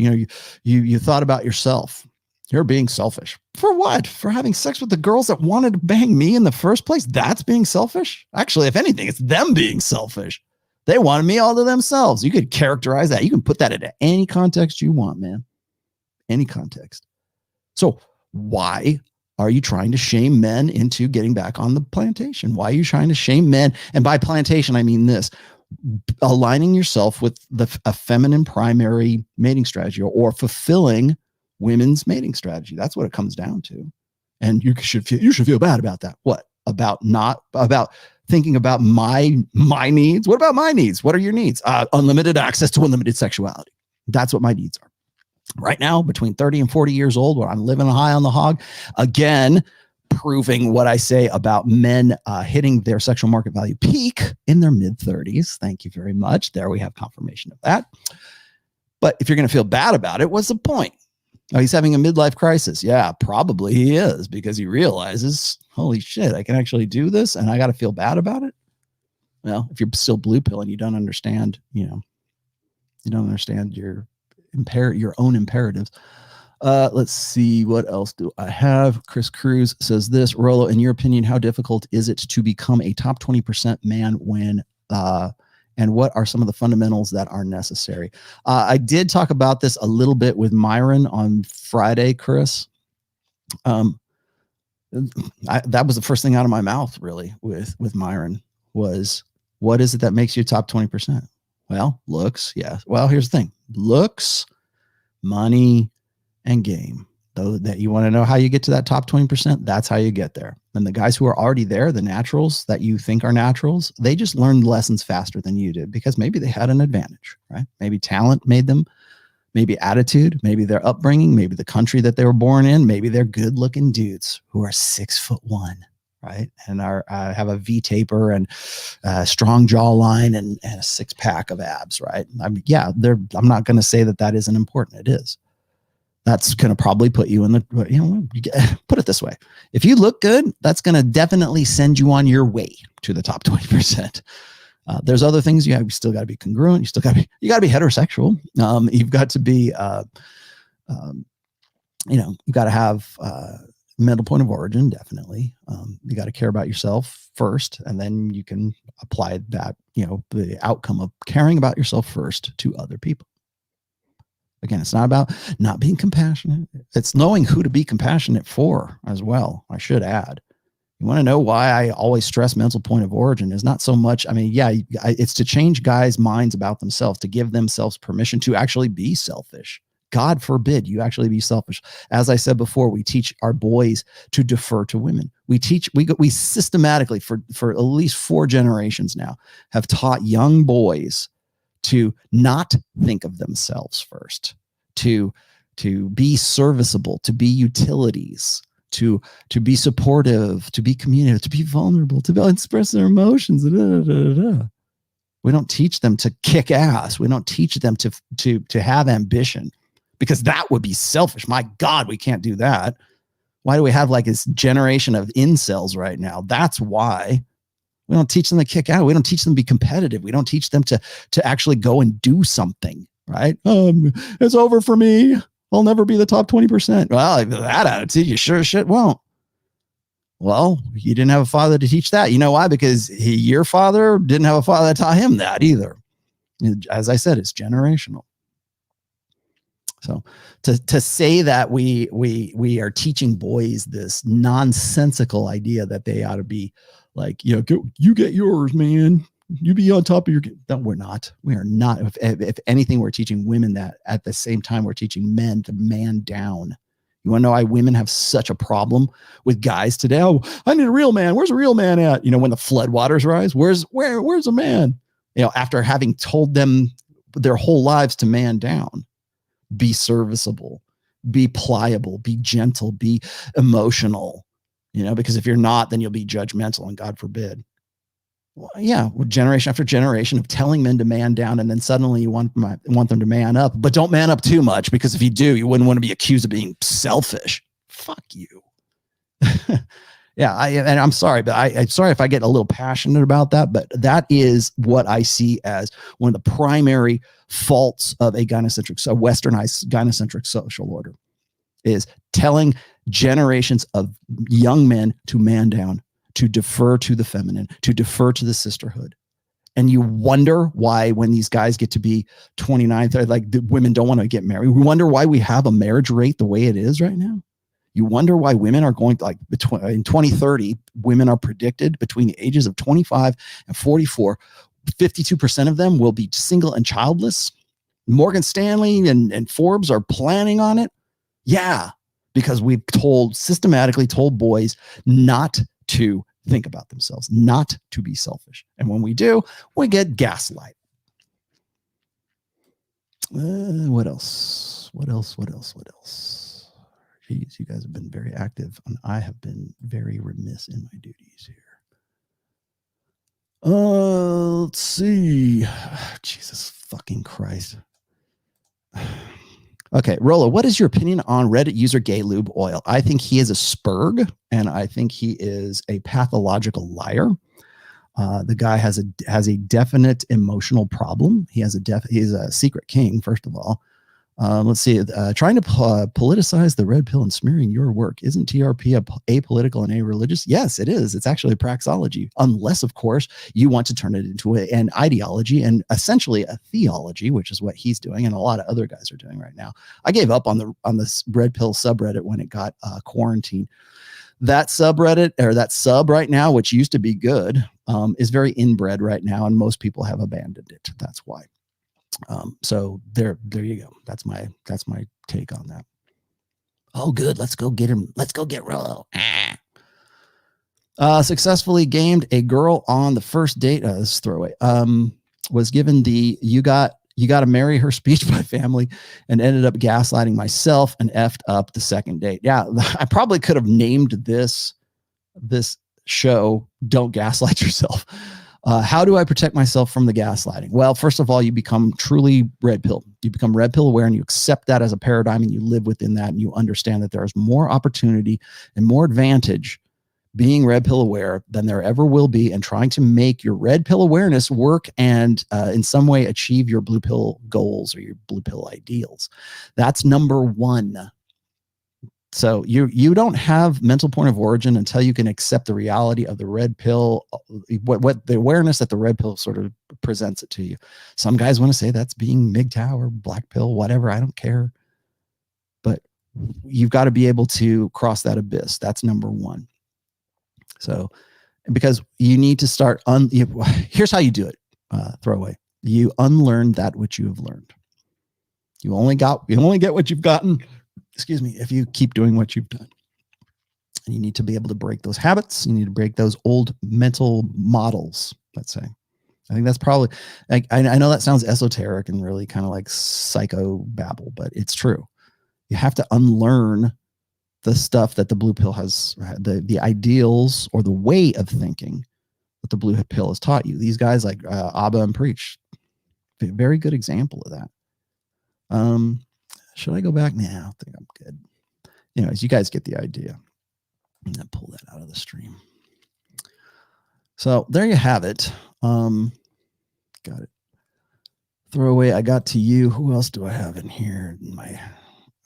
you thought about yourself. You're being selfish. For what? For having sex with the girls that wanted to bang me in the first place? That's being selfish? Actually, if anything, it's them being selfish. They wanted me all to themselves. You could characterize that. You can put that into any context you want, man. Any context. So why are you trying to shame men into getting back on the plantation? Why are you trying to shame men? And by plantation, I mean this. Aligning yourself with a feminine primary mating strategy, or fulfilling women's mating strategy. That's what it comes down to. And you should feel bad about that. What? About thinking about my needs? What about my needs? What are your needs? Unlimited access to unlimited sexuality. That's what my needs are. Right now, between 30 and 40 years old, where I'm living high on the hog, again, proving what I say about men hitting their sexual market value peak in their mid-30s. Thank you very much. There we have confirmation of that. But if you're going to feel bad about it, what's the point? Oh, he's having a midlife crisis. Yeah, probably he is, because he realizes, holy shit, I can actually do this and I got to feel bad about it. Well, if you're still blue pill and you don't understand, you don't understand your own imperatives. Let's see, what else do I have? Chris Cruz says this: Rollo, in your opinion, how difficult is it to become a top 20% man when, and what are some of the fundamentals that are necessary? I did talk about this a little bit with Myron on Friday, Chris. That was the first thing out of my mouth, really, with Myron, was, what is it that makes you top 20%? Well, looks, yeah. Well, here's the thing: looks, money, and game. Though that you want to know how you get to that top 20%, that's how you get there. And the guys who are already there, the naturals that you think are naturals, they just learned lessons faster than you did, because maybe they had an advantage, right? Maybe talent made them, maybe attitude, maybe their upbringing, maybe the country that they were born in, maybe they're good looking dudes who are 6'1", right? And have a V taper and a strong jawline and a 6-pack of abs, right? I'm not going to say that isn't important. It is. That's going to probably put you in put it this way. If you look good, that's going to definitely send you on your way to the top 20%. There's other things you still got to be congruent. You got to be heterosexual. You've got to be, you've got to have mental point of origin. Definitely. You got to care about yourself first, and then you can apply that, the outcome of caring about yourself first to other people. Again, it's not about not being compassionate. It's knowing who to be compassionate for as well. I should add. You want to know why I always stress mental point of origin is not so much, it's to change guys' minds about themselves, to give themselves permission to actually be selfish. God forbid you actually be selfish. As I said before, we teach our boys to defer to women. We systematically for at least 4 generations now have taught young boys to not think of themselves first, to be serviceable, to be utilities, to be supportive, to be communicative, to be vulnerable, to express their emotions. We don't teach them to kick ass. We don't teach them to have ambition, because that would be selfish. My God, we can't do that. Why do we have like this generation of incels right now? That's why. We don't teach them to kick out. We don't teach them to be competitive. We don't teach them to actually go and do something, right? It's over for me. I'll never be the top 20%. Well, that attitude, you sure as shit won't. Well, you didn't have a father to teach that. You know why? Because your father didn't have a father that taught him that either. As I said, it's generational. So to say that we are teaching boys this nonsensical idea that they ought to be like, you get yours, man. You be on top of your. No, we're not. We are not. If anything, we're teaching women that at the same time we're teaching men to man down. You want to know why women have such a problem with guys today? Oh, I need a real man. Where's a real man at? You know, when the floodwaters rise, where's a man? You know, after having told them their whole lives to man down, be serviceable, be pliable, be gentle, be emotional, you know, because if you're not, then you'll be judgmental, and God forbid. Well, yeah, generation after generation of telling men to man down, and then suddenly you want them to man up, but don't man up too much, because if you do, you wouldn't want to be accused of being selfish. Fuck you. Yeah, and I'm sorry, but I'm sorry if I get a little passionate about that, but that is what I see as one of the primary faults of a westernized gynocentric social order, is telling generations of young men to man down, to defer to the feminine, to defer to the sisterhood. And you wonder why, when these guys get to be 29, like, the women don't want to get married. We wonder why we have a marriage rate the way it is right now. You wonder why women are going to, like, in 2030, women are predicted between the ages of 25 and 44. 52% of them will be single and childless. Morgan Stanley and Forbes are planning on it. Yeah, because we've systematically told boys not to think about themselves, not to be selfish. And when we do, we get gaslight. What else? Jeez, you guys have been very active, and I have been very remiss in my duties here. Let's see. Jesus fucking Christ. Okay, Rollo, what is your opinion on Reddit user Gay Lube Oil? I think he is a spurg, and I think he is a pathological liar. The guy has a definite emotional problem. He's a secret king, first of all. Let's see. Trying to politicize the red pill and smearing your work. Isn't TRP apolitical and a-religious? Yes, it is. It's actually a praxology, unless, of course, you want to turn it into an ideology and essentially a theology, which is what he's doing, and a lot of other guys are doing right now. I gave up on the red pill subreddit when it got quarantined. That subreddit, or that sub right now, which used to be good, is very inbred right now, and most people have abandoned it. That's why. So there you go. That's my take on that. Oh, good. Let's go get him. Let's go get Rollo. Successfully gamed a girl on the first date. This is throwaway. Was given the you got to marry her speech by family, and ended up gaslighting myself and effed up the second date. Yeah, I probably could have named this show "Don't Gaslight Yourself." How do I protect myself from the gaslighting? Well, first of all, you become truly red pill. You become red pill aware, and you accept that as a paradigm, and you live within that, and you understand that there is more opportunity and more advantage being red pill aware than there ever will be, and trying to make your red pill awareness work and in some way achieve your blue pill goals or your blue pill ideals. That's number one. So you don't have mental point of origin until you can accept the reality of the red pill, what the awareness that the red pill sort of presents it to you. Some guys want to say that's being MGTOW or black pill, whatever. I don't care. But you've got to be able to cross that abyss. That's number one. So, because you need to start here's how you do it. Throwaway. You unlearn that which you have learned. You only get what you've gotten. Excuse me, if you keep doing what you've done. And you need to be able to break those habits. You need to break those old mental models, let's say. I think that's probably, I know that sounds esoteric and really kind of like psycho babble, but it's true. You have to unlearn the stuff that the blue pill has, the ideals or the way of thinking that the blue pill has taught you. These guys like Abba and Preach, very good example of that. Should I go back? Nah, I don't think I'm good. Anyways, you guys get the idea. I'm going to pull that out of the stream. So there you have it. Got it. Throwaway. I got to you. Who else do I have in here?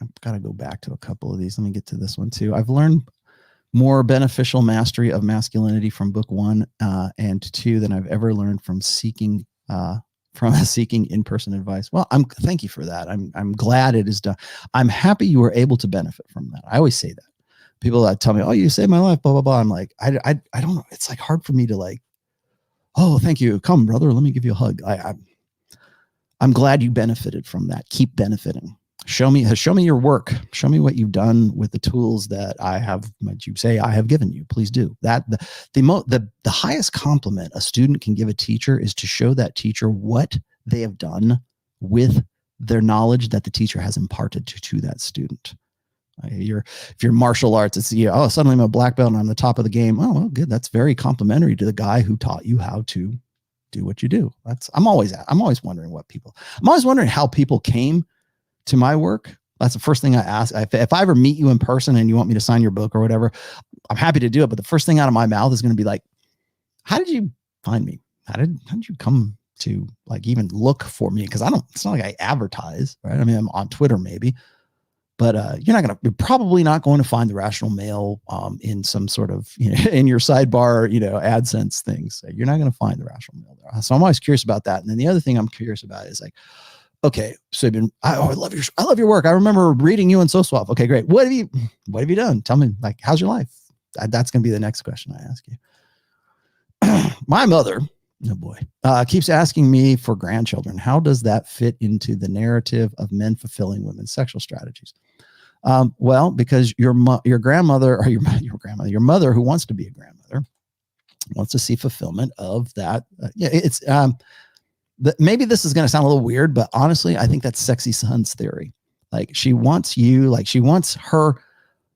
I've got to go back to a couple of these. Let me get to this one too. I've learned more beneficial mastery of masculinity from book 1 and 2 than I've ever learned from seeking in-person advice. Well, thank you for that. I'm glad it is done. I'm happy you were able to benefit from that. I always say that. People that tell me, "Oh, you saved my life," blah blah blah. I'm like, I don't know. It's like hard for me to like, "Oh, thank you. Come, brother. Let me give you a hug." I'm glad you benefited from that. Keep benefiting. show me your work. Show me what you've done with the tools that I have, what you say I have given you. Please do that. The highest compliment a student can give a teacher is to show that teacher what they have done with their knowledge that the teacher has imparted to that student. If you're martial arts, it's suddenly I'm a black belt and I'm the top of the game. Oh, well, good. That's very complimentary to the guy who taught you how to do what you do. I'm always wondering I'm always wondering how people came to my work. That's the first thing I ask. If I ever meet you in person and you want me to sign your book or whatever, I'm happy to do it. But the first thing out of my mouth is going to be like, how did you find me? How did you come to like even look for me? Because it's not like I advertise, right? I mean, I'm on Twitter maybe, but you're probably not going to find the Rational Male in some sort of, in your sidebar, AdSense things. So you're not going to find the Rational Male there. So I'm always curious about that. And then the other thing I'm curious about is like, okay, so I love your work. I remember reading you in SoSwap. Okay, great. What have you done? Tell me, like, how's your life? That's going to be the next question I ask you. My mother, oh boy, keeps asking me for grandchildren. How does that fit into the narrative of men fulfilling women's sexual strategies? Well, because your grandmother or your mother who wants to be a grandmother wants to see fulfillment of that. Maybe this is going to sound a little weird, but honestly, I think that's sexy son's theory. Like she wants her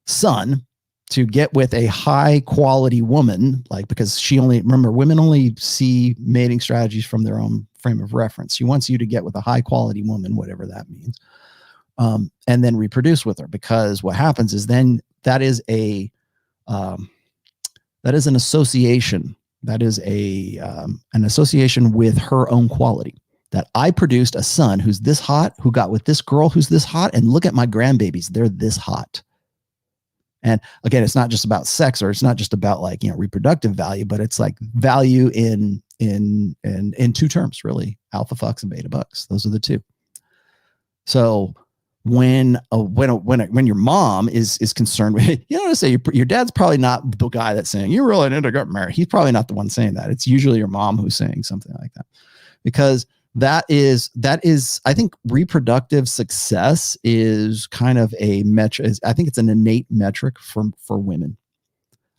son to get with a high quality woman, like, because women only see mating strategies from their own frame of reference. She wants you to get with a high quality woman, whatever that means. And then reproduce with her, because what happens is then that is an association. That is an association with her own quality, that I produced a son who's this hot, who got with this girl who's this hot, and look at my grandbabies. They're this hot. And again, it's not just about sex, or it's not just about like, reproductive value, but it's like value in two terms, really: alpha fucks and beta bucks. Those are the two. So when your mom is concerned with, say your dad's probably not the guy that's saying you really need to get married. He's probably not the one saying that. It's usually your mom who's saying something like that, because that is I think reproductive success is kind of a metric. I think it's an innate metric for women.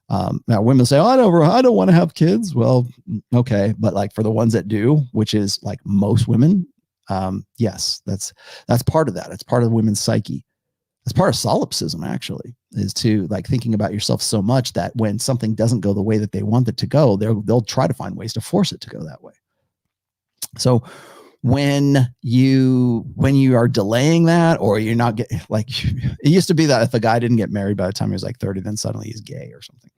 Now women say, I don't want to have kids. Well, okay, but like for the ones that do, which is like most women, yes, that's part of that. It's part of women's psyche. It's part of solipsism, actually, is to like thinking about yourself so much that when something doesn't go the way that they want it to go, they'll try to find ways to force it to go that way. So when you are delaying that, or you're not getting, like, it used to be that if a guy didn't get married by the time he was like 30, then suddenly he's gay or something.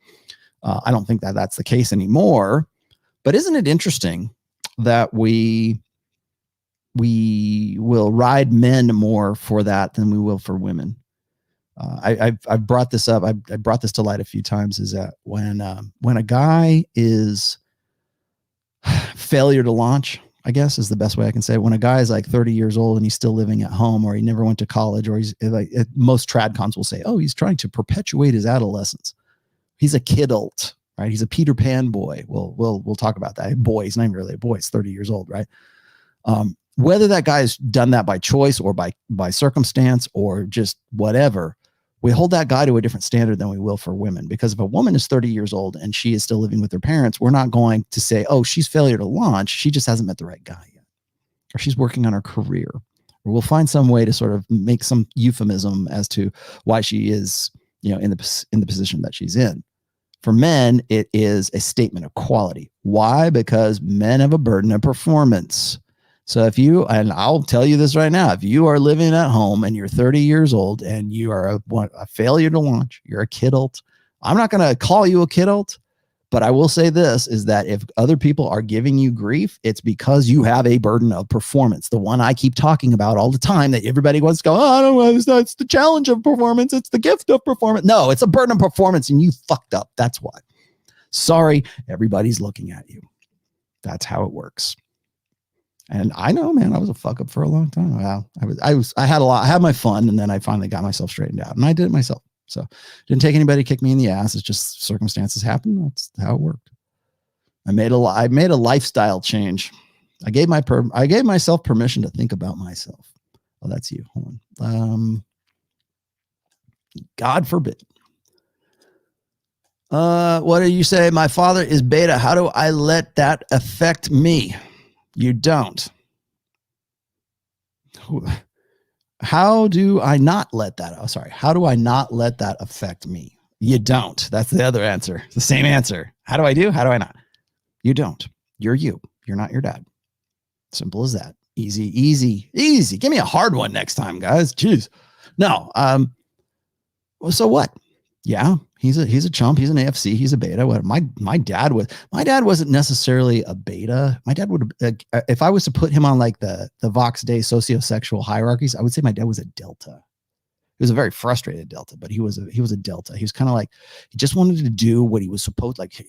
I don't think that that's the case anymore, but isn't it interesting that we will ride men more for that than we will for women? I've brought this up. I brought this to light a few times, is that when a guy is failure to launch, I guess is the best way I can say it. When a guy is like 30 years old and he's still living at home, or he never went to college, or he's like, most tradcons will say, oh, he's trying to perpetuate his adolescence. He's a kidult, right? He's a Peter Pan boy. We'll talk about that. Boy, he's not even really a boy. He's 30 years old, right? Whether that guy's done that by choice or by circumstance or just whatever, we hold that guy to a different standard than we will for women. Because if a woman is 30 years old and she is still living with her parents, we're not going to say, oh, she's failure to launch. She just hasn't met the right guy yet, or she's working on her career, or we'll find some way to sort of make some euphemism as to why she is, in the position that she's in. For men, it is a statement of quality. Why? Because men have a burden of performance. So and I'll tell you this right now, if you are living at home and you're 30 years old and you are a failure to launch, you're a kidult. I'm not going to call you a kidult, but I will say this, is that if other people are giving you grief, it's because you have a burden of performance. The one I keep talking about all the time that everybody wants to go, oh, I don't know, it's the challenge of performance. It's the gift of performance. No, it's a burden of performance, and you fucked up. That's why. Sorry, everybody's looking at you. That's how it works. And I know, man, I was a fuck up for a long time. Wow. I had my fun, and then I finally got myself straightened out, and I did it myself. So didn't take anybody to kick me in the ass. It's just circumstances happen. That's how it worked. I made a lifestyle change. I gave myself permission to think about myself. Oh, that's you. Hold on. God forbid. What do you say? My father is beta. How do I let that affect me? You don't. How do I not let that? Oh, sorry. How do I not let that affect me? You don't. That's the other answer. It's the same answer. How do I do? How do I not? You don't. You're you. You're not your dad. Simple as that. Easy, easy, easy. Give me a hard one next time, guys. Jeez. No. Well, so what? Yeah, he's a chump. He's an AFC. He's a beta. What my dad wasn't necessarily a beta. My dad would, if I was to put him on like the Vox Day sociosexual hierarchies, I would say my dad was a delta. He was a very frustrated delta, but he was a delta. He was kind of like, he just wanted to do what he was supposed, like, hey,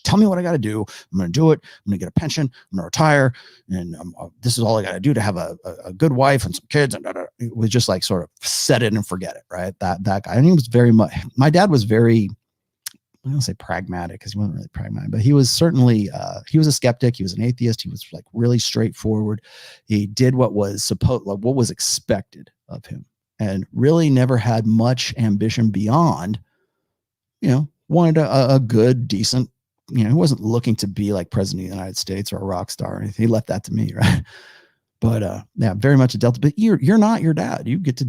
tell me what I got to do. I'm going to do it. I'm going to get a pension. I'm going to retire. And this is all I got to do to have a good wife and some kids. And it was just like sort of set it and forget it. Right. That guy. And he was very much, my dad was very, I don't say pragmatic because he wasn't really pragmatic, but he was certainly, he was a skeptic. He was an atheist. He was like really straightforward. He did what was what was expected of him. And really never had much ambition beyond, wanted a good, decent, he wasn't looking to be like president of the United States or a rock star or anything. He left that to me, right? But yeah, very much a delta. But you're not your dad. You get to,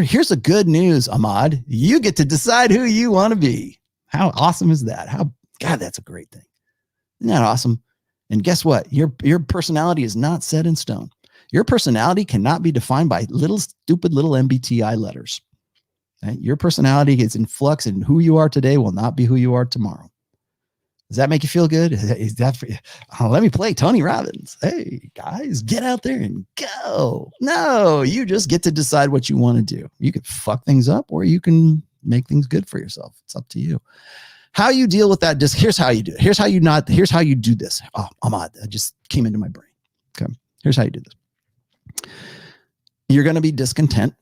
here's the good news, Ahmad. You get to decide who you want to be. How awesome is that? God, that's a great thing. Isn't that awesome? And guess what? Your personality is not set in stone. Your personality cannot be defined by stupid little MBTI letters. Right? Your personality is in flux, and who you are today will not be who you are tomorrow. Does that make you feel good? Is that for, let me play Tony Robbins. Hey, guys, get out there and go. No, you just get to decide what you want to do. You can fuck things up, or you can make things good for yourself. It's up to you. How you deal with that? Here's how you do it. Here's how you do this. Oh, Ahmad, that just came into my brain. Okay. Here's how you do this. You're going to be discontent.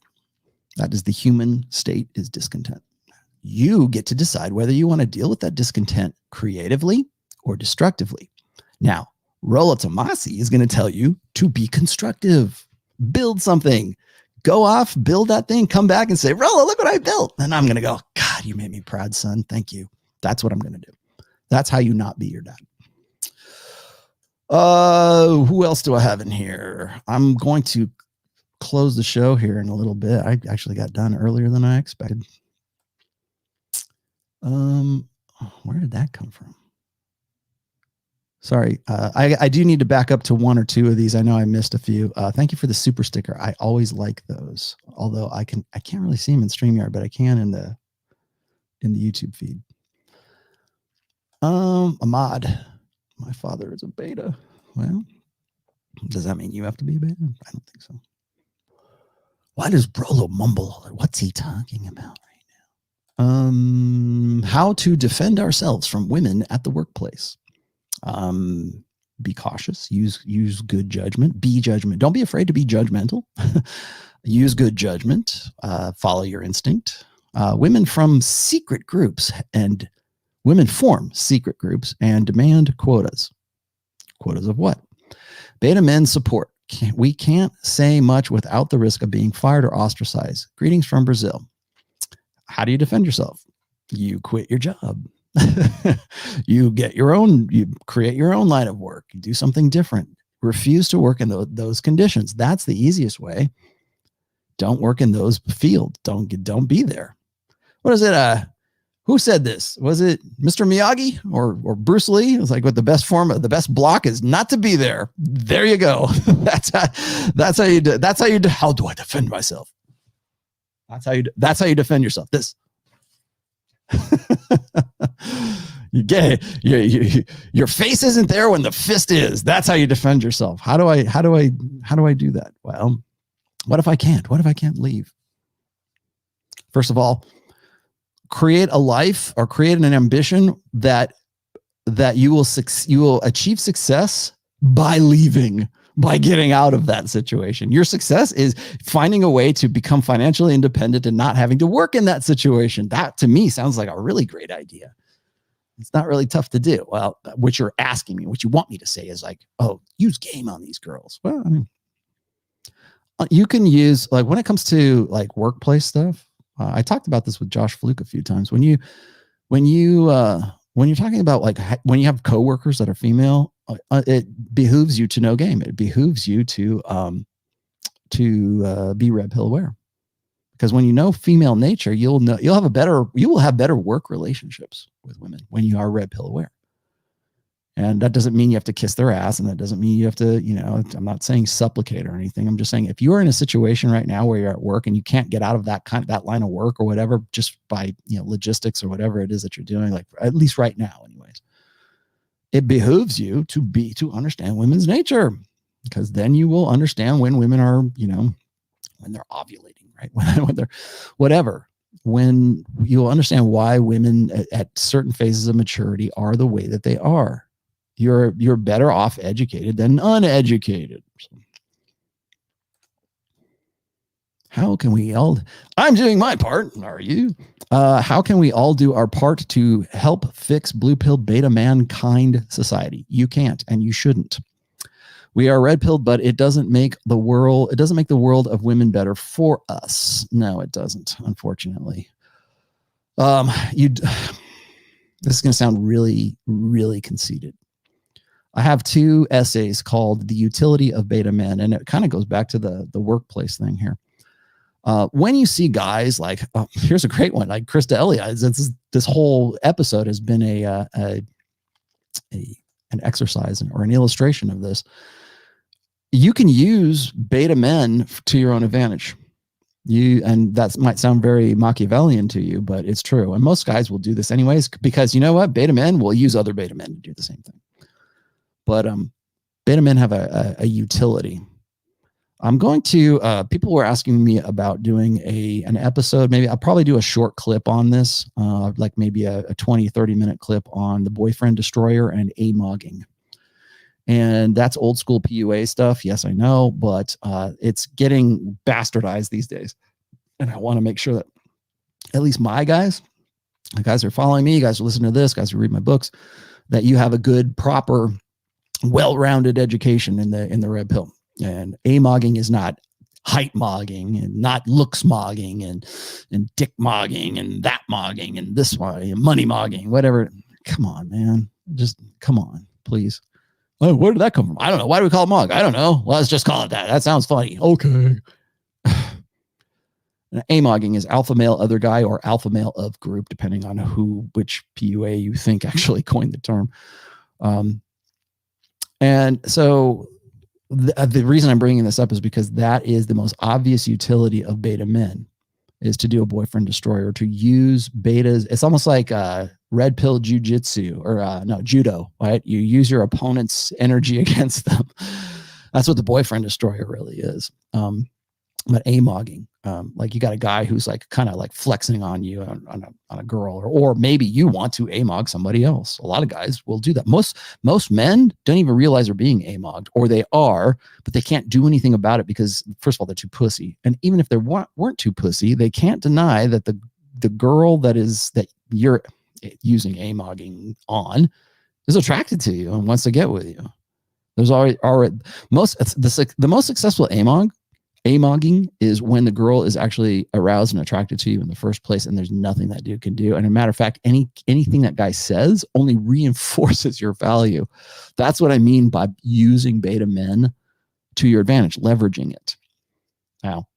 That is the human state, is discontent. You get to decide whether you want to deal with that discontent creatively or destructively. Now, ROLLO TOMASSI is going to tell you to be constructive. Build something. Go off, build that thing, come back and say, ROLLO, look what I built. And I'm going to go, God, you made me proud, son. Thank you. That's what I'm going to do. That's how you not be your dad. Who else do I have in here? I'm going to close the show here in a little bit. I actually got done earlier than I expected. Where did that come from? Sorry. I do need to back up to one or two of these. I know I missed a few. Thank you for the super sticker. I always like those. Although I can't really see them in StreamYard, but I can in the YouTube feed. Ahmad. My father is a beta. Well, does that mean you have to be a beta? I don't think so. Why does Rollo mumble? What's he talking about right now? How to defend ourselves from women at the workplace. Be cautious. Use good judgment. Be judgment. Don't be afraid to be judgmental. Use good judgment. Follow your instinct. Women form secret groups and demand quotas. Quotas of what? Beta men support. We can't say much without the risk of being fired or ostracized. Greetings from Brazil. How do you defend yourself? You quit your job. You create your own line of work. You do something different. Refuse to work in those conditions. That's the easiest way. Don't work in those fields. Don't be there. What is it? Who said this? Was it Mr. Miyagi or Bruce Lee? It was like, what the best block is not to be there. There you go. That's how you do. How do I defend myself? That's how you defend yourself. This. You get it. Your face isn't there when the fist is. That's how you defend yourself. How do I do that? Well, what if I can't? What if I can't leave? First of all, create a life or create an ambition that you will achieve success by leaving, by getting out of that situation. Your success is finding a way to become financially independent and not having to work in that situation. That to me sounds like a really great idea. It's not really tough to do. Well, what you're asking me, what you want me to say is like, oh, use game on these girls. Well, I mean, you can use, like, when it comes to like workplace stuff. I talked about this with Josh Fluke a few times. When you're talking about like when you have coworkers that are female, it behooves you to know game. It behooves you to be red pill aware, because when you know female nature, you will have better work relationships with women when you are red pill aware. And that doesn't mean you have to kiss their ass, and that doesn't mean you have to, I'm not saying supplicate or anything. I'm just saying if you are in a situation right now where you're at work and you can't get out of that line of work or whatever, just by logistics or whatever it is that you're doing, like at least right now, anyways, it behooves you to understand women's nature, because then you will understand when women are, when they're ovulating, right? When they're whatever. When you'll understand why women at certain phases of maturity are the way that they are. You're better off educated than uneducated. So how can we all, I'm doing my part. Are you? How can we all do our part to help fix blue pill beta mankind society? You can't, and you shouldn't. We are red pilled, but it doesn't make the world of women better for us. No, it doesn't, unfortunately. This is going to sound really, really conceited. I have 2 essays called The Utility of Beta Men, and it kind of goes back to the workplace thing here. When you see guys like, here's a great one, like Krista Elia, this whole episode has been an exercise or an illustration of this. You can use beta men to your own advantage. And that might sound very Machiavellian to you, but it's true. And most guys will do this anyways, because you know what? Beta men will use other beta men to do the same thing. But beta men have a utility. I'm going to, people were asking me about doing an episode. Maybe I'll probably do a short clip on this, like maybe a 20, 30-minute clip on the boyfriend destroyer and amogging. And that's old school PUA stuff. Yes, I know, but it's getting bastardized these days. And I want to make sure that at least my guys, the guys who are following me, you guys who listen to this, guys who read my books, that you have a good, proper, well-rounded education in the red pill. And amogging is not height mogging, and not looks mogging, and dick mogging, and that mogging, and this one, and money mogging, whatever. Come on, man. Just come on, please. Oh, where did that come from? I don't know. Why do we call it mog? I don't know. Well, let's just call it that. That sounds funny. Okay. Amogging is alpha male other guy or alpha male of group, depending on which PUA you think actually coined the term. And so the reason I'm bringing this up is because that is the most obvious utility of beta men, is to do a boyfriend destroyer, to use betas. It's almost like red pill jujitsu or judo, right? You use your opponent's energy against them. That's what the boyfriend destroyer really is. But amogging, like you got a guy who's like kind of like flexing on you on a girl, or maybe you want to amog somebody else. A lot of guys will do that. Most men don't even realize they're being amogged, or they are, but they can't do anything about it because, first of all, they're too pussy. And even if they weren't too pussy, they can't deny that the girl that you're using amogging on is attracted to you and wants to get with you. There's already the most successful amogging is when the girl is actually aroused and attracted to you in the first place, and there's nothing that dude can do. And as a matter of fact, anything that guy says only reinforces your value. That's what I mean by using beta men to your advantage, leveraging it. Now,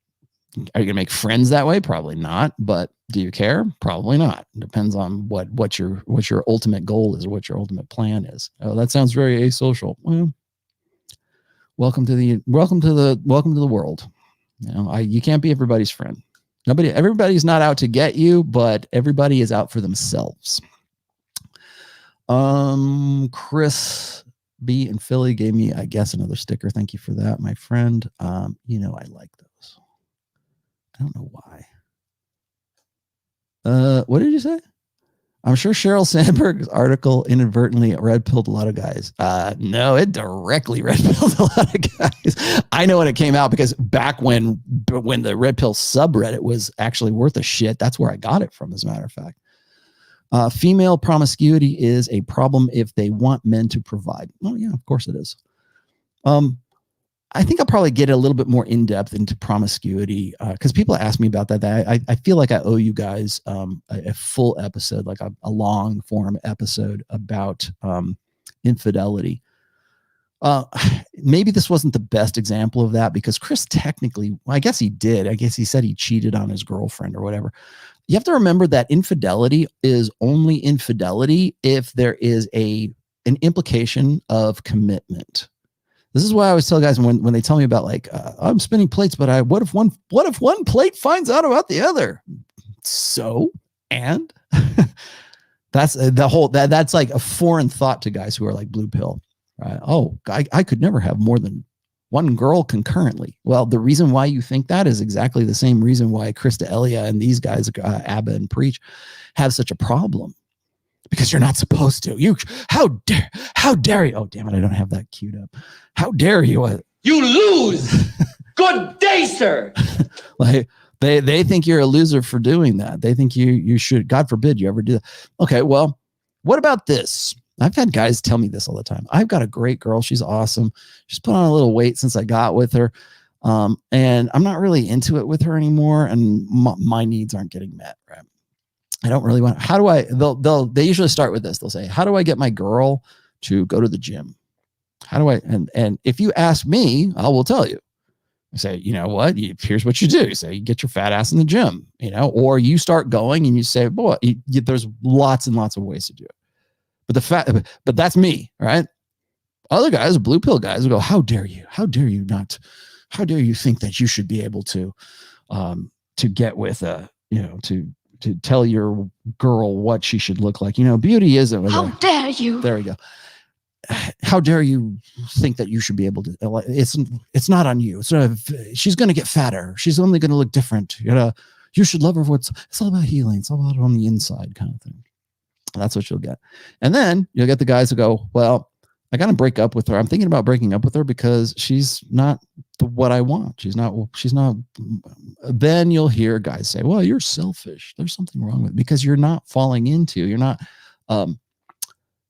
are you gonna make friends that way? Probably not. But do you care? Probably not. It depends on what your ultimate goal is, or what your ultimate plan is. Oh, that sounds very asocial. Well, welcome to the world. You can't be everybody's friend. Everybody's not out to get you, but everybody is out for themselves. Chris B in Philly gave me, I guess, another sticker. Thank you for that, my friend. I like those. I don't know why. What did you say? I'm sure Sheryl Sandberg's article inadvertently red-pilled a lot of guys. No, it directly red-pilled a lot of guys. I know when it came out because back when the red pill subreddit was actually worth a shit, that's where I got it from, as a matter of fact. Female promiscuity is a problem if they want men to provide. Well, yeah, of course it is. I think I'll probably get a little bit more in depth into promiscuity because people ask me about that. I feel like I owe you guys a full episode, like a long form episode about infidelity. Maybe this wasn't the best example of that because Chris technically, well, I guess he did. I guess he said he cheated on his girlfriend or whatever. You have to remember that infidelity is only infidelity if there is an implication of commitment. This is why I always tell guys when they tell me about like I'm spinning plates, but what if one plate finds out about the other? So and that's the whole that's like a foreign thought to guys who are like blue pill. Right? Oh, I could never have more than one girl concurrently. Well, the reason why you think that is exactly the same reason why Krista Elia and these guys, Abba and Preach, have such a problem. Because you're not supposed to. How dare you? Oh, damn it, I don't have that queued up. How dare you? You lose. Good day, sir. Like they think you're a loser for doing that. They think you should, God forbid you ever do that. Okay, well, what about this? I've had guys tell me this all the time. I've got a great girl. She's awesome. She's put on a little weight since I got with her. And I'm not really into it with her anymore. And my needs aren't getting met. Right. I don't really want, how do I, they usually start with this. They'll say, how do I get my girl to go to the gym? How do I, and if you ask me, I will tell you. I say, you know what, here's what you do. You say, you get your fat ass in the gym, or you start going and you say, boy, there's lots and lots of ways to do it. But that's me, right? Other guys, blue pill guys will go, how dare you? How dare you not? How dare you think that you should be able to get with to tell your girl what she should look like. Beauty isn't. How dare you? There we go. How dare you think that you should be able to? It's not on you. She's going to get fatter. She's only going to look different. You should love her. It's all about healing. It's all about on the inside kind of thing. That's what you'll get. And then you'll get the guys who go, well, I got to break up with her. I'm thinking about breaking up with her because she's not what I want. She's not. Then you'll hear guys say, well, you're selfish. There's something wrong with it because you're not falling into, you're not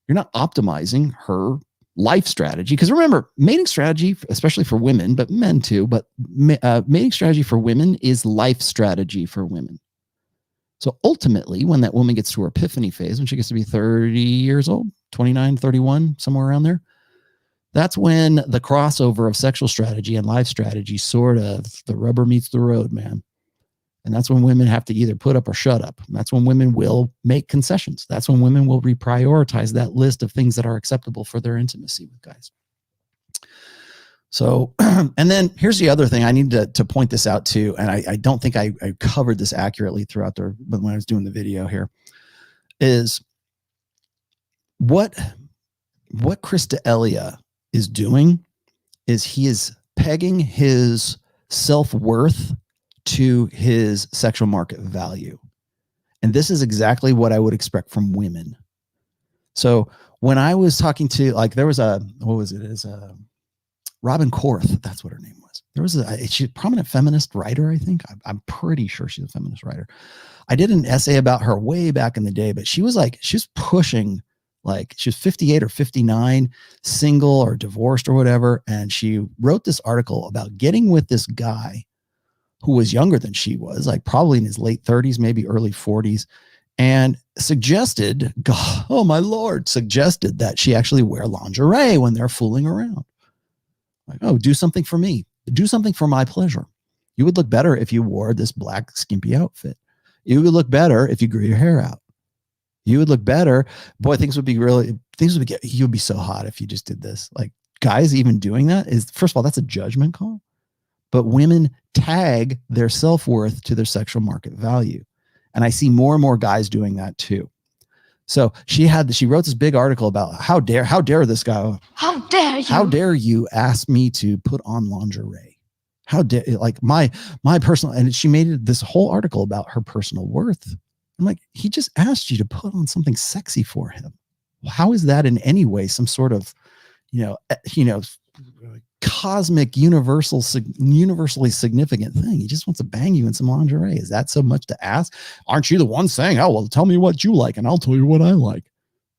optimizing her life strategy. Because remember, mating strategy, especially for women, but men too, but mating strategy for women is life strategy for women. So ultimately, when that woman gets to her epiphany phase, when she gets to be 30 years old, 29, 31, somewhere around there, that's when the crossover of sexual strategy and life strategy sort of, the rubber meets the road, man. And that's when women have to either put up or shut up. And that's when women will make concessions. That's when women will reprioritize that list of things that are acceptable for their intimacy with guys. So, and then here's the other thing I need to point this out too. And I don't think I covered this accurately throughout when I was doing the video here, is what Krista Elia is doing is he is pegging his self-worth to his sexual market value. And this is exactly what I would expect from women. So when I was talking to, like, there was Robin Korth, that's what her name was. There was she's a prominent feminist writer, I think. I'm pretty sure she's a feminist writer. I did an essay about her way back in the day, but she was pushing, like, she was 58 or 59, single or divorced or whatever. And she wrote this article about getting with this guy who was younger than she was, like probably in his late 30s, maybe early 40s, and suggested, God, oh my Lord, suggested that she actually wear lingerie when they're fooling around. Like, oh, do something for me. Do something for my pleasure. You would look better if you wore this black skimpy outfit. You would look better if you grew your hair out. You would look better. Boy, you'd be so hot if you just did this. Like, guys even doing that is, first of all, that's a judgment call. But women tag their self-worth to their sexual market value. And I see more and more guys doing that too. So she wrote this big article about how dare this guy? How dare you? How dare you ask me to put on lingerie? How dare, like, my personal, and she made this whole article about her personal worth. I'm like, he just asked you to put on something sexy for him. How is that in any way some sort of, cosmic, universally significant thing? He just wants to bang you in some lingerie. Is that so much to ask? Aren't you the one saying, oh, well, tell me what you like and I'll tell you what I like?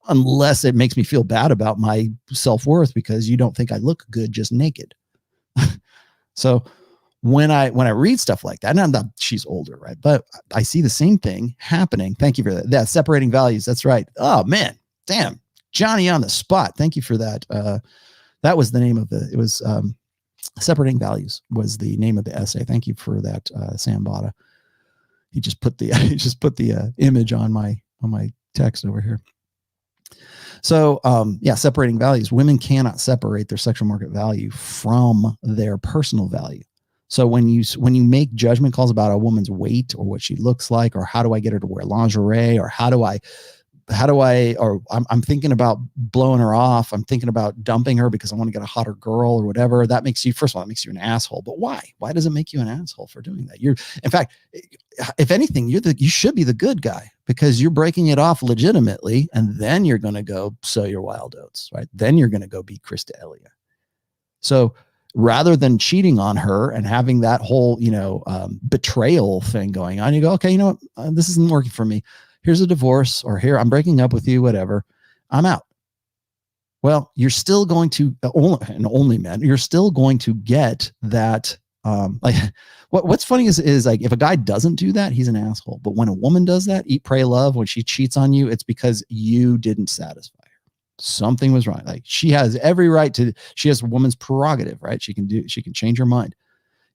Unless it makes me feel bad about my self-worth because you don't think I look good just naked. So when I read stuff like that, and she's older, right? But I see the same thing happening. Thank you for that. That separating values. That's right. Oh man, damn, Johnny on the spot. Thank you for that. That was the name of it was separating values was the name of the essay. Thank you for that, Sam Bada. He just put the image on my text over here. So yeah, separating values. Women cannot separate their sexual market value from their personal value. So when you make judgment calls about a woman's weight or what she looks like, or how do I get her to wear lingerie, or how do I, or I'm thinking about blowing her off. I'm thinking about dumping her because I want to get a hotter girl or whatever. That makes you, first of all, it makes you an asshole. But why? Why does it make you an asshole for doing that? In fact, if anything, you should be the good guy because you're breaking it off legitimately, and then you're going to go sow your wild oats, right? Then you're going to go be Krista Elia. So rather than cheating on her and having that whole, betrayal thing going on, you go, okay, this isn't working for me. Here's a divorce, or here, I'm breaking up with you, whatever. I'm out. Well, you're still going to, only men, you're still going to get that. What's funny is like, if a guy doesn't do that, he's an asshole. But when a woman does that, eat, pray, love, when she cheats on you, it's because you didn't satisfy her. Something was wrong. Like, she has every right to, she has a woman's prerogative, right? She can change her mind.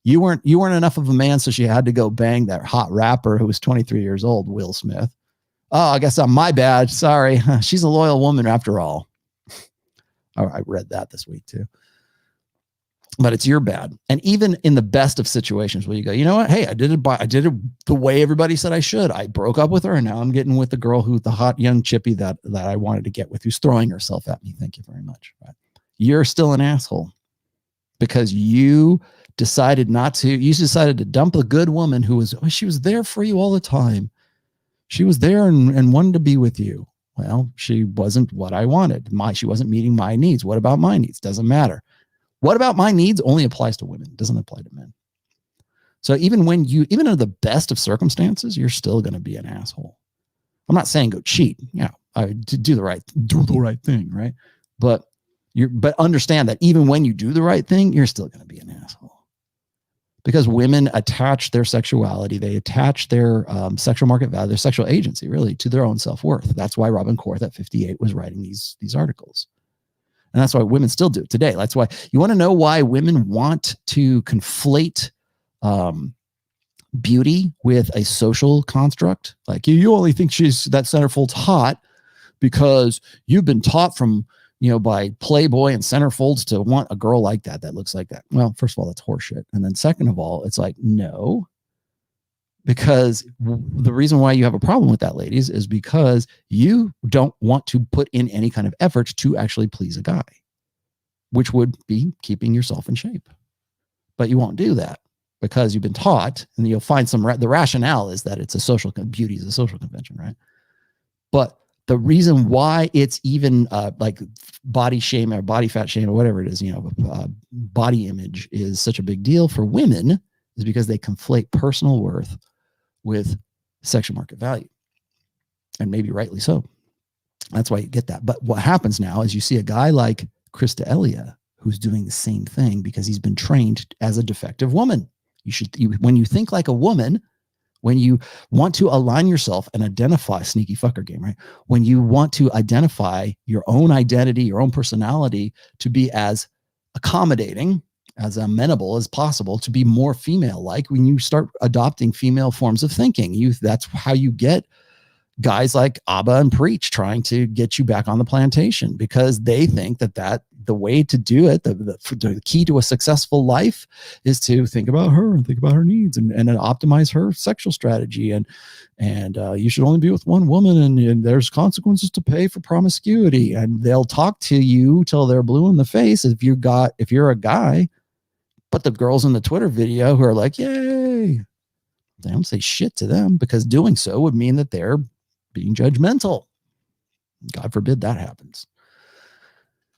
You weren't enough of a man, so she had to go bang that hot rapper who was 23 years old, Will Smith. Oh, I guess I'm my bad. Sorry. She's a loyal woman after all. Oh, I read that this week too. But it's your bad. And even in the best of situations where you go, you know what? Hey, I did it the way everybody said I should. I broke up with her, and now I'm getting with the girl the hot young chippy that I wanted to get with, who's throwing herself at me. Thank you very much. Right? You're still an asshole because you decided to dump a good woman she was there for you all the time. She was there and wanted to be with you. Well, she wasn't what I wanted. She wasn't meeting my needs. What about my needs? Doesn't matter. What about my needs only applies to women. Doesn't apply to men. So even in the best of circumstances, you're still going to be an asshole. I'm not saying go cheat. Yeah, do the right thing, right? But understand that even when you do the right thing, you're still going to be an asshole. Because women attach their sexuality, they attach their sexual market value, their sexual agency, really, to their own self-worth. That's why Robin Korth at 58 was writing these articles. And that's why women still do it today. That's why you want to know why women want to conflate beauty with a social construct. Like, you only think that centerfold's hot because you've been taught from, by Playboy and centerfolds to want a girl like that looks like that. Well, first of all, that's horseshit. And then second of all, it's like, no, because the reason why you have a problem with that, ladies, is because you don't want to put in any kind of effort to actually please a guy, which would be keeping yourself in shape. But you won't do that because you've been taught, and you'll find the rationale is that beauty is a social convention, right? But the reason why it's even like body shame or body fat shame or whatever it is, body image is such a big deal for women is because they conflate personal worth with sexual market value. And maybe rightly so. That's why you get that. But what happens now is you see a guy like Krista Elia who's doing the same thing because he's been trained as a defective woman. When you think like a woman, when you want to align yourself and identify, sneaky fucker game, right? When you want to identify your own identity, your own personality to be as accommodating, as amenable as possible, to be more female-like, when you start adopting female forms of thinking, that's how you get guys like Abba and Preach trying to get you back on the plantation, because they think that the way to do it, the key to a successful life is to think about her and think about her needs and optimize her sexual strategy. And you should only be with one woman, and there's consequences to pay for promiscuity. And they'll talk to you till they're blue in the face if you're a guy. But the girls in the Twitter video who are like, yay, they don't say shit to them, because doing so would mean that they're being judgmental. God forbid that happens.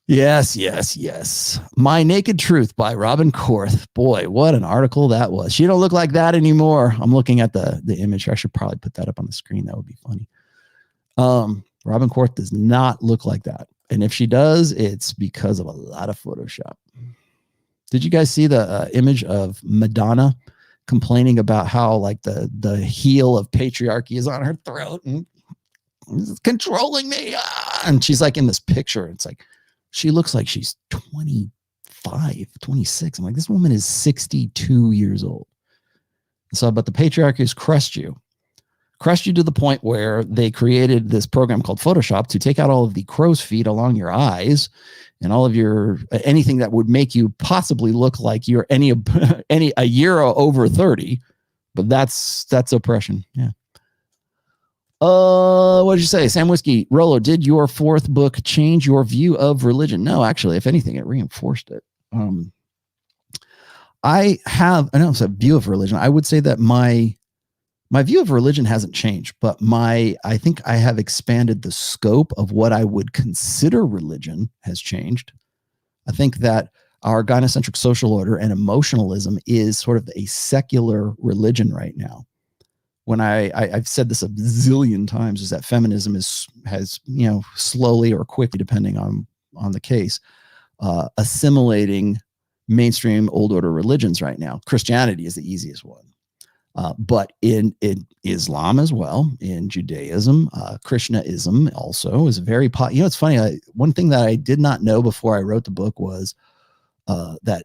Yes. My Naked Truth by Robin Korth. Boy, what an article that was. She don't look like that anymore. I'm looking at the image. I should probably put that up on the screen. That would be funny. Robin Korth does not look like that. And if she does, it's because of a lot of Photoshop. Did you guys see the image of Madonna complaining about how like the heel of patriarchy is on her throat and it's controlling me? And she's like in this picture. It's like, she looks like she's 25, 26. I'm like, this woman is 62 years old. So, but the patriarchy has crushed you to the point where they created this program called Photoshop to take out all of the crow's feet along your eyes and all of your anything that would make you possibly look like you're a year over 30. But that's oppression. Yeah. What did you say? Sam Whiskey, Rollo, did your fourth book change your view of religion? No, actually, if anything, it reinforced it. I know it's a view of religion. I would say that my view of religion hasn't changed, but I think I have expanded the scope of what I would consider religion has changed. I think that our gynocentric social order and emotionalism is sort of a secular religion right now. When I've said this a zillion times, is that feminism has slowly or quickly, depending on the case, assimilating mainstream old order religions right now. Christianity is the easiest one. But in Islam as well, in Judaism, Krishnaism also is very it's funny. One thing that I did not know before I wrote the book was that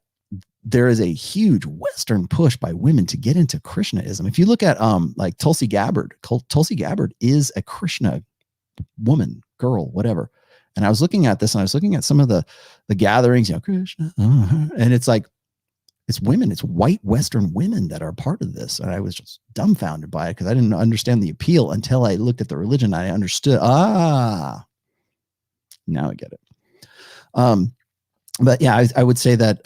there is a huge Western push by women to get into Krishnaism. If you look at like Tulsi Gabbard is a Krishna woman, girl, whatever. And I was looking at this, and I was looking at some of the gatherings, Krishna, and it's like, it's women, it's white Western women that are part of this. And I was just dumbfounded by it because I didn't understand the appeal until I looked at the religion. I understood. Now I get it. But yeah, I would say that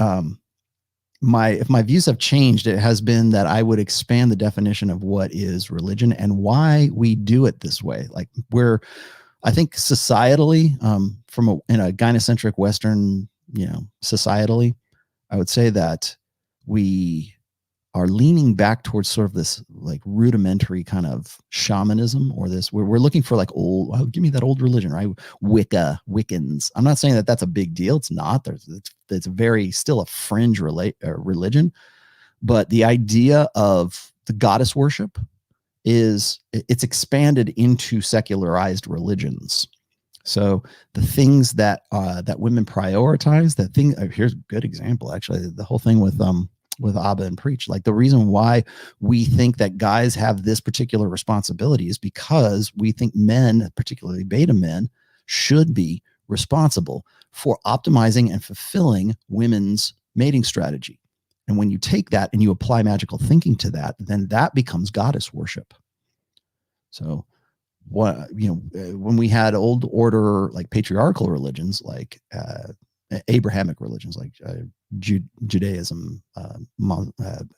if my views have changed, it has been that I would expand the definition of what is religion and why we do it this way. Like I think societally, in a gynocentric Western, societally, I would say that we are leaning back towards sort of this like rudimentary kind of shamanism, or this we're looking for like give me that old religion, right? Wiccans. I'm not saying that that's a big deal. It's not. It's very still a fringe religion, but the idea of the goddess worship it's expanded into secularized religions. So the things that women prioritize, here's a good example, actually, the whole thing with Abba and Preach. Like, the reason why we think that guys have this particular responsibility is because we think men, particularly beta men, should be responsible for optimizing and fulfilling women's mating strategy. And when you take that and you apply magical thinking to that, then that becomes goddess worship. So when we had old order, like patriarchal religions, like Abrahamic religions, like Judaism,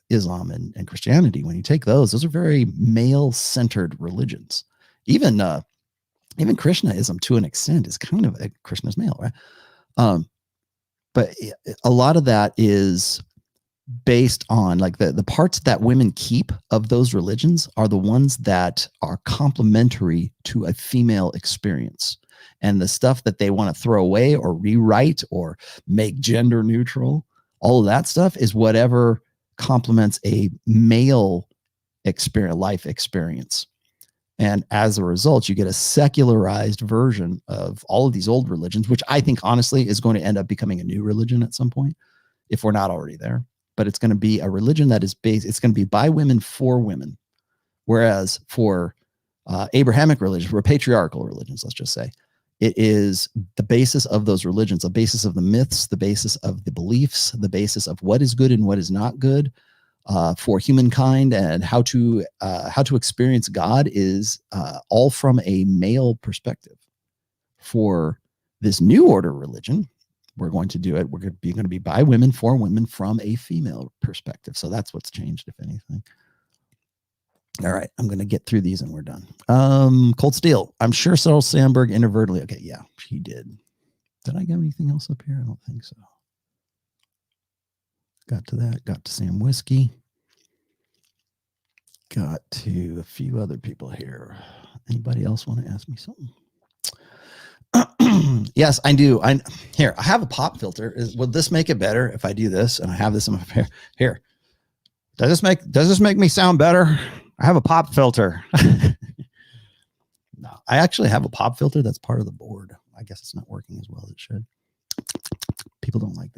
Islam, and Christianity, when you take those are very male-centered religions. Even Krishnaism, to an extent, is kind of Krishna's male, right? But a lot of that is based on like the parts that women keep of those religions are the ones that are complementary to a female experience, and the stuff that they want to throw away or rewrite or make gender neutral, all of that stuff is whatever complements a male life experience. And as a result, you get a secularized version of all of these old religions, which I think honestly is going to end up becoming a new religion at some point, if we're not already there. But it's going to be a religion that is it's going to be by women for women. Whereas for Abrahamic religions, or patriarchal religions, let's just say, it is the basis of those religions, the basis of the myths, the basis of the beliefs, the basis of what is good and what is not good for humankind, and how to experience God is all from a male perspective. For this new order religion, we're going to do it. We're going to be by women for women from a female perspective. So that's what's changed, if anything. All right, I'm going to get through these and we're done. Cold Steel. I'm sure Cyril Sandberg inadvertently. Okay, yeah, he did. Did I get anything else up here? I don't think so. Got to that. Got to Sam Whiskey. Got to a few other people here. Anybody else want to ask me something? Yes, I do. I have a pop filter. Will this make it better if I do this and I have this in my hair? Here. Does this make me sound better? I have a pop filter. No, I actually have a pop filter that's part of the board. I guess it's not working as well as it should. People don't like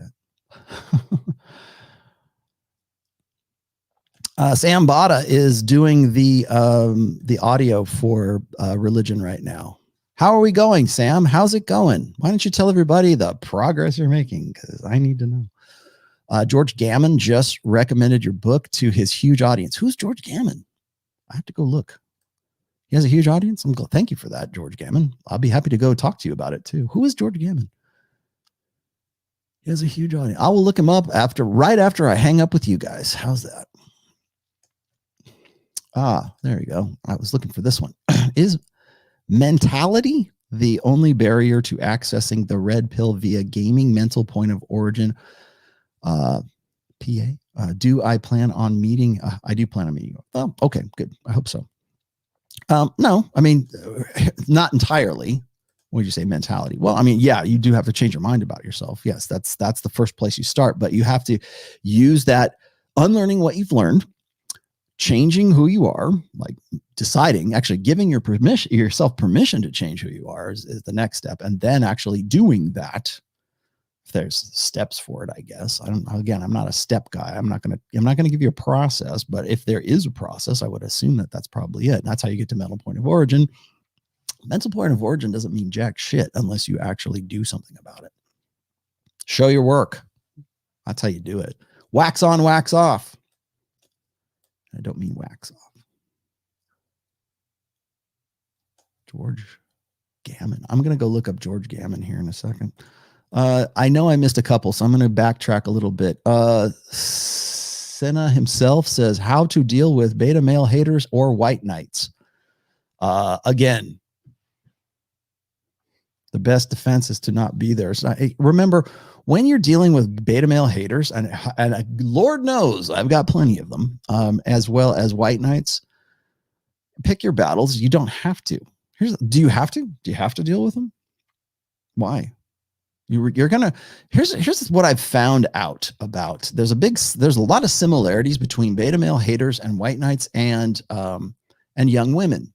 that. Sam Bada is doing the audio for religion right now. How are we going, Sam? How's it going? Why don't you tell everybody the progress you're making? Because I need to know. George Gammon just recommended your book to his huge audience. Who's George Gammon? I have to go look. He has a huge audience. Thank you for that, George Gammon. I'll be happy to go talk to you about it too. Who is George Gammon? He has a huge audience. I will look him up right after I hang up with you guys. How's that? There you go. I was looking for this one. Is mentality the only barrier to accessing the red pill via gaming mental point of origin? PA. Do I plan on meeting? I do plan on meeting. Oh, okay, good. I hope so. No, I mean, not entirely. What did you say? Mentality. Well, I mean, yeah, you do have to change your mind about yourself. Yes, that's the first place you start, but you have to use that unlearning what you've learned, changing who you are, like deciding, actually giving yourself permission to change who you are is the next step. And then actually doing that. If there's steps for it, I guess. Again, I'm not a step guy. I'm not going to give you a process, but if there is a process, I would assume that that's probably it. And that's how you get to mental point of origin. Mental point of origin doesn't mean jack shit unless you actually do something about it. Show your work. That's how you do it. Wax on, wax off. I don't mean wax off. George Gammon. I'm going to go look up George Gammon here in a second. I know I missed a couple, so I'm going to backtrack a little bit. Senna himself says how to deal with beta male haters or white knights. Again, the best defense is to not be there. So remember, when you're dealing with beta male haters, and Lord knows I've got plenty of them, as well as white knights, pick your battles. You don't have to. Do you have to? Do you have to deal with them? Why? You're gonna. Here's what I've found out about. There's a lot of similarities between beta male haters and white knights and young women.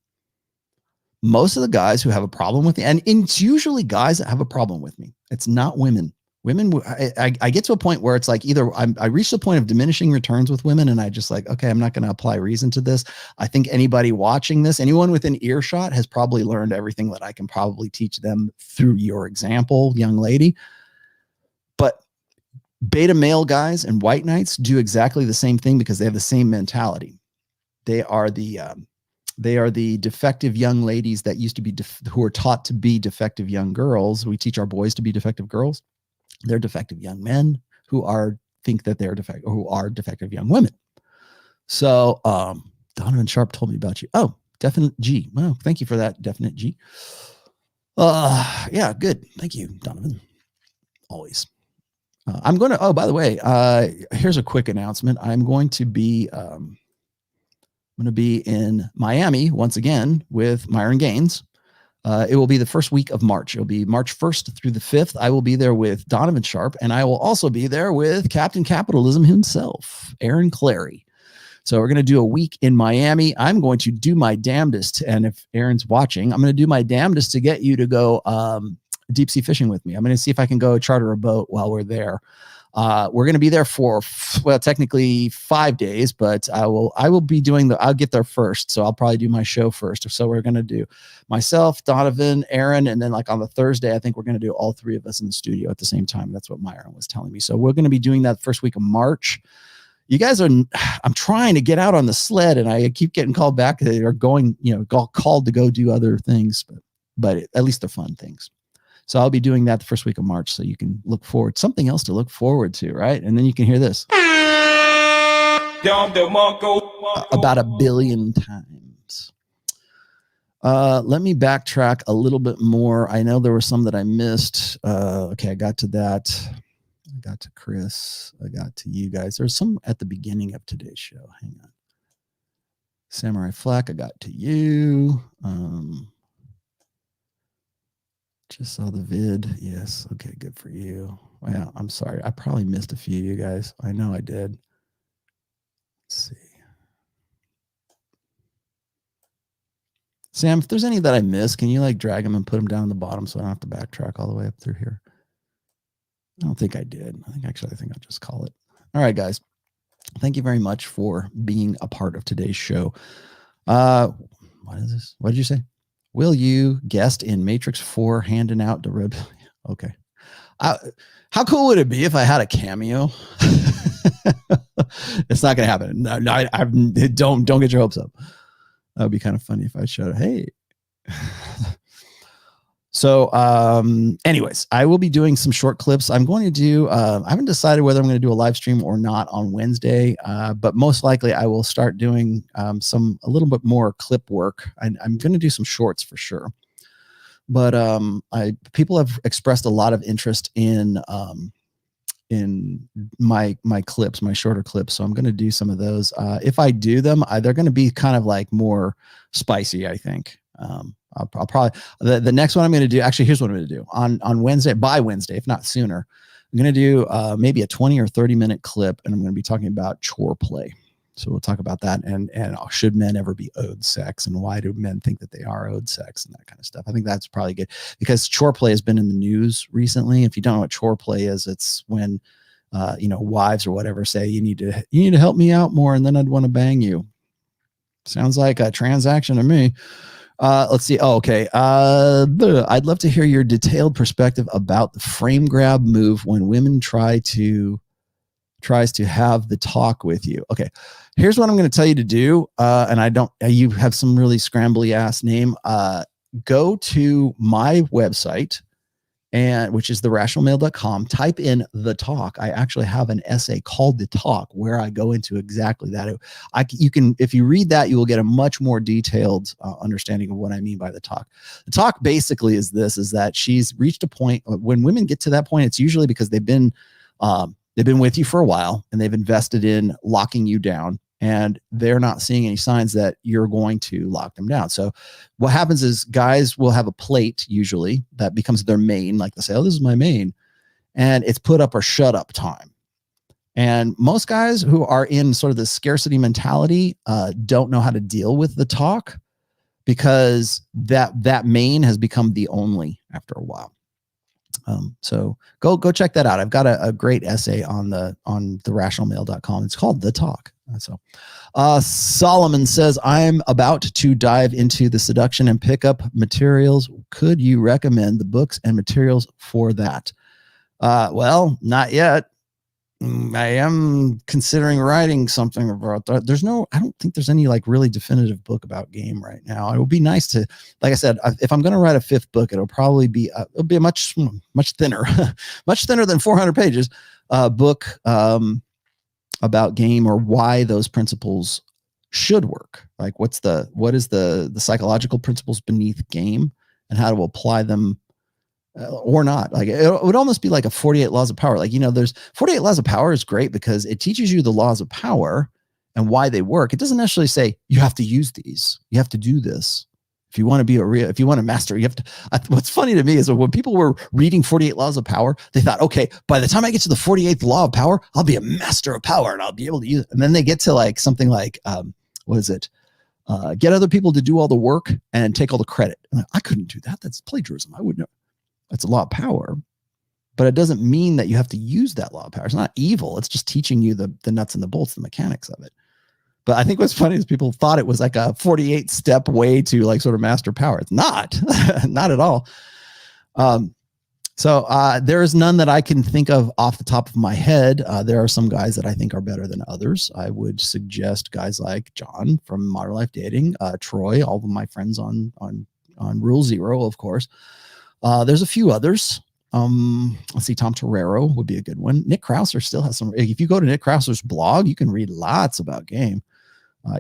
Most of the guys who have a problem with me, and it's usually guys that have a problem with me. It's not women. Women, I get to a point where it's like either I reach the point of diminishing returns with women, and I just like, okay, I'm not going to apply reason to this. I think anybody watching this, anyone within earshot, has probably learned everything that I can probably teach them through your example, young lady. But beta male guys and white knights do exactly the same thing because they have the same mentality. They are the defective young ladies that used to be who are taught to be defective young girls. We teach our boys to be defective girls. They're defective young men who think that they're defective, or who are defective young women. So Donovan Sharp told me about you. Oh, definite G. Well, thank you for that, definite G. Yeah, good. Thank you, Donovan. Always. I'm going to. Oh, by the way, here's a quick announcement. I'm going to be in Miami once again with Myron Gaines. It will be the first week of March. It'll be March 1st through the 5th. I will be there with Donovan Sharp, and I will also be there with Captain Capitalism himself, Aaron Clary. So we're going to do a week in Miami. I'm going to do my damnedest, and if Aaron's watching, I'm going to do my damnedest to get you to go deep sea fishing with me. I'm going to see if I can go charter a boat while we're there. We're going to be there for, technically 5 days, but I will be doing I'll get there first. So I'll probably do my show first. So we're going to do myself, Donovan, Aaron, and then like on the Thursday, I think we're going to do all three of us in the studio at the same time. That's what Myron was telling me. So we're going to be doing that first week of March. You guys I'm trying to get out on the sled, and I keep getting called back. They are going, called to go do other things, but at least they're fun things. So I'll be doing that the first week of March, so you can look forward, something else to look forward to, right? And then you can hear this about 1 billion times. Let me backtrack a little bit more. I know there were some that I missed. Okay, I got to that. I got to Chris. I got to you guys. There's some at the beginning of today's show. Hang on. Samurai Flack, I got to you. Just saw the vid. Yes. Okay, good for you. Well, I'm sorry. I probably missed a few, you guys. I know I did. Let's see. Sam, if there's any that I missed, can you like drag them and put them down the bottom so I don't have to backtrack all the way up through here? I don't think I did. I think I'll just call it. All right, guys. Thank you very much for being a part of today's show. What is this? What did you say? Will you guest in Matrix 4 handing out the rib? Okay. How cool would it be if I had a cameo? It's not going to happen. No, don't get your hopes up. That would be kind of funny if I showed, hey. So, anyways, I will be doing some short clips. I'm going to do, I haven't decided whether I'm going to do a live stream or not on Wednesday, but most likely I will start doing a little bit more clip work. I'm going to do some shorts for sure. But people have expressed a lot of interest in my clips, my shorter clips. So I'm going to do some of those. If I do them, they're going to be kind of like more spicy, I think. I'll probably, the next one I'm going to do, actually, here's what I'm going to do on Wednesday, by Wednesday, if not sooner. I'm going to do maybe a 20 or 30 minute clip, and I'm going to be talking about chore play. So we'll talk about that. And should men ever be owed sex, and why do men think that they are owed sex, and that kind of stuff. I think that's probably good because chore play has been in the news recently. If you don't know what chore play is, it's when, wives or whatever say, you need to help me out more, and then I'd want to bang you. Sounds like a transaction to me. Let's see. Oh, okay. I'd love to hear your detailed perspective about the frame grab move when women tries to have the talk with you. Okay. Here's what I'm going to tell you to do. You have some really scrambly ass name. Go to my website, which is therationalmale.com. Type in the talk. I actually have an essay called The Talk where I go into exactly that. If you read that, you will get a much more detailed understanding of what I mean by the talk. The talk basically is that she's reached a point. When women get to that point, it's usually because they've been with you for a while and they've invested in locking you down, and they're not seeing any signs that you're going to lock them down. So what happens is guys will have a plate usually that becomes their main, like they say, oh, this is my main, and it's put up or shut up time. And most guys who are in sort of the scarcity mentality don't know how to deal with the talk, because that main has become the only after a while. So go check that out. I've got a great essay on therationalmale.com. It's called The Talk. So Solomon says, I'm about to dive into the seduction and pickup materials. Could you recommend the books and materials for that? Well, not yet. I am considering writing something about that. I don't think there's any like really definitive book about game right now. It would be nice to, like I said, if I'm going to write a fifth book, it'll be a much thinner, much thinner than 400 pages book about game, or why those principles should work. Like what is the psychological principles beneath game, and how to apply them or not. Like it would almost be like a 48 laws of power. Like, there's 48 laws of power is great because it teaches you the laws of power and why they work. It doesn't necessarily say you have to use these. You have to do this. If you want to master, you have to. What's funny to me is when people were reading 48 laws of power, they thought, okay, by the time I get to the 48th law of power, I'll be a master of power and I'll be able to use it. And then they get to like something like, what is it? Get other people to do all the work and take all the credit. And I couldn't do that. That's plagiarism. I wouldn't know. That's a law of power, but it doesn't mean that you have to use that law of power. It's not evil. It's just teaching you the nuts and the bolts, the mechanics of it. But I think what's funny is people thought it was like a 48-step way to like sort of master power. It's not, not at all. So there is none that I can think of off the top of my head. There are some guys that I think are better than others. I would suggest guys like John from Modern Life Dating, Troy, all of my friends on Rule Zero, of course. There's a few others. Let's see, Tom Torero would be a good one. Nick Krauser still has some. If you go to Nick Krauser's blog, you can read lots about game.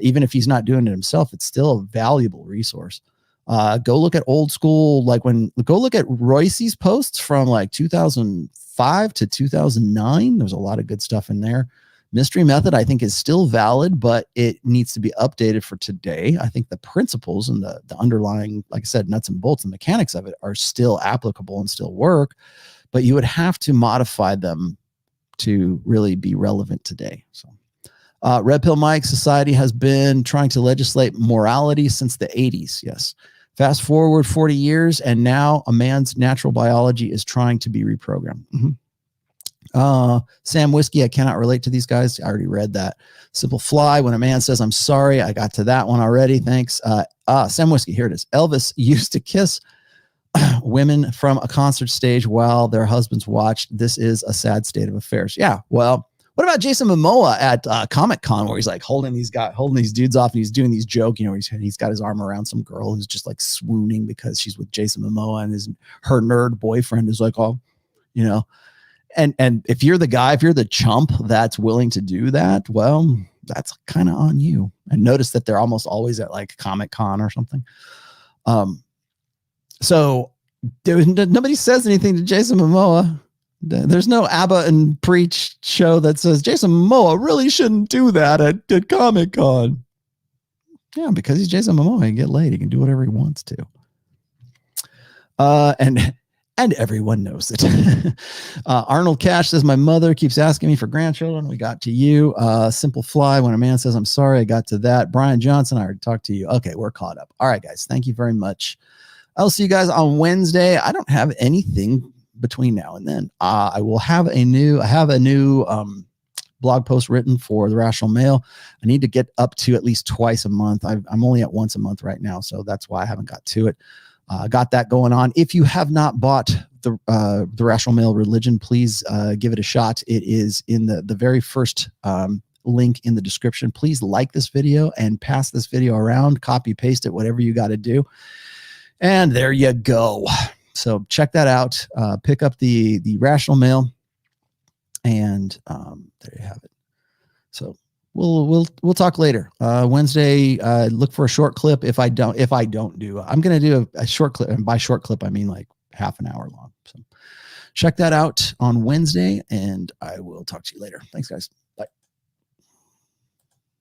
Even if he's not doing it himself, it's still a valuable resource. Go look at old school, go look at Royce's posts from like 2005 to 2009. There's a lot of good stuff in there. Mystery method, I think, is still valid, but it needs to be updated for today. I think the principles and the underlying, like I said, nuts and bolts and mechanics of it are still applicable and still work, but you would have to modify them to really be relevant today. So Red Pill Mike, society has been trying to legislate morality since the 80s. Yes. Fast forward 40 years, and now a man's natural biology is trying to be reprogrammed. Sam Whiskey, I cannot relate to these guys. I already read that. Simple Fly, when a man says, I'm sorry, I got to that one already. Thanks. Sam Whiskey, here it is. Elvis used to kiss women from a concert stage while their husbands watched. This is a sad state of affairs. Yeah, well, what about Jason Momoa at Comic-Con, where he's like holding these dudes off and he's doing these jokes, you know, he's got his arm around some girl who's just like swooning because she's with Jason Momoa, and her nerd boyfriend is like, oh, you know, and if you're the guy, if you're the chump that's willing to do that, well, that's kind of on you. And notice that they're almost always at like Comic-Con or something. So nobody says anything to Jason Momoa. There's no ABBA and Preach show that says Jason Momoa really shouldn't do that at Comic-Con. Yeah, because he's Jason Momoa. He can get laid. He can do whatever he wants to. And everyone knows it. Arnold Cash says, my mother keeps asking me for grandchildren. We got to you. Simple Fly, when a man says, I'm sorry, I got to that. Brian Johnson, I already talked to you. Okay, we're caught up. All right, guys. Thank you very much. I'll see you guys on Wednesday. I don't have anything between now and then. I will have a new blog post written for the Rational Male. I need to get up to at least twice a month. I'm only at once a month right now, so that's why I haven't got to it. Got that going on. If you have not bought the Rational Male Religion, please give it a shot. It is in the very first link in the description. Please like this video and pass this video around, copy, paste it, whatever you got to do. And there you go. So check that out. Pick up the Rational Male, and there you have it. So we'll talk later. Wednesday, look for a short clip. If I don't do, I'm going to do a short clip, and by short clip I mean like half an hour long. So check that out on Wednesday, and I will talk to you later. Thanks, guys.